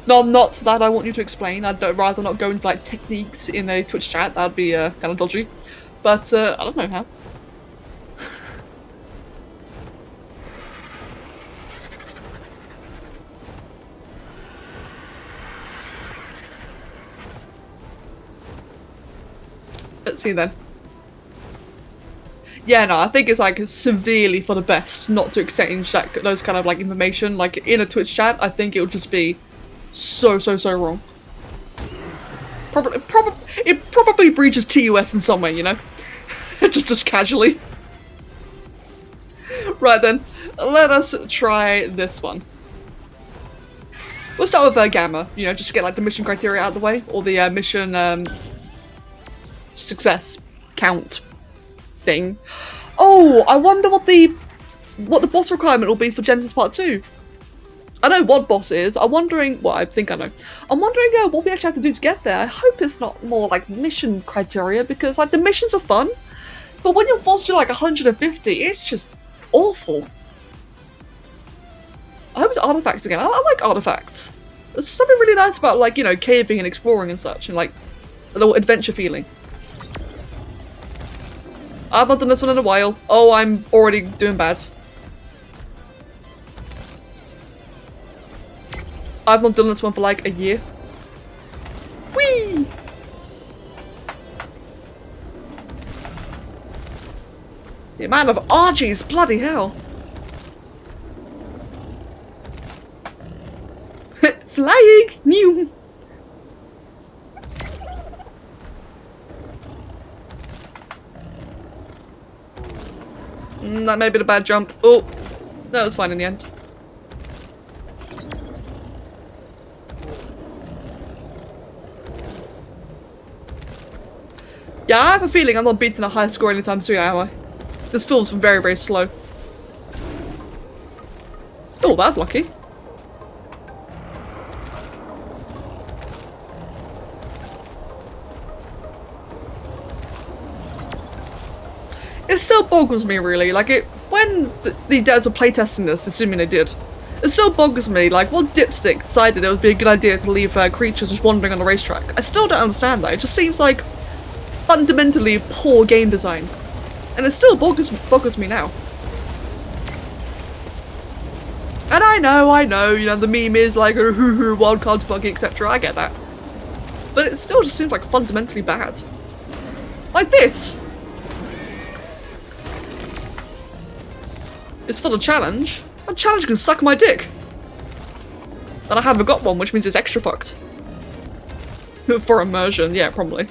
No, not that I want you to explain. I'd rather not go into like techniques in a Twitch chat. That'd be kind of dodgy. But I don't know how. Let's see then. Yeah, no, I think it's like severely for the best not to exchange those kind of like information. Like in a Twitch chat, I think it would just be so wrong. It probably breaches TUS in some way, you know? just casually. Right then, let us try this one. We'll start with Gamma, you know, just to get like the mission criteria out of the way, or the mission success count thing. Oh, I wonder what the boss requirement will be for Genesis Part 2. I know what boss is. I'm wondering. Well, I think I know. I'm wondering what we actually have to do to get there. I hope it's not more like mission criteria because like the missions are fun, but when you're forced to like 150, it's just awful. I hope it's artifacts again. I like artifacts. There's something really nice about like, you know, caving and exploring and such, and like a little adventure feeling. I've not done this one in a while. Oh, I'm already doing bad. I've not done this one for like a year. Whee! The amount of RGs, bloody hell. Flying! New! That may have been a bad jump. Oh, that was fine in the end. Yeah, I have a feeling I'm not beating a high score anytime soon, am I? This feels very, very slow. Oh, that's lucky. It still boggles me, really. Like, when the devs were playtesting this, assuming they did, it still boggles me, like, what dipstick decided it would be a good idea to leave creatures just wandering on the racetrack? I still don't understand that. It just seems like fundamentally poor game design. And it still boggles me now. And I know, you know, the meme is like, hoo wildcards buggy, etc. I get that. But it still just seems like fundamentally bad. Like this! It's full of challenge. That challenge can suck my dick. And I haven't got one, which means it's extra fucked. For immersion, yeah, probably.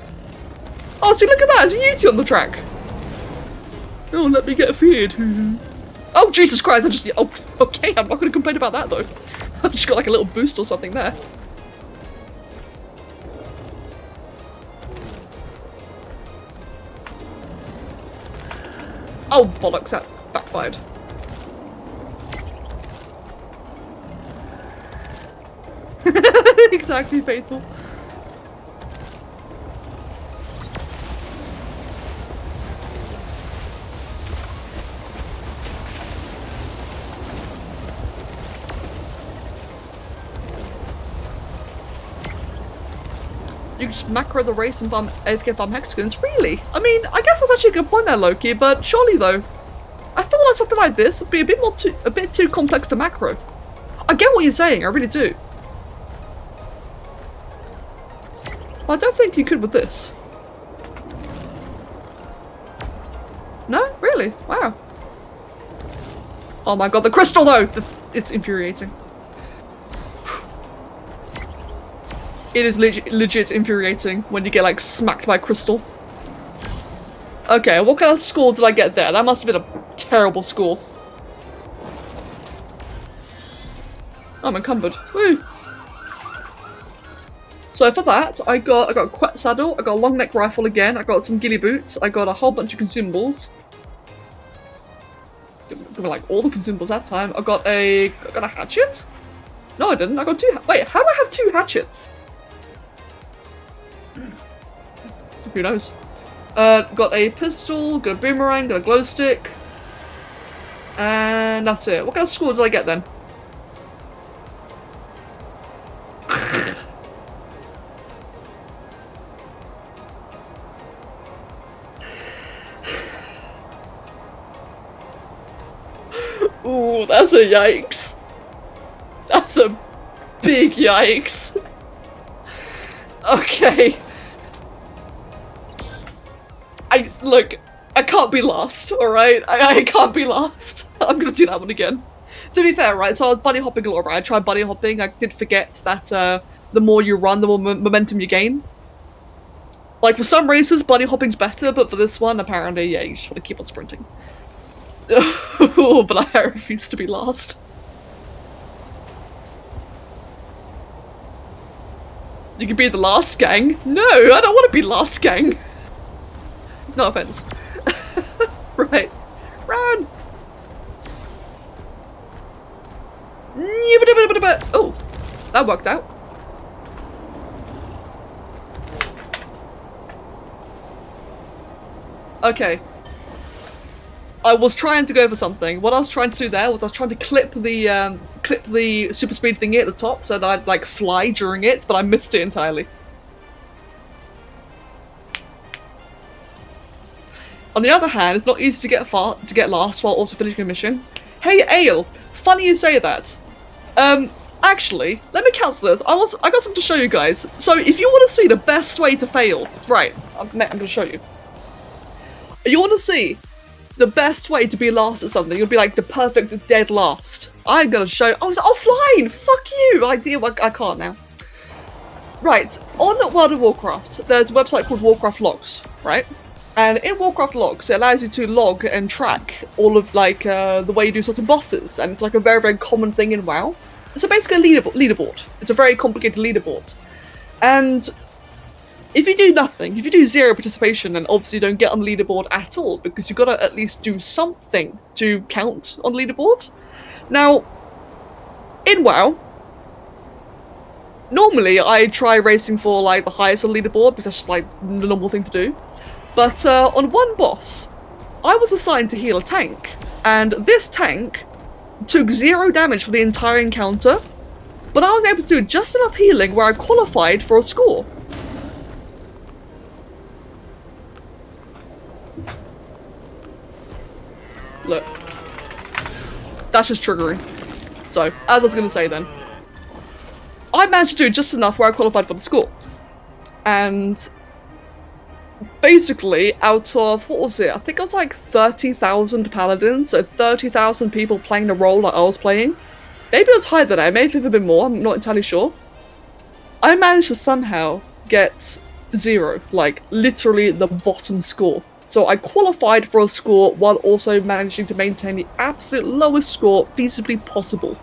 Oh, see, look at that! There's a Yeti on the track! Oh, let me get a feed. Oh, Jesus Christ, I just... Oh, okay, I'm not going to complain about that, though. I've just got, like, a little boost or something there. Oh, bollocks, that backfired. Exactly, Faithful. You can just macro the race and farm AFK farm hexagons? Really? I mean, I guess that's actually a good point there, Loki, but surely though, I feel like something like this would be a bit too complex to macro. I get what you're saying, I really do. But I don't think you could with this. No? Really? Wow. Oh my god, the crystal though! It's infuriating. It is legit infuriating when you get like smacked by crystal. Okay, what kind of score did I get there? That must have been a terrible score. I'm encumbered. Woo! So for that, I got a quet saddle, I got a long neck rifle again, I got some ghillie boots, I got a whole bunch of consumables. Like all the consumables that time. I got a hatchet? No, I didn't. I got two. Wait, how do I have two hatchets? Who knows? Got a pistol, got a boomerang, got a glow stick, and that's it. What kind of score did I get then? Ooh, that's a yikes. That's a big yikes. Okay. Look, I can't be lost, alright? I can't be lost. I'm gonna do that one again. To be fair, right, so I was bunny hopping a lot, right? I tried bunny hopping, I did forget that the more you run, the more momentum you gain. Like, for some races, bunny hopping's better, but for this one, apparently, yeah, you just want to keep on sprinting. But I refuse to be lost. You can be the last gang. No, I don't want to be last gang. No offense. Right. Run! Oh, that worked out. Okay. I was trying to go for something. What I was trying to do there was I was trying to clip the super speed thingy at the top so that I'd like fly during it, but I missed it entirely. On the other hand, it's not easy to get last while also finishing a mission. Hey, Ale, funny you say that. Actually, let me cancel this. I got something to show you guys. So if you want to see the best way to fail, right, I'm going to show you. You want to see the best way to be last at something, you'll be like the perfect dead last. I'm going to show you. Oh, it's offline! Fuck you! I can't now. Right, on World of Warcraft, there's a website called Warcraft Logs, right? And in Warcraft Logs, it allows you to log and track all of like the way you do certain bosses, and it's like a very, very common thing in WoW. So basically a leaderboard. It's a very complicated leaderboard. And if you do nothing, if you do zero participation, then obviously you don't get on the leaderboard at all, because you've got to at least do something to count on the leaderboards. Now, in WoW, normally I try racing for like the highest on the leaderboard, because that's just like the normal thing to do. But on one boss, I was assigned to heal a tank, and this tank took 0 damage for the entire encounter, but I was able to do just enough healing where I qualified for a score. Look. That's just triggering. So, as I was going to say then, I managed to do just enough where I qualified for the score. And basically, out of, what was it? I think it was like 30,000 paladins, so 30,000 people playing the role that I was playing. Maybe it was higher than that, maybe a bit more, I'm not entirely sure. I managed to somehow get 0, like literally the bottom score. So I qualified for a score while also managing to maintain the absolute lowest score feasibly possible.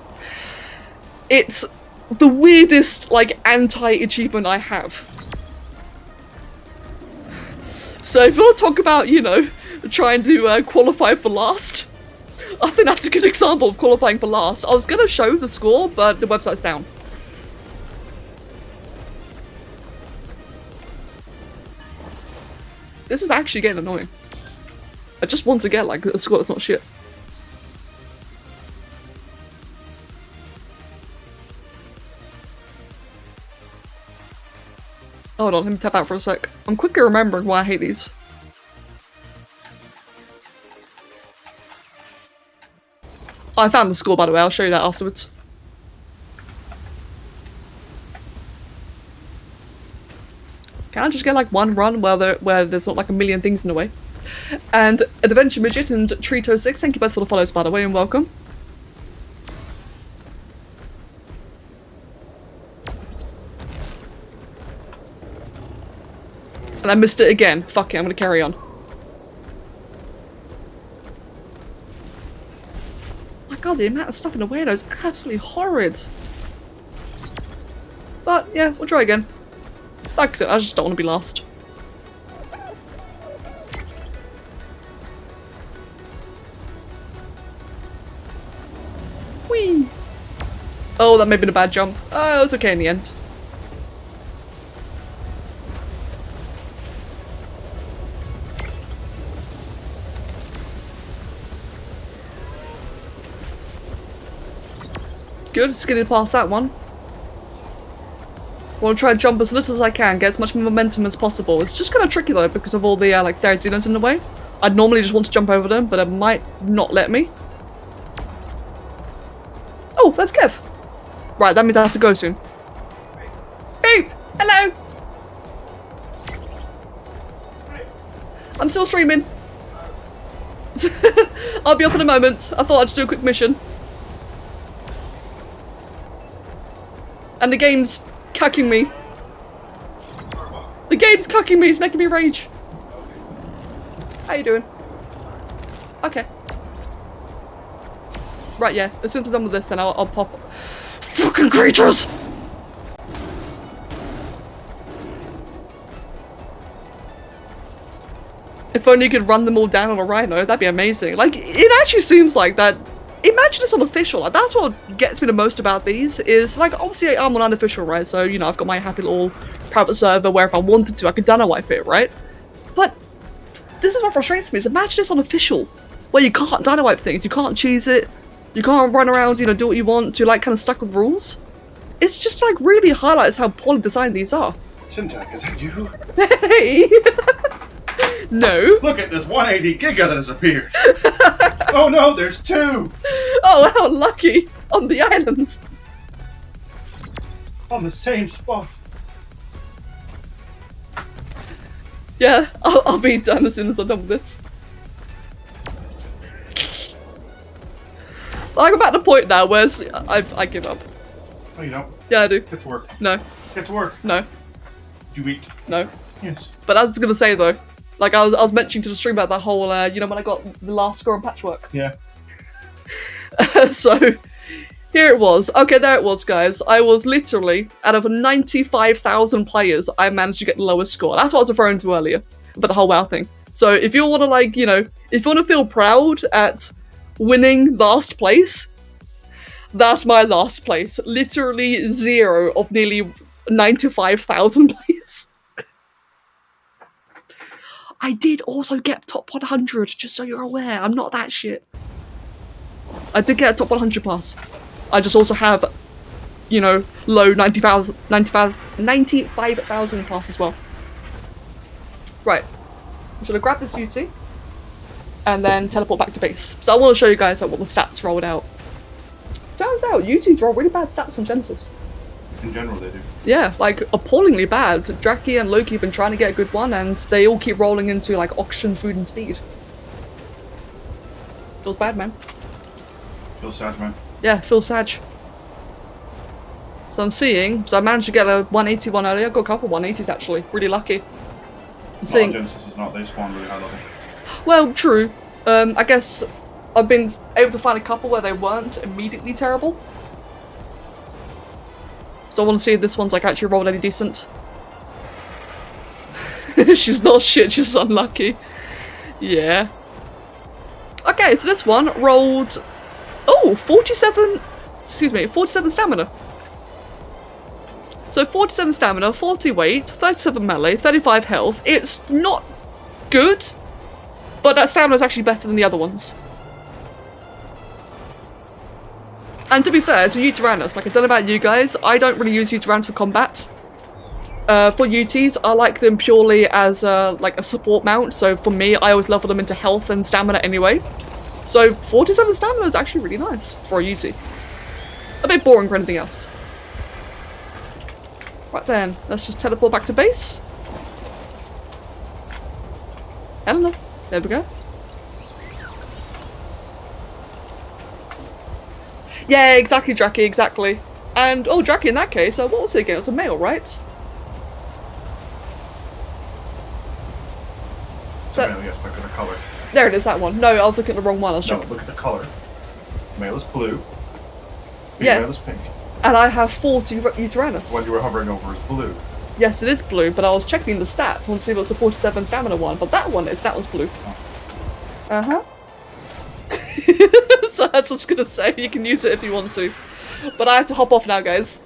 It's the weirdest, like, anti-achievement I have. So if you want to talk about, you know, trying to qualify for last, I think that's a good example of qualifying for last. I was going to show the score, but the website's down. This is actually getting annoying. I just want to get, like, a score that's not shit. Hold on, let me tap out for a sec. I'm quickly remembering why I hate these. Oh, I found the score, by the way. I'll show you that afterwards. Can I just get like one run where there's not like a million things in the way? And Adventure Midget and Treat06, thank you both for the follows, by the way, and welcome. And I missed it again. Fuck it, I'm gonna carry on. My god, the amount of stuff in the way now is absolutely horrid. But yeah, we'll try again. Like I said, I just don't want to be lost. Whee! Oh, that may have been a bad jump. Oh, it was okay in the end. Good, skidded past that one. I want to try and jump as little as I can, get as much momentum as possible. It's just kind of tricky though because of all the like Therizinos in the way. I'd normally just want to jump over them, but it might not let me. Oh, that's Kev. Right, that means I have to go soon. Boop! Hello! I'm still streaming. I'll be off in a moment. I thought I'd just do a quick mission. And the game's cucking me. The game's cucking me, it's making me rage. How you doing? Okay. Right, yeah, as soon as I'm done with this, then I'll pop. Fucking creatures! If only you could run them all down on a rhino, that'd be amazing. Like, it actually seems like that. Imagine it's unofficial. Like, that's what gets me the most about these, is, like, obviously I'm on unofficial, right? So, you know, I've got my happy little private server where if I wanted to, I could dino wipe it, right? But this is what frustrates me, is imagine it's unofficial, where you can't dino wipe things, you can't cheese it, you can't run around, you know, do what you want, you're, like, kind of stuck with rules. It's just, like, really highlights how poorly designed these are. Syntax, is that you? Hey! No. Look at this 180 Giga that has appeared. Oh no, there's 2 Oh, how lucky on the island. on the same spot. Yeah, I'll be done as soon as I'm done with this. Like, I'm at the point now where I give up. Oh, you don't? Yeah, I do. Get to work. No. Get to work. No. Do you eat? No. Yes. But I was gonna say though, like I was mentioning to the stream about that whole, you know, when I got the last score on Patchwork. Yeah. So, here it was. Okay, there it was, guys. I was literally, out of 95,000 players, I managed to get the lowest score. That's what I was referring to earlier, about the whole WoW thing. So if you want to, like, you know, if you want to feel proud at winning last place, that's my last place. Literally 0 of nearly 95,000 players. I did also get top 100, just so you're aware. I'm not that shit. I did get a top 100 pass. I just also have, you know, low 95,000 pass as well. Right. I'm gonna grab this UT and then teleport back to base. So I want to show you guys like, what the stats rolled out. Turns out UTs roll really bad stats on Genesis. In general, they do. Yeah, like appallingly bad. Draki and Loki have been trying to get a good one, and they all keep rolling into like oxygen, food, and speed. Feels bad, man. Feels sad, man. Yeah, feels sad. So I'm seeing, so I managed to get a 181 earlier. I got a couple 180s actually. Really lucky. I'm seeing. Genesis is not. They spawn really high level. Well, true. I guess I've been able to find a couple where they weren't immediately terrible. So I want to see if this one's like actually rolled any decent. She's not shit, she's unlucky. Yeah. Okay, so this one rolled... Oh, 47... Excuse me, 47 stamina. So 47 stamina, 40 weight, 37 melee, 35 health. It's not good, but that stamina is actually better than the other ones. And to be fair, it's a Uteranus. Like, I don't know about you guys, I don't really use Uteranus for combat. For UTs, I like them purely as like a support mount, so for me, I always level them into health and stamina anyway. So 47 stamina is actually really nice for a UT. A bit boring for anything else. Right then, let's just teleport back to base. Hello. There we go. Yeah, exactly, Draki, exactly. And, oh, Draki, in that case, what was it again? It's a male, right? It's a male, yes, look at the color. There it is, that one. No, I was looking at the wrong one. I was No, checking. look at the color. Male is blue. Yes. Female is pink. And I have 40 Uteranus. What you were hovering over is blue. Yes, it is blue, but I was checking the stat. I want to see what's the 47 stamina one, but that one is, that was blue. Oh. Uh-huh. So that's what I was gonna say, you can use it if you want to. But I have to hop off now, guys.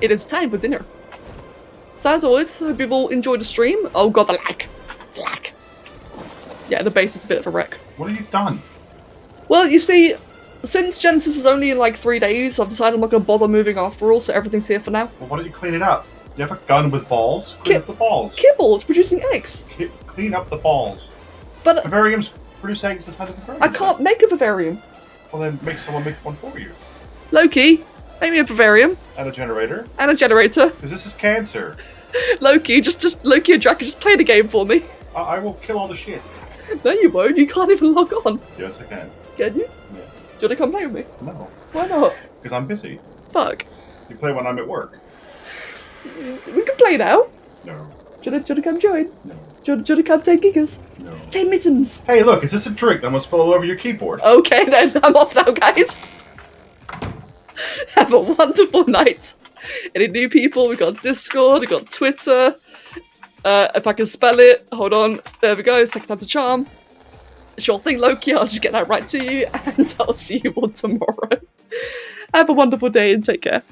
It is time for dinner. So as always, I hope you've all enjoyed the stream. Oh god, the lag. Lag. Yeah, the base is a bit of a wreck. What have you done? Well, you see, since Genesis is only in like 3 days, I've decided I'm not going to bother moving after all, so everything's here for now. Well, why don't you clean it up? You have a gun with balls? Clean up the balls. Kibble, it's producing eggs. Clean up the balls. But Vivariums produce eggs inside of the vivarium. I can't make a vivarium. Well, then make someone make one for you. Loki, make me a vivarium. And a generator. And a generator. Because this is cancer. Loki, just Loki and Draki, just play the game for me. I will kill all the shit. No, you won't. You can't even log on. Yes, I can. Can you? Yeah. Do you want to come play with me? No. Why not? Because I'm busy. Fuck. You play when I'm at work. We can play now. No. Do you want to come join? No. Do you want to come take gigas? No. Take mittens. Hey, look, is this a drink that must spill all over your keyboard? Okay then, I'm off now, guys. Have a wonderful night. Any new people? We got Discord, we got Twitter. If I can spell it, hold on. There we go, second time's a charm. Sure thing, Loki, I'll just get that right to you, and I'll see you all tomorrow. Have a wonderful day and take care.